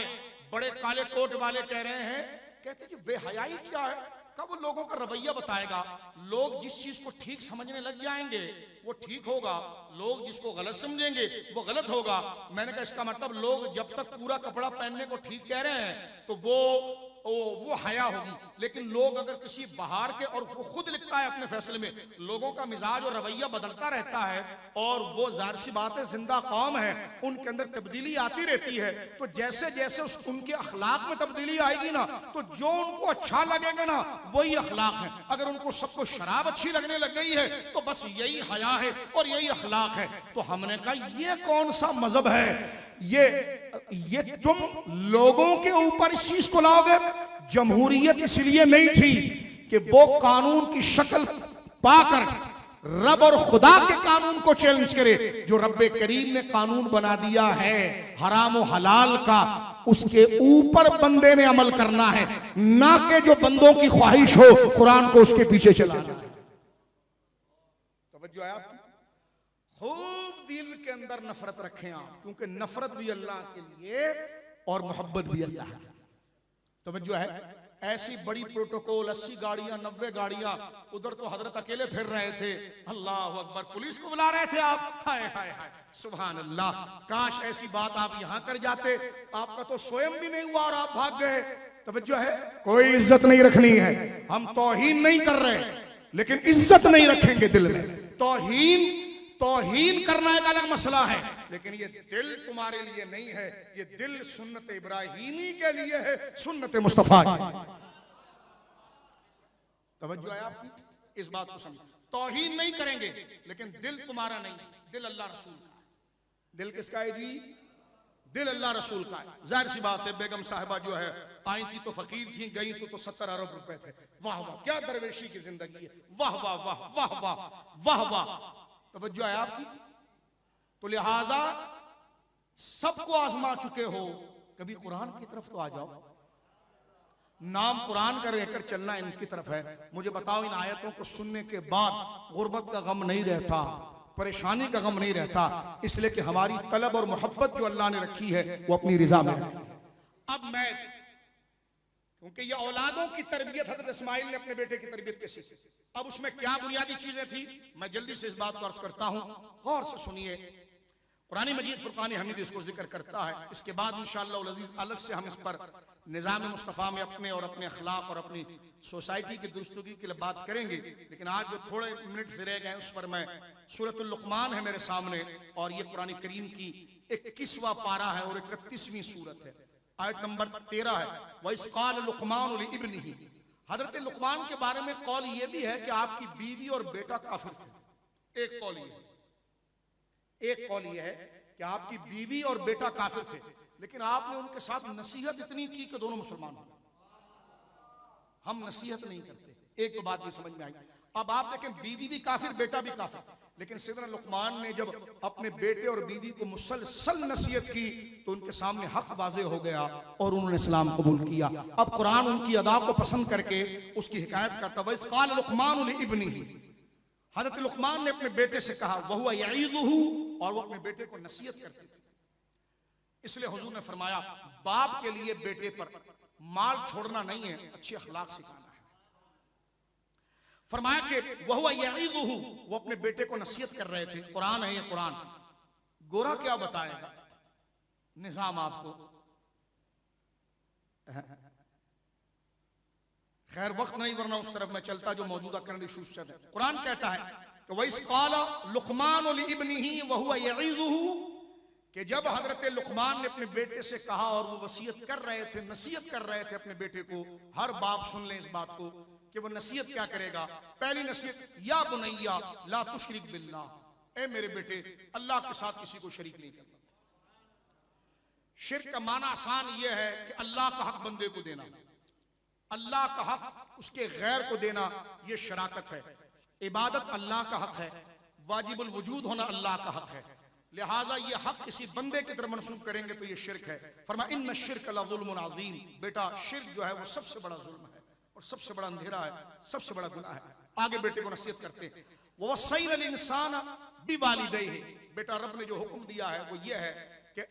बड़े काले कोट वाले कह रहे हैं, कहते कि बेहयाई क्या है, कब वो लोगों का रवैया बताएगा। लोग जिस चीज को ठीक समझने लग जाएंगे वो ठीक होगा, लोग जिसको गलत समझेंगे वो गलत होगा। मैंने कहा इसका मतलब लोग जब तक पूरा कपड़ा पहनने को ठीक कह रहे हैं तो वो हया होगी, लेकिन लोग अगर किसी बाहर के, और वो खुद लिखता है अपने फैसले में, लोगों का मिजाज और रवैया बदलता रहता है और वो जाहिर सी बात है जिंदा कौम है, उनके अंदर तब्दीली आती रहती है। तो जैसे जैसे उनके अखलाक में तब्दीली आएगी ना, तो जो उनको अच्छा लगेगा ना वही अखलाक है। अगर उनको सबको शराब अच्छी लगने लग गई है तो बस यही हया है और यही अखलाक है। तो हमने कहा ये कौन सा मजहब है, ये तुम लोगों के ऊपर इस चीज को लाओगे। जमहूरियत इसलिए नहीं थी कि वो कानून की शक्ल पाकर रब और खुदा के कानून को चैलेंज करे। जो रब्बे करीम ने कानून बना दिया है हराम और हलाल का, उसके ऊपर बंदे ने अमल करना है, ना कि जो बंदों की ख्वाहिश हो कुरान को उसके पीछे चलाना। तवज्जो है आपकी? खूब दिल के अंदर नफरत रखें आप, क्योंकि नफरत भी अल्लाह के लिए और मोहब्बत भी अल्लाह के लिए। तवज्जो है? ऐसी बड़ी प्रोटोकॉल, 80 गाड़ियां 90 गाड़ियां, उधर तो हजरत अकेले फिर रहे थे, अल्लाह अकबर, पुलिस को बुला रहे थे आप, हाय हाय हाय सुभान अल्लाह। काश ऐसी बात आप यहां कर जाते, आपका तो स्वयं भी नहीं हुआ और आप भाग गए। तवज्जो है? कोई इज्जत नहीं रखनी है, हम तौहीन नहीं कर रहे, लेकिन इज्जत नहीं रखेंगे दिल में। तौहीन करना एक अलग मसला है, लेकिन ये दिल तुम्हारे लिए नहीं है, ये दिल सुन्नत इब्राहीमी के लिए है, सुन्नत मुस्तफा की। तवज्जो है आपकी? इस बात को समझो। तौहीन नहीं करेंगे, लेकिन दिल तुम्हारा नहीं, दिल अल्लाह रसूल का है। दिल किसका है जी? दिल अल्लाह रसूल का है। जाहिर सी बात है, बेगम साहिबा जो है आई थी तो फकीर थी, गई तो 70 अरब रुपए थे। वाह वाह, क्या दरवेशी की जिंदगी है, वाह वाह वाह वाह वाह वाह वाह। तवज्जो है आपकी? तो लिहाजा सबको आजमा चुके हो, कभी कुरान की तरफ तो आ जाओ। नाम कुरान का लेकर चलना इनकी तरफ है। मुझे बताओ, इन आयतों को सुनने के बाद गुर्बत का गम नहीं रहता, परेशानी का गम नहीं रहता, इसलिए कि हमारी तलब और मोहब्बत जो अल्लाह ने रखी है वो अपनी रिजा में रखी है। अब मैं क्योंकि ये औलादों की तरबियत हजरत इस्माइल ने अपने बेटे की तरबियत कैसी की। अब उसमें क्या बुनियादी चीजें थी, मैं जल्दी से इस बात को अर्ज करता हूं, गौर से सुनिए। कुरान मजीद फुरकान हमीद इसको जिक्र करता है। इसके बाद इंशाअल्लाह अज़ीज़ अलग से हम इस पर निज़ाम मुस्तफ़ा में अपने और अपने अखलाक और अपनी सोसाइटी की दुरुस्तगी के लिए बात करेंगे। लेकिन आज जो थोड़े मिनट से रह गए उस पर मैं, सूरतुल लुक़मान है मेरे सामने और ये कुरान करीम की 21वां पारा है और 31वीं सूरत है, आयत नंबर 13 है। वइज़ क़ाल लुक़मान लिइब्निही, हजरत लुक़मान के बारे में कौल ये भी है कि आपकी बीवी और बेटा काफिर थे। एक कौल ये है, एक कौल ये है कि आपकी बीवी और बेटा काफिर थे, लेकिन आपने उनके साथ नसीहत इतनी की कि दोनों मुसलमान हो। हम नसीहत नहीं करते, एक तो बात ये समझ में आई। अब आप देखें, बीवी भी काफिर, बेटा भी काफिर, लेकिन सैयदना लुक़मान ने जब अपने बेटे और बीवी को मुसलसल नसीहत की तो उनके सामने हक वाज़े हो गया और उन्होंने इस्लाम कबूल किया। अब कुरान उनकी अदा को पसंद करके उसकी हिकायत करता है। वइज़ क़ाल लुक़मान लिइब्निही, हज़रत लुक़मान ने अपने बेटे से कहा, वहुवा यईज़ुहु, और वो अपने बेटे को नसीहत करते थे। इसलिए हुजूर ने फरमाया, बाप के लिए बेटे पर माल छोड़ना नहीं है, अच्छे अखलाक सिखाना है। फरमाया कि वहुवा यईज़ुहु, वो अपने बेटे को नसीहत कर रहे थे। कुरान है ये, कुरान। गोरा क्या बताएगा निजाम आपको, खैर वक्त नहीं, वरना उस तरफ में चलता जो मौजूदा करंट इशूज चल रहे हैं। कुरान कहता है कि वइज़ क़ाल लुक़मान लिइब्निही वहुवा यईज़ुहु, कि जब हजरत लुक़मान ने अपने बेटे से कहा और वो वसीयत कर रहे थे, नसीहत कर रहे थे अपने बेटे को। हर बाप सुन लें इस बात को कि वो नसीहत क्या करेगा। पहली नसीहत, या बुनैया ला तुशरिक बिल्लाह, ए मेरे बेटे अल्लाह के साथ किसी को शरीक नहीं करना। शिर्क का माना आसान यह है कि अल्लाह का हक बंदे को देना, अल्लाह का हक उसके गैर को देना, यह शराकत है। इबादत अल्लाह का हक है, वाजिबुल वजूद होना अल्लाह का हक है, लिहाजा ये हक किसी बंदे की तरफ मंसूब करेंगे तो ये शिर्क है। फरमा इन्न शिर्क लज़ुल्मुन अज़ीम, बेटा शिर्क जो है वो सबसे बड़ा जुल्म है और सबसे बड़ा अंधेरा है, सबसे बड़ा गुनाह है। आगे बेटे को नसीहत करते हैं, ववस्सैनल इंसान बिवालिदैहि, बेटा रब ने जो हुक्म दिया है वो ये है कि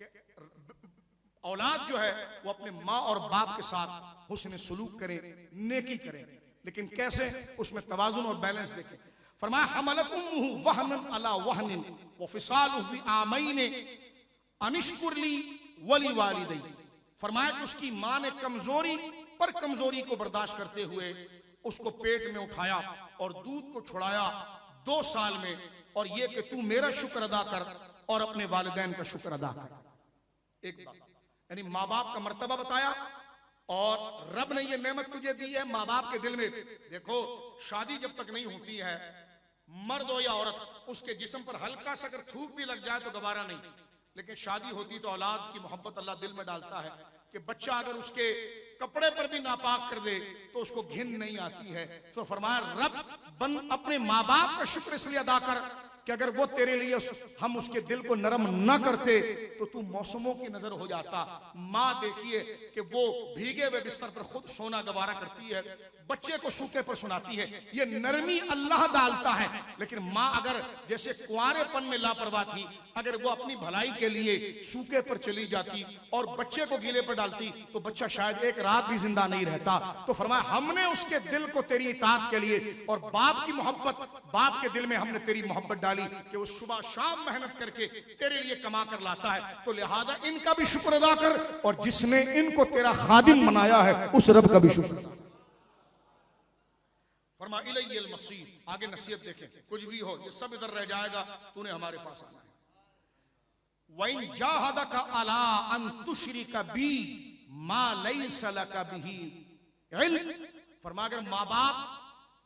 औलाद जो है वो अपने माँ और बाप के साथ हुस्न सुलूक करें, नेकी करें, लेकिन कैसे, उसमें तवाज़ुन और बैलेंस देखें। फरमाया हमलत उम्मुहु वहनन अला वहनिन व फिसालुहु फी आमैन अनिश्कुर ली वली वालिदै, फरमाया कि उसकी माँ ने कमजोरी पर कमजोरी को बर्दाश्त करते हुए उसको पेट में उठाया और दूध को छुड़ाया 2 साल में, और ये कि तू मेरा शुक्र अदा कर और अपने वालिदैन का शुक्र अदा कर। एक बात, यानी माँ बाप का मर्तबा बताया और रब ने ये नेमत तुझे दी है माँ बाप के दिल में। देखो, शादी जब तक नहीं होती है, मर्द हो या औरत, उसके जिस्म पर हल्का सा अगर थूक भी लग जाए तो गवारा नहीं, लेकिन शादी होती तो औलाद की मोहब्बत अल्लाह दिल में डालता है कि बच्चा अगर उसके कपड़े पर भी नापाक कर दे तो उसको घिन नहीं आती है। तो फरमाया रब अपने माँ बाप का शुक्र इसलिए अदा कर कि अगर वो तेरे लिए हम उसके दिल को नरम न करते तो तू मौसमों की नजर हो जाता। माँ देखिए कि वो भीगे हुए बिस्तर पर खुद सोना गवारा करती है, बच्चे को सूखे पर सुनाती है, ये नरमी अल्लाह डालता है। लेकिन माँ अगर जैसे कुंवारेपन में लापरवाह थी, अगर वो अपनी भलाई के लिए सूखे पर चली जाती और बच्चे को गीले पर डालती तो बच्चा शायद एक रात भी जिंदा नहीं रहता। तो फरमाया हमने उसके दिल को तेरी इताअत के लिए और बाप की मोहब्बत, बाप के दिल में हमने तेरी मोहब्बत डाली कि वो सुबह शाम मेहनत करके तेरे लिए कमा कर लाता है, तो लिहाजा इनका भी शुक्र अदा कर और जिसने इनको तेरा खादिम बनाया है उस रब का भी शुक्र अदा। फरमा इलैहिल मसीर, आगे नसीहत देखें, कुछ भी हो ये सब इधर रह जाएगा, तूने हमारे पास आना है। वइन जाहदका अला अन तुशरिका बी मा लैसा लका बिही इल्म, फरमा अगर माँ बाप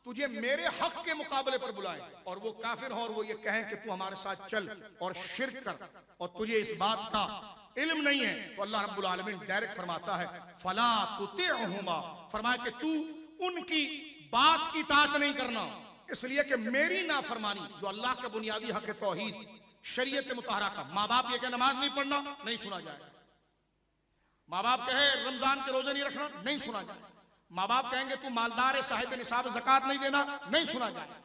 तुझे मेरे हक के मुकाबले पर बुलाएं और वो काफिर हो और वो ये कहें कि तू हमारे साथ चल और शिर्क कर और तुझे इस बात का इल्म नहीं है, तो अल्लाह रब्बुल आलमीन डायरेक्ट फरमाता है फला तुतिअहुमा, फरमाया कि तू उनकी बात की इताअत नहीं करना, इसलिए कि मेरी नाफरमानी जो अल्लाह का बुनियादी हक है तौहीद शरीयत मुतहरा का। माँ बाप ये कहे नमाज नहीं पढ़ना, नहीं सुना जाएगा। माँ बाप कहे रमजान के रोजे नहीं रखना, नहीं सुना जाएगा। माँ बाप कहेंगे तू मालदार है, साहिब निसाब ज़कात नहीं देना, नहीं सुना जाएगा।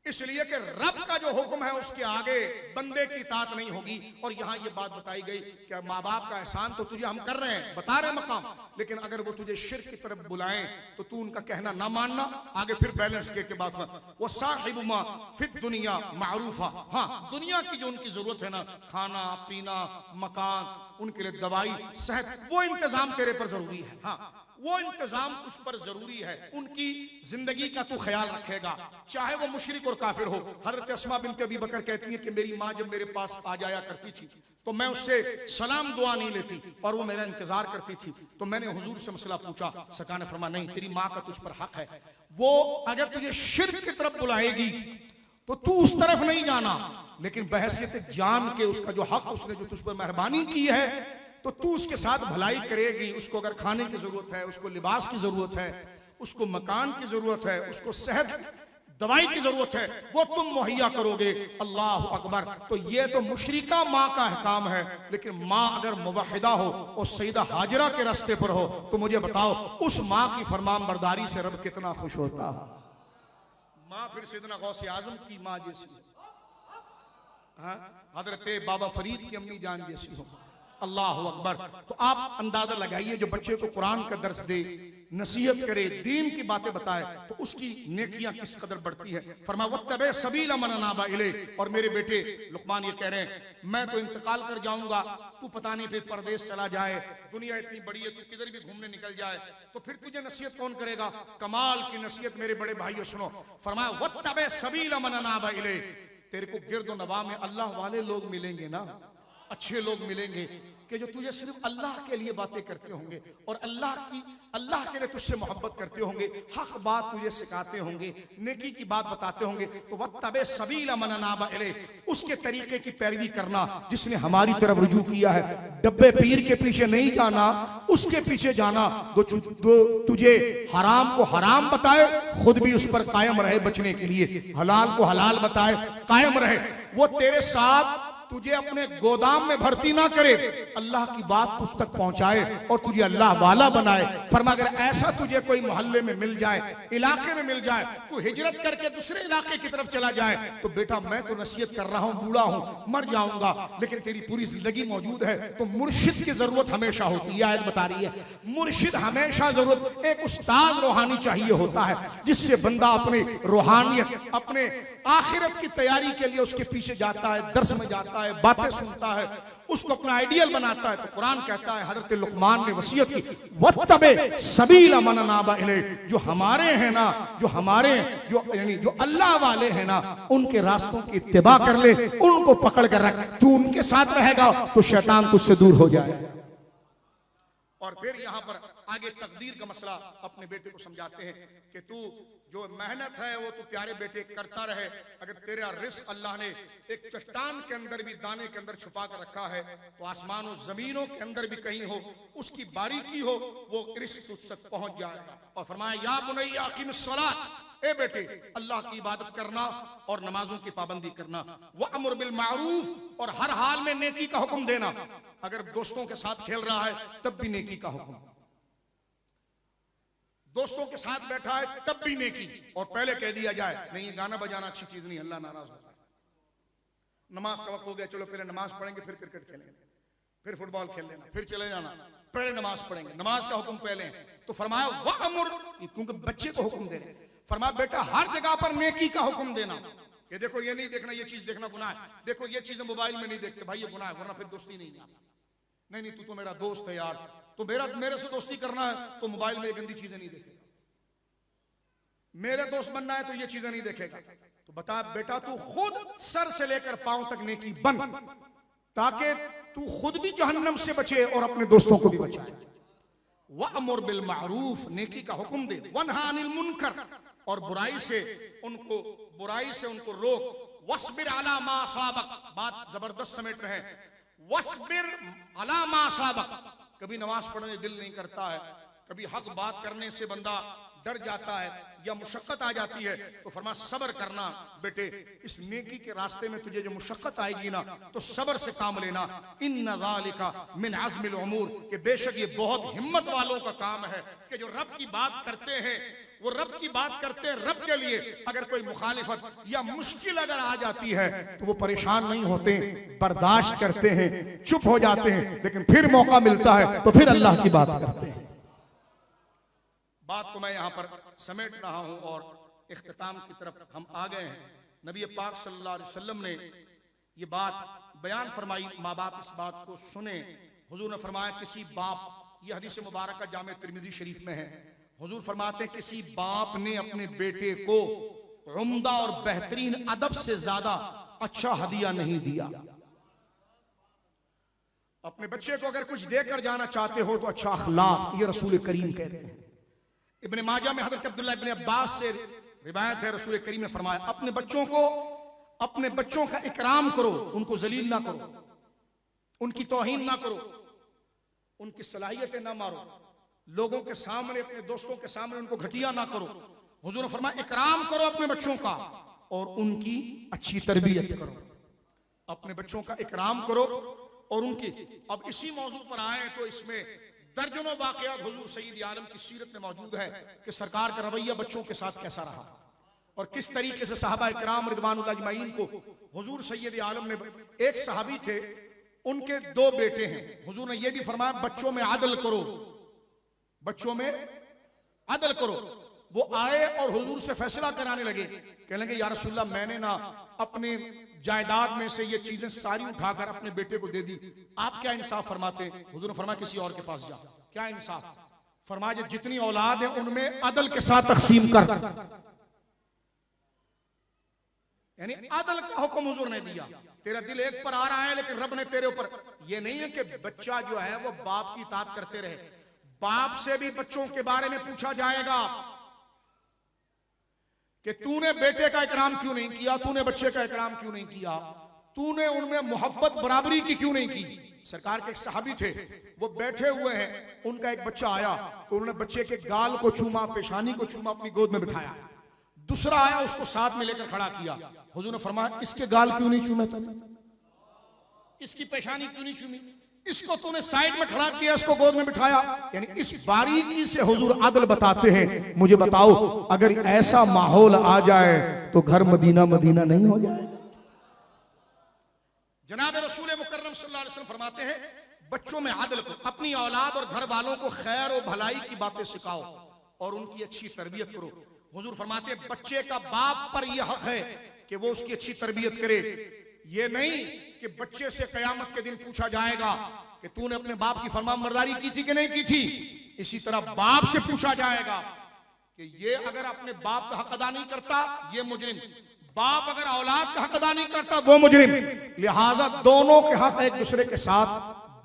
इसलिए कि रब का जो हुक्म है उसके आगे बंदे की इताअत नहीं होगी। और यहां ये बात बताई गई कि माँ बाप का एहसान तो तुझे हम कर रहे हैं, बता रहे हैं मकाम, लेकिन अगर वो तुझे शिर्क की तरफ बुलाएं तो तू उनका कहना ना मानना। आगे फिर बैलेंस के बाद वो साहिबुमा फिद दुनिया मारूफा, हाँ दुनिया की जो उनकी जरूरत है ना, खाना पीना मकान, उनके लिए दवाई सेहत, वो इंतजाम तेरे पर जरूरी है। हाँ वो इंतजाम उस पर जरूरी है, उनकी जिंदगी का तू ख्याल रखेगा, चाहे वो मुशरिक और काफिर हो। हजरत अस्मा बिनत अबी बकर कहती है कि मेरी माँ जब मेरे पास आ जाया करती थी तो मैं उससे सलाम दुआ नहीं लेती और वो मेरा इंतजार करती थी। तो मैंने हुजूर से मसला पूछा, सरकार ने फरमाया नहीं, तेरी माँ का तुझ पर हक है, वो अगर तुझे शिर्क की तरफ बुलाएगी तो तू उस तरफ नहीं जाना, लेकिन बहैसियत जान के उसका जो हक उसने जो तुझ पर मेहरबानी की है तो तू उसके साथ भलाई करेगी। उसको अगर खाने की जरूरत है, उसको लिबास की जरूरत है, उसको मकान की जरूरत है, उसको सेहत दवाई की जरूरत है, वो तुम मुहैया करोगे। अल्लाह अकबर। तो ये तो मुशरिका माँ का अहकाम है, लेकिन माँ अगर मुवहिदा हो और सईदा हाजरा के रास्ते पर हो तो मुझे बताओ उस माँ की फरमान बरदारी से रब कितना खुश होता है। माँ फिर सैयदना गौसे आजम की माँ जैसी, हाँ हजरत बाबा फरीद की अम्मी जान जैसी हो। अल्लाह अकबर। तो आप अंदाजा लगाइए, जो बच्चे को कुरान का दर्स दे, नसीहत करे, दीन की बातें बताए, तो उसकी नेकियां किस कदर बढ़ती है। फरमा वत्तबे सबीला मन अनाबा इले। और मेरे बेटे लुकमान ये कह रहे हैं मैं तो इंतकाल कर जाऊंगा, तू पता नहीं फिर परदेश चला जाए, दुनिया इतनी बड़ी है, तू किधर भी घूमने निकल जाए, तो फिर तुझे नसीहत कौन करेगा। कमाल की नसीहत मेरे बड़े भाइयों सुनो। फरमाया वत्तबे सबीला मन अनाबा इले। तेरे को गिरदो नवा में अल्लाह वाले लोग मिलेंगे ना, अच्छे लोग मिलेंगे कि जो तुझे सिर्फ अल्लाह के लिए बातें करते होंगे और अल्लाह के लिए तुझसे मोहब्बत करते होंगे, हक बात तुझे सिखाते होंगे, नेकी की बात बताते होंगे। तो वत्तबे सबीला मन अनाबा इले, उसके तरीके की पैरवी करना जिसने हमारी तरफ रुजू किया है। डब्बे पीर के पीछे नहीं जाना, उसके पीछे जाना दो तुझे हराम को हराम बताए, खुद भी उस पर कायम रहे बचने के लिए, हलाल को हलाल बताए कायम रहे। वो तेरे साथ तुझे अपने गोदाम में भर्ती ना करे, अल्लाह की बात तुझ तक पहुंचाए और तुझे अल्लाह वाला बनाए। फरमा अगर ऐसा तुझे कोई मोहल्ले में मिल जाए, इलाके में मिल जाए, तू हिजरत करके दूसरे इलाके की तरफ चला जाए, तो बेटा मैं तो नसीहत कर रहा हूं, बूढ़ा हूं, मर जाऊंगा, लेकिन तेरी पूरी जिंदगी मौजूद है। तो मुर्शिद की जरूरत हमेशा होती है। आयत बता रही है मुर्शिद हमेशा जरूरत, एक उस्ताद रूहानी चाहिए होता है जिससे बंदा अपनी रूहानियत, अपने आखिरत की तैयारी के लिए उसके पीछे जाता है, दर्स में जाता है, बातें सुनता है, उसको अपना आइडियल बनाता है। तो कुरान कहता है, हजरत लुकमान ने वसीयत की वत्तबे सबीला मन अनाबा इले, जो हमारे हैं ना, जो यानी जो अल्लाह वाले हैं ना, उनके रास्तों की इत्तिबा कर ले, उनको पकड़ कर रख। तू उनके साथ रहेगा तो शैतान तुझसे दूर हो जाए। और फिर यहाँ पर आगे तकदीर का मसला अपने बेटे को समझाते हैं कि तू जो मेहनत है वो तू प्यारे बेटे करता रहे। अगर तेरा रिस्क अल्लाह ने एक चट्टान के अंदर भी, दाने के अंदर छुपा कर रखा है, तो आसमानों जमीनों के अंदर भी कहीं हो, उसकी बारीकी हो, वो रिस्क तुझ तक पहुंच जाएगा। और फरमाया या बुनैया अकीमिस सलात, ए बेटे अल्लाह की इबादत करना और नमाजों की पाबंदी करना, वअमुर बिल मारूफ, और हर हाल में नेकी का हुक्म देना। अगर दोस्तों के साथ खेल रहा है तब भी नेकी का हुक्म, दोस्तों के साथ बैठा है तब भी नेकी। और पहले कह दिया जाए नहीं गाना बजाना अच्छी चीज नहीं, अल्लाह नाराज होता है। नमाज का वक्त हो गया, चलो पहले नमाज पढ़ेंगे, फिर क्रिकेट खेलेंगे, फिर फुटबॉल खेल लेना, फिर चले जाना, पहले नमाज पढ़ेंगे, नमाज का हुक्म पहले। तो फरमाया वअमुर, क्योंकि बच्चे को हुक्म दे रहे, फरमाया बेटा हर जगह पर नेकी का हुक्म देना। कि देखो ये नहीं देखना, ये चीज देखना गुनाह है, देखो ये चीजें मोबाइल में नहीं देखते भाई, ये गुनाह है, वरना फिर दोस्ती नहीं है। नहीं तू तो मेरा दोस्त है यार, तो मेरे से दोस्ती करना है तो मोबाइल में ये गंदी चीजें नहीं देखेगा, मेरे दोस्त बनना है तो ये चीजें नहीं देखेगा। तो बता बेटा तू खुद सर से लेकर पांव तक नेकी बन, ताकि तू खुद भी जहन्नम से बचे और अपने दोस्तों को भी बचाए। वअमुर बिल मारूफ, नेकी का हुक्म दे, वनहा अनिल मुनकर, और बुराई से उनको रोक। वस्बिर अला मा असाबक, बात जबरदस्त समेट रहे हैं, वस्बिर अला मा असाबक। कभी नमाज पढ़ने दिल नहीं करता है, कभी हक बात करने से बंदा डर जाता है या मुशक्कत आ जाती है तो फरमा सब्र करना बेटे, इस नेकी के रास्ते में तुझे जो मुशक्कत आएगी ना तो सब्र से काम लेना। इन्ना ज़ालिका मिन अज़्मिल उमूर, कि बेशक ये बहुत हिम्मत वालों का काम है कि जो रब की बात करते हैं वो रब की बात करते हैं रब के लिए। अगर कोई मुखालिफत या मुश्किल अगर आ जाती है तो वो परेशान नहीं होते, बर्दाश्त करते हैं, चुप हो जाते हैं, लेकिन फिर मौका मिलता है तो फिर अल्लाह की बात करते हैं। बात को मैं यहाँ पर समेट रहा हूँ और इख्तिताम की तरफ हम आ गए हैं। नबी पाक सल्लल्लाहु अलैहि वसल्लम ने ये बात बयान फरमाई, माँ बाप इस बात को सुने। हुजूर ने फरमाया किसी बाप, ये हदीस मुबारक का जामे तिरमिजी शरीफ में है, हुजूर फरमाते हैं किसी बाप ने अपने बेटे को उम्दा और बेहतरीन अदब से ज्यादा अच्छा हदिया नहीं दिया। अपने बच्चे को अगर कुछ देकर जाना चाहते हो तो अच्छा अखलाक, ये रसूल करीम कहते हैं। इब्ने माजा में हज़रत अब्दुल्लाह इब्ने अब्बास से रिवायत है, रसूल करीम ने फरमाया अपने बच्चों का इकराम करो, उनको जलील ना करो, उनकी तौहीन ना करो, उनकी सलाहियतें ना मारो, लोगों के सामने, अपने दोस्तों के सामने उनको घटिया ना करो। हुजूर ने फरमाया इकराम करो अपने बच्चों का और उनकी अच्छी तरबियत करो। अपने बच्चों का इकराम करो और उनकी, अब इसी मौजू पर आए तो इसमें दर्जनों वाक़यात हुजूर सैयद आलम की सीरत में मौजूद है कि सरकार का रवैया बच्चों के साथ कैसा रहा और किस तरीके से सहाबा इकराम रिदवानुल्लाह अजमईन को हुजूर सैयद आलम ने, एक सहाबी थे उनके 2 बेटे हैं, हुजूर ने यह भी फरमाया बच्चों में आदल करो, बच्चों में आदल करो। वो आए और हुजूर से फैसला कराने लगे, कहने लगे या रसूलल्लाह मैंने ना अपने जायदाद में से ये चीजें सारी उठाकर अपने बेटे को दे दी, आप क्या इंसाफ फरमाते हैं? हुजूर ने फरमाया किसी और के पास जा। क्या इंसाफ? फरमाया जितनी औलाद है उनमें अदल के साथ तकसीम कर, यानी अदल का हुक्म हुजूर ने दिया। तेरा दिल एक पर आ रहा है लेकिन रब ने तेरे ऊपर, ये नहीं है कि बच्चा जो है वो बाप की इताअत करते रहे, बाप से भी बच्चों के बारे में पूछा जाएगा कि तूने बेटे का इकराम क्यों नहीं किया, तूने बच्चे का इकराम क्यों नहीं किया, तूने उनमें मोहब्बत बराबरी की क्यों नहीं की। सरकार के एक सहाबी थे, वो बैठे हुए हैं, उनका एक बच्चा आया तो उन्होंने बच्चे के गाल को चूमा, पेशानी को चूमा, अपनी गोद में बिठाया। दूसरा आया उसको साथ में लेकर खड़ा किया, हुजूर ने फरमाया इसके गाल क्यों नहीं चूमे तुमने, इसकी पेशानी क्यों नहीं चूमी, इसको तूने साइड में खड़ा किया, इसको गोद में बिठाया। यानी इस बारीकी से हुजूर अदल बताते हैं। मुझे बताओ अगर ऐसा माहौल आ जाए तो घर मदीना मदीना नहीं हो जाए? जनाब रसूल मुकर्रम सल्लल्लाहु अलैहि वसल्लम फरमाते हैं बच्चों में आदल को, अपनी औलाद और घर वालों को खैर और भलाई की बातें सिखाओ और उनकी अच्छी तरबियत करो। हुजूर फरमाते हैं बच्चे का बाप पर यह हक है कि वो उसकी अच्छी तरबियत करे। ये नहीं कि बच्चे से कयामत के दिन पूछा जाएगा कि तूने अपने बाप की फरमाबरदारी की थी कि नहीं की थी। इसी तरह बाप से पूछा जाएगा कि ये अगर अपने बाप का हक अदा नहीं करता ये मुजरिम, बाप अगर औलाद का हक अदा नहीं करता वो मुजरिम। लिहाजा दोनों के हक एक दूसरे के साथ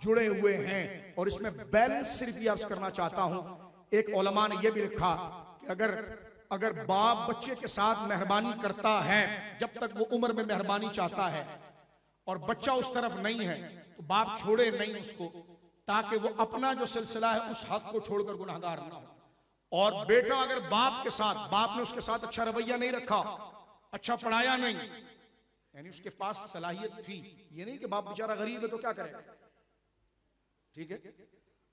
जुड़े हुए हैं और इसमें बैलेंस सिर्फ ये अर्ज करना चाहता हूं। एक उलमा ने यह भी लिखा कि अगर बाप बच्चे के साथ मेहरबानी करता है जब तक वो उम्र में मेहरबानी चाहता है और बच्चा उस तरफ नहीं है तो बाप छोड़े नहीं उसको, ताकि वो अपना जो सिलसिला है उस हक को छोड़कर गुनाहगार ना हो। और बेटा अगर बाप के साथ, बाप ने उसके साथ अच्छा रवैया नहीं रखा, अच्छा पढ़ाया नहीं, यानी उसके पास सलाहियत थी, ये नहीं कि बाप बेचारा गरीब है तो क्या करेगा, ठीक है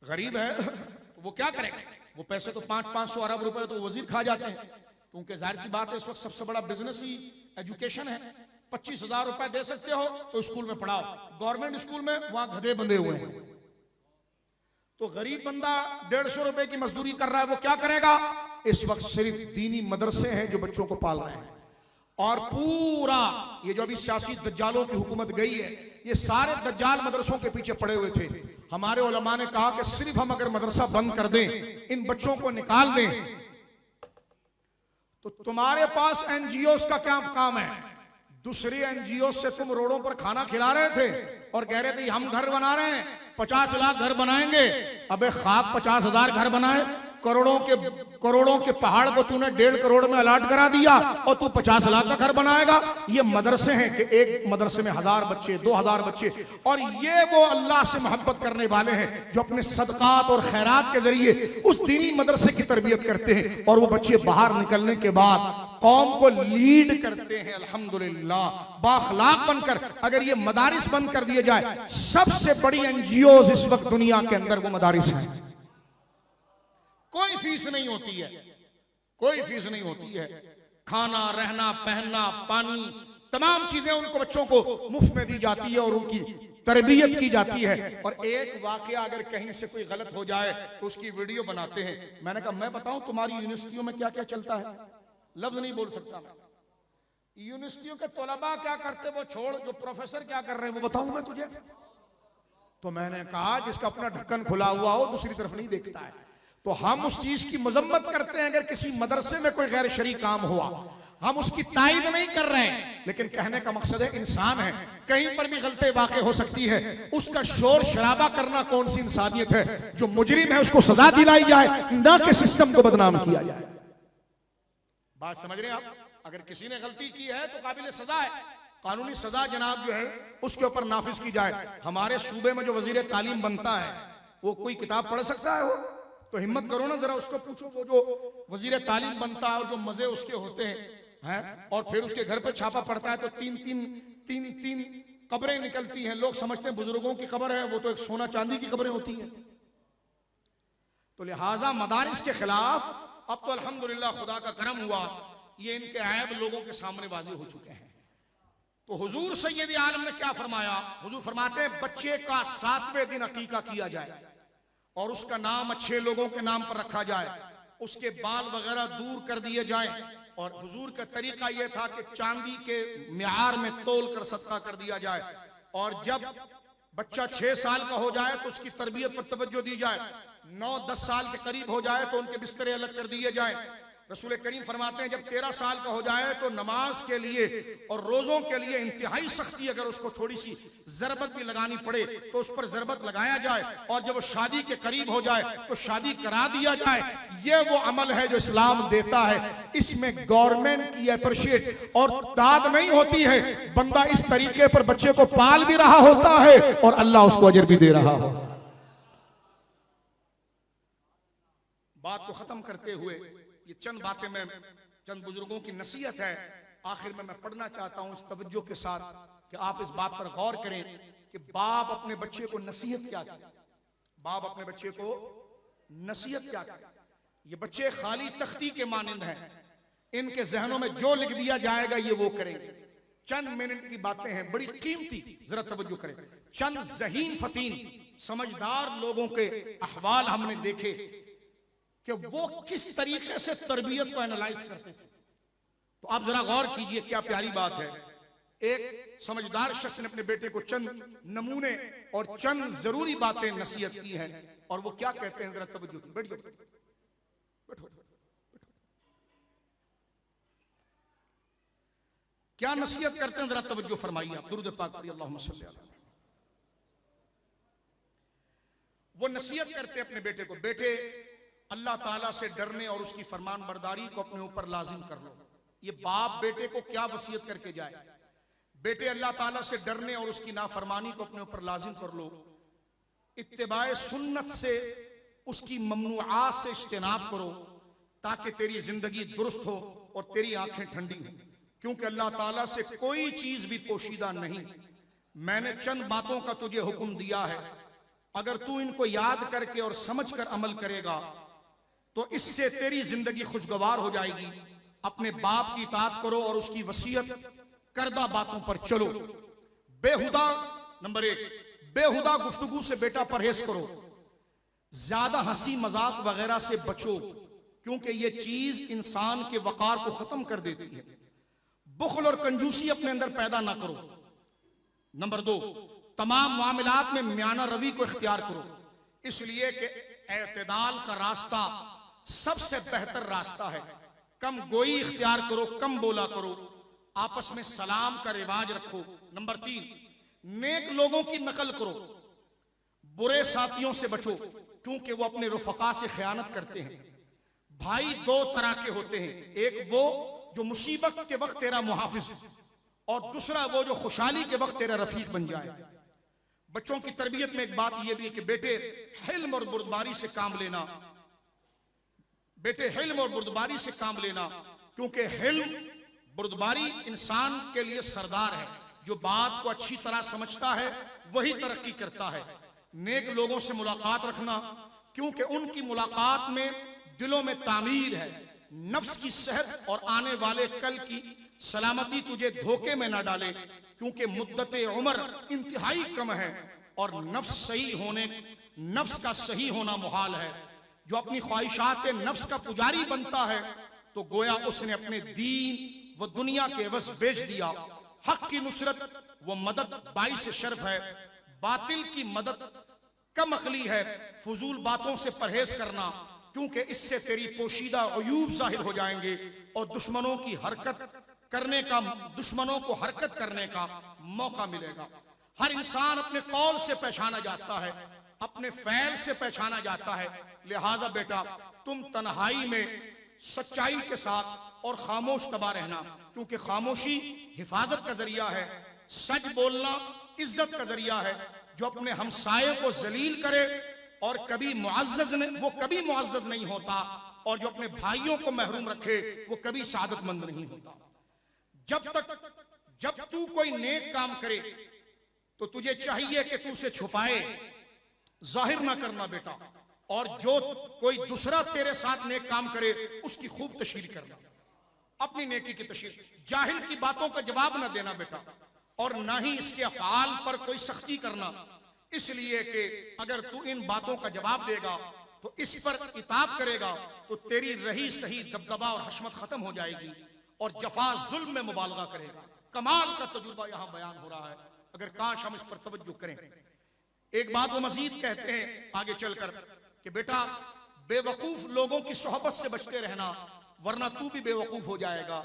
गरीब है तो वो क्या करेगा, वो पैसे तो 500-500 अरब रुपए तो वजीर खा जाते हैं, क्योंकि जाहिर सी बात है इस वक्त सबसे बड़ा बिजनेस ही एजुकेशन है। 25,000 रुपए दे सकते हो तो स्कूल में पढ़ाओ, गवर्नमेंट स्कूल में वहां गधे बंधे हुए हैं। तो गरीब बंदा 150 रुपए की मजदूरी कर रहा है, वो क्या करेगा? इस वक्त सिर्फ दीनी मदरसे हैं जो बच्चों को पाल रहे हैं और पूरा ये जो अभी सियासी दज्जालों की हुकूमत गई है, ये सारे दज्जाल मदरसों के पीछे पड़े हुए थे। हमारे उलमा ने कहा कि सिर्फ हम अगर मदरसा बंद कर दें, इन बच्चों को निकाल दें, तो तुम्हारे पास एनजीओ का क्या काम है? दूसरी एनजीओ से तुम रोडों पर खाना खिला रहे थे और कह रहे थे हम घर बना रहे हैं, 50 लाख घर बनाएंगे। अबे खाक 50,000 घर बनाए, करोड़ों के पहाड़ को तूने 1.5 करोड़ में अलॉट करा दिया और तू 50 लाख का घर बनाएगा। ये मदरसे हैं कि एक मदरसे में 1000 बच्चे, 2000 बच्चे, और ये वो अल्लाह से मोहब्बत करने वाले हैं जो अपने सदकात और खैरात के जरिए उस दीनी मदरसे की तरबियत करते हैं, और वो बच्चे बाहर निकलने के बाद कौम को लीड करते हैं अल्हम्दुलिल्लाह बाखलाक बनकर। अगर ये मदारिस बंद कर दिए जाए, सबसे बड़ी एनजीओ इस वक्त दुनिया के अंदर वो मदारिस हैं। कोई फीस नहीं होती है, कोई फीस नहीं होती है। खाना, रहना, पहनना, पानी, तमाम चीजें उनको बच्चों को मुफ्त में दी जाती है और उनकी तरबियत की जाती है। और एक वाकया अगर कहीं से कोई गलत हो जाए तो उसकी वीडियो बनाते हैं। मैंने कहा मैं बताऊं तुम्हारी यूनिवर्सिटियों में क्या क्या चलता है, लफ्ज नहीं बोल सकता। यूनिवर्सिटियों के तलबा क्या करते वो छोड़, जो प्रोफेसर क्या कर रहे हैं वो बताऊं मैं तुझे। तो मैंने कहा जिसका अपना ढक्कन खुला हुआ हो दूसरी तरफ नहीं देखता है। तो हम उस चीज की मजम्मत करते हैं अगर किसी मदरसे में कोई गैर शरई काम हुआ, हम उसकी तायद नहीं कर रहे हैं, लेकिन कहने का मकसद है इंसान है, कहीं पर भी गलती वाक़ई हो सकती है। उसका शोर शराबा करना कौन सी इंसानियत है? जो मुजरिम है उसको सजा दिलाई जाए, ना कि सिस्टम को बदनाम किया जाए। बात समझ रहे हैं आप? अगर किसी ने गलती की है तो काबिल सजा है, कानूनी सजा जनाब जो है उसके ऊपर नाफिज की जाए। हमारे सूबे में जो वजीर तालीम बनता है वो कोई किताब पढ़ सकता है? वो तो हिम्मत करो ना, जरा उसको पूछो वो जो वजीर तालीम बनता है और जो मजे उसके होते हैं, और फिर उसके घर पे छापा पड़ता है तो तीन कब्रें निकलती हैं। लोग समझते हैं बुजुर्गों की कब्र है, वो तो एक सोना चांदी की कब्रें होती हैं। तो लिहाजा मदारिस के खिलाफ अब तो अल्हम्दुलिल्लाह खुदा का करम हुआ, ये इनके ऐब लोगों के सामने वाज़ेह हो चुके हैं। तो हुजूर सैयद आलम ने क्या फरमाया? हुजूर फरमाते हैं बच्चे का 7वें दिन अकीका किया जाए और उसका नाम अच्छे लोगों के नाम पर रखा जाए, उसके बाल वगैरह दूर कर दिए जाए। और हुजूर का तरीका यह था कि चांदी के मियार में तोल कर सदका कर दिया जाए, और जब बच्चा 6 साल का हो जाए तो उसकी तरबियत पर तवज्जो दी जाए, 9-10 साल के करीब हो जाए तो उनके बिस्तरे अलग कर दिए जाए। रसूल करीम फरमाते हैं जब 13 साल का हो जाए तो नमाज के लिए और रोजों के लिए इंतहाई सख्ती, अगर उसको थोड़ी सी जरबत भी लगानी पड़े तो उस पर जरबत लगाया जाए, और जब वो शादी के करीब हो जाए तो शादी करा दिया जाए। ये वो अमल है जो इस्लाम देता है। इसमें गवर्नमेंट की अप्रिशिएट और दाद नहीं होती है, बंदा इस तरीके पर बच्चे को पाल भी रहा होता है और अल्लाह उसको अजर भी दे रहा हो। बात को खत्म करते हुए ये चंद बातें मैं, चंद बुजुर्गों की नसीहत है आखिर में मैं पढ़ना चाहता हूं इस तवज्जो के साथ कि आप इस बात पर गौर करें कि बाप अपने बच्चे को नसीहत क्या करे, बाप अपने बच्चे को नसीहत क्या करे। ये बच्चे खाली तख्ती के मानिंद हैं, इनके जहनों में जो लिख दिया जाएगा ये वो करेंगे। चंद मिनट की बातें हैं बड़ी कीमती, जरा तवज्जो करें। चंद ज़हीन फतीन समझदार लोगों के अहवाल हमने देखे कि वो किस तरीके से तरबियत को एनालाइज करते थे। तो आप जरा गौर कीजिए, क्या प्यारी बात है। एक समझदार शख्स ने अपने बेटे को चंद नमूने और चंद जरूरी बातें नसीहत की हैं, और वो क्या कहते हैं, जरा तवज्जो की। बैठो बैठो, क्या नसीहत करते हैं, जरा तवज्जो फरमाइए आप। दुरूद पाक पढ़िए, अल्लाहुम्मा सल्ली अलैहि। वो नसीहत करते अपने बेटे को, बेटे अल्लाह ताला से डरने और उसकी फरमान बरदारी को अपने ऊपर लाजिम कर लो। ये बाप बेटे को क्या वसीयत करके जाए, बेटे अल्लाह ताला से डरने और उसकी नाफरमानी को अपने ऊपर लाजिम कर लो। इत्तिबाए सुन्नत से उसकी ममनुआत से इज्तिनाब करो ताकि तेरी जिंदगी दुरुस्त हो और तेरी आंखें ठंडी हो, क्योंकि अल्लाह ताला से कोई चीज भी पोशीदा नहीं। मैंने चंद बातों का तुझे हुक्म दिया है, अगर तू इनको याद करके और समझ कर अमल करेगा तो इससे तेरी जिंदगी खुशगवार हो जाएगी। अपने बाप की इताअत करो और उसकी वसीयत करदा बातों पर चलो। बेहुदा, नंबर 1, बेहुदा गुफ्तगू से बेटा परहेज करो। ज्यादा हंसी मजाक वगैरह से बचो, क्योंकि ये चीज इंसान के वकार को खत्म कर देती है। बुखल और कंजूसी अपने अंदर पैदा ना करो। नंबर 2, तमाम मामलात में म्याना रवी को इख्तियार करो, इसलिए कि एतदाल का रास्ता सबसे बेहतर रास्ता है। कम गोई इख्तियार करो, कम बोला करो, आपस में सलाम का रिवाज रखो। नंबर 3, नेक लोगों की नकल करो, बुरे साथियों से बचो, क्योंकि वो अपने रुफका से खयानत करते हैं। भाई दो तरह के होते हैं, एक वो जो मुसीबत के वक्त तेरा मुहाफिज और दूसरा वो जो खुशहाली के वक्त तेरा रफीक बन जाए। बच्चों की तरबियत में एक बात यह भी है कि बेटे हिल्म और बुर्दबारी से काम लेना, बेटे हिल्म और बुर्दबारी से काम लेना, क्योंकि हिल्म बुर्दबारी इंसान के लिए सरदार है। जो बात को अच्छी तरह समझता है वही तरक्की करता है। नेक लोगों से मुलाकात रखना, क्योंकि उनकी मुलाकात में दिलों में तामीर है, नफ्स की सेहत और आने वाले कल की सलामती तुझे धोखे में ना डाले, क्योंकि मुद्दत उम्र इंतहाई कम है और नफ्स का सही होना मुहाल है। जो अपनी ख्वाहिशात नफ्स का पुजारी बनता है तो गोया उसने अपने दीन व दुनिया के एवज बेच दिया। हक की नुसरत व मदद बाइस शर्फ है, बातिल की मदद कम अकली है। फजूल बातों से परहेज करना, क्योंकि इससे तेरी पोशीदा अयूब जाहिर हो जाएंगे और दुश्मनों को हरकत करने का मौका मिलेगा। हर इंसान अपने कौल से पहचाना जाता है, अपने फैल से पहचाना जाता है। लिहाजा बेटा तुम तन्हाई में सच्चाई के साथ और खामोश तबा रहना, क्योंकि खामोशी हिफाजत का जरिया है, सच बोलना इज्जत का जरिया है। जो अपने हमसाये को जलील करे और कभी मुअज़्ज़ज़ नहीं होता, और जो अपने भाइयों को महरूम रखे वो कभी सादतमंद नहीं होता। जब तू कोई नेक काम करे तो तुझे चाहिए कि तू उसे छुपाए, जाहिर ना करना बेटा, और जो कोई दूसरा तेरे साथ नेक काम करे उसकी खूब तशहीर करना, अपनी नेकी की तशहीर। जाहिल की बातों का जवाब ना देना बेटा, और ना ही इसके अफ़आल पर कोई सख्ती करना, इसलिए कि अगर तू इन बातों का जवाब देगा तो इस पर इताब करेगा तो तेरी रही सही दबदबा और हशमत खत्म हो जाएगी और जफा जुल्म में मुबालगा करेगा। कमाल का तजुर्बा यहां बयान हो रहा है, अगर काश हम इस पर तवज्जो करें। एक बात वो मजीद कहते हैं आगे चलकर कि बेटा बेवकूफ लोगों की सोहबत से बचते रहना, वरना तू भी बेवकूफ हो जाएगा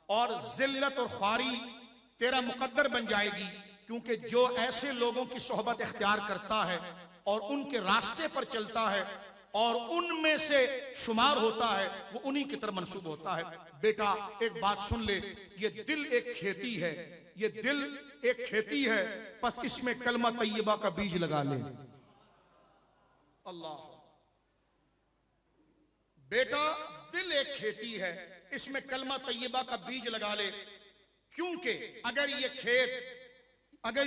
और जिल्लत और ख्वारी तेरा मुकद्दर बन जाएगी। क्योंकि जो ऐसे लोगों की सोहबत इख्तियार करता है और उनके रास्ते पर चलता है और उनमें से शुमार होता है, वो उन्हीं की तरफ मंसूब होता है। बेटा एक बात सुन ले, ये दिल एक खेती है, ये दिल एक खेती है, बस इसमें कलमा तैयबा का बीज लगा ले। अल्लाह, बेटा दिल एक खेती है, इसमें कलमा तैयबा का बीज लगा ले, क्योंकि अगर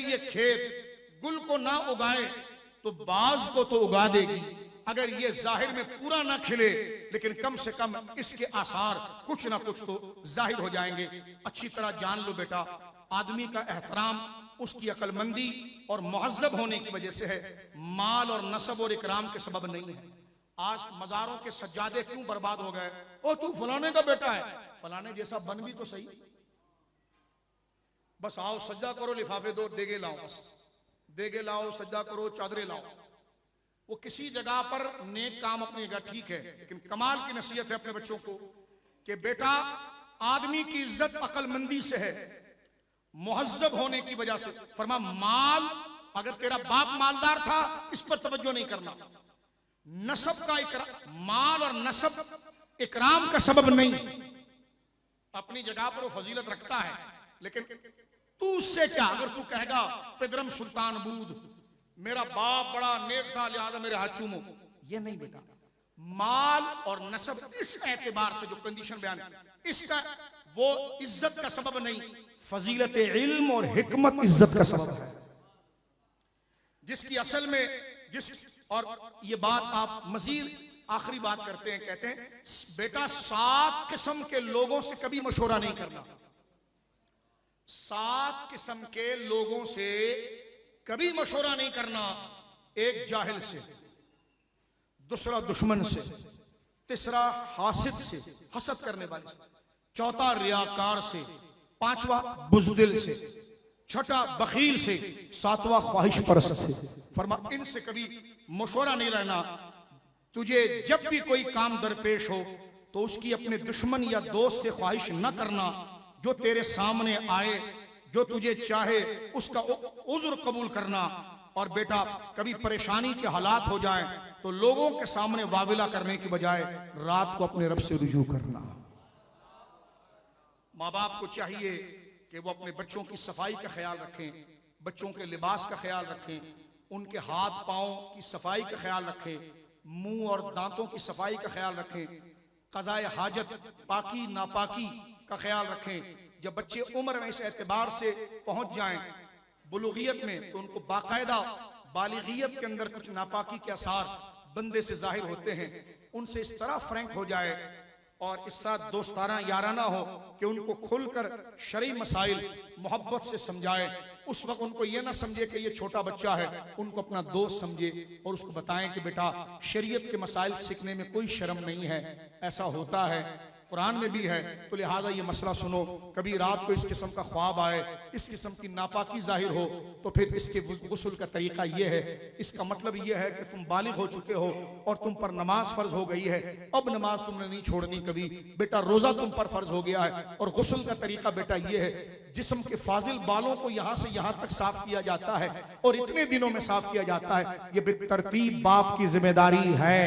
ये खेत गुल को ना उगाए तो बाज को तो उगा देगी। अगर ये जाहिर में पूरा ना खिले लेकिन कम से कम इसके आसार कुछ ना कुछ तो जाहिर हो जाएंगे। अच्छी तरह जान लो बेटा, आदमी का एहतराम उसकी अक्लमंदी और मुहज्जब होने की वजह से है, माल और नसब और इकराम के सबब नहीं है। आज मज़ारों के सज्जादे क्यों बर्बाद हो गए? ओ तू फलाने का बेटा है, फलाने जैसा बन भी तो सही, बस आओ सज्जा करो, लिफाफे दो, देगे लाओ, बस देगे लाओ, सज्जा करो, चादरें लाओ। वो किसी जगह पर नेक काम अपनी जगह ठीक है, लेकिन कमाल की नसीहत है अपने बच्चों को कि बेटा आदमी की इज्जत अक्लमंदी से है, मुहज्जब होने की वजह से। फरमा माल, अगर तेरा बाप मालदार था इस पर तवज्जो नहीं करना, नसब का इकराम, माल और नसब इकराम का सबब नहीं। अपनी जगह पर वो फजीलत रखता है, लेकिन तू उससे क्या? अगर तू कहेगा पिदरम सुल्तान बूद, मेरा बाप बड़ा नेक था लिहाजा मेरे हाथ चूमो, ये नहीं बेटा। माल और नसब इस एतबार से जो कंडीशन बयान, इसका वो इज्जत का सबब नहीं, फजीलत इल्म और हिकमत इज्जत का सबब है, जिसकी असल में और ये बात आप मजीद आखिरी बात करते हैं, कहते हैं बेटा 7 किस्म के लोगों से कभी मशवरा नहीं करना। 7 किस्म के लोगों से कभी मशवरा नहीं करना। एक जाहिल से, दूसरा दुश्मन से, तीसरा हासिद से, हसद करने वाले से, चौथा रियाकार से, पांचवा बुज़दिल से, छठा बखील से, सातवां ख्वाहिश परस्त से। फरमा इनसे कभी मशवरा नहीं रहना। तुझे जब भी कोई काम दरपेश हो तो उसकी अपने दुश्मन या दोस्त से ख्वाहिश न करना। जो तेरे सामने आए, जो तुझे चाहे उसका उज़्र कबूल करना। और बेटा कभी परेशानी के हालात हो जाएं तो लोगों के सामने वाविला करने की बजाय रात को अपने रब से रुजू करना। माँ बाप को चाहिए कि वो अपने बच्चों की सफाई का ख्याल रखें, बच्चों के लिबास का ख्याल रखें, उनके हाथ पाँव की सफाई का ख्याल रखें, मुंह और दांतों की सफाई का ख्याल रखें, क़ज़ाए हाजत पाकी नापाकी का ख्याल रखें। जब बच्चे उम्र में इस एतबार से पहुंच जाएं बुलूगियत में, तो उनको बाकायदा बालिगियत के अंदर कुछ नापाकी के आसार बंदे से जाहिर होते हैं, उनसे इस तरह फ्रैंक हो जाए और इस साथ दोस्ताना याराना हो कि उनको खुलकर शरई मसाइल मोहब्बत से समझाए। उस वक्त उनको ये ना समझे कि ये छोटा बच्चा है, उनको अपना दोस्त समझे और उसको बताएं कि बेटा शरीयत के मसाइल सीखने में कोई शर्म नहीं है, ऐसा होता है, कुरान में भी है, तो लिहाजा ये मसला सुनो। कभी रात को इस किस्म का ख्वाब आए, इस किस्म की नापाकी जाहिर हो, तो फिर इसके गुस्ल का तरीका ये है, इसका मतलब ये है कि तुम बालिग हो चुके हो और तुम पर नमाज फर्ज हो गई है, अब नमाज तुमने नहीं छोड़नी कभी, बेटा रोजा तुम पर फर्ज हो गया है। और गुस्ल का तरीका बेटा ये है, जिस्म के फाजिल बालों को यहाँ से यहाँ तक साफ किया जाता है और इतने दिनों में साफ किया जाता है। ये बेतरतीब बाप की जिम्मेदारी है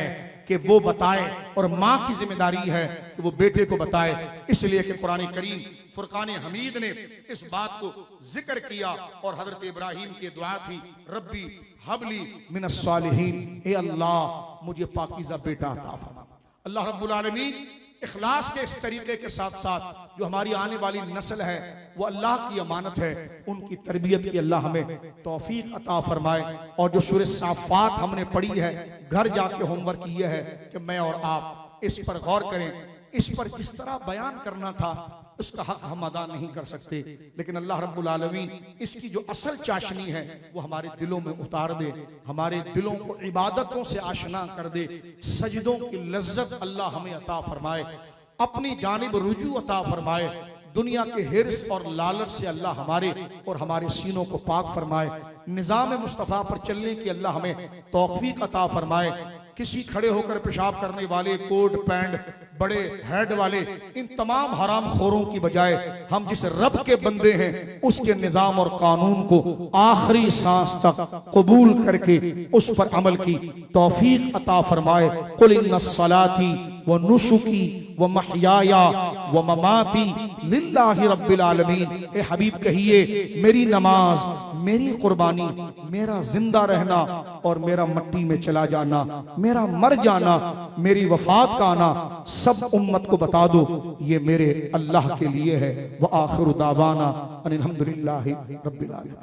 कि वो बताए और माँ की जिम्मेदारी है कि वो बेटे को बताए। इसलिए कि कुरान करीम फुरकान हमीद ने इस बात को जिक्र किया और हजरत इब्राहीम की दुआ थी, रब्बी हबली मिनस सालिहीन, ए अल्लाह मुझे पाकीज़ा बेटा अता फरमा। अल्लाह रब्बुल आलमीन इखलास के इस तरीके के साथ साथ जो हमारी आने वाली नस्ल है वो अल्लाह की अमानत है, उनकी तरबियत की अल्लाह हमें तौफीक अता फरमाए। और जो सूरह साफ़ात हमने पढ़ी है, घर जाके होमवर्क ये है कि मैं और आप इस पर गौर करें, इस पर किस तरह बयान करना था उसका हक हम अदा नहीं कर सकते, लेकिन अल्लाह रब्बुल आलमीन इसकी जो असल चाशनी है वो हमारे दिलों में उतार दे, हमारे दिलों को इबादतों से आशना कर दे, सजदों की लज्जत अल्लाह हमें अता फरमाए, अपनी जानिब रुजू अता फरमाए, दुनिया के हिर्स और लालच से अल्लाह हमारे और हमारे सीनों को पाक फरमाए, निज़ाम मुस्तफ़ा पर चलने की अल्लाह हमें तौफीक अता फरमाए। किसी खड़े होकर पेशाब करने वाले, कोट पैंट बड़े हेड वाले, इन तमाम हराम खोरों की बजाय हम जिस रब के बंदे हैं उसके निजाम और कानून को आखिरी सांस तक कबूल करके उस पर अमल की तौफीक अता फरमाए। कुल इन्नस सलाती व नुसुकी व महयाया व ममाती लिल्लाहि रब्बिल आलमीन। ए हबीब कहिए, मेरी नमाज, मेरी कुर्बानी, मेरा जिंदा रहना और मेरा मट्टी में चला जाना, मेरा मर जाना, मेरी वफात का आना, सब उम्मत को बता दो ये मेरे अल्लाह के लिए है। व आखिरु दावाना अनिल हम्दुलिल्लाहि रब्बिल आलमीन।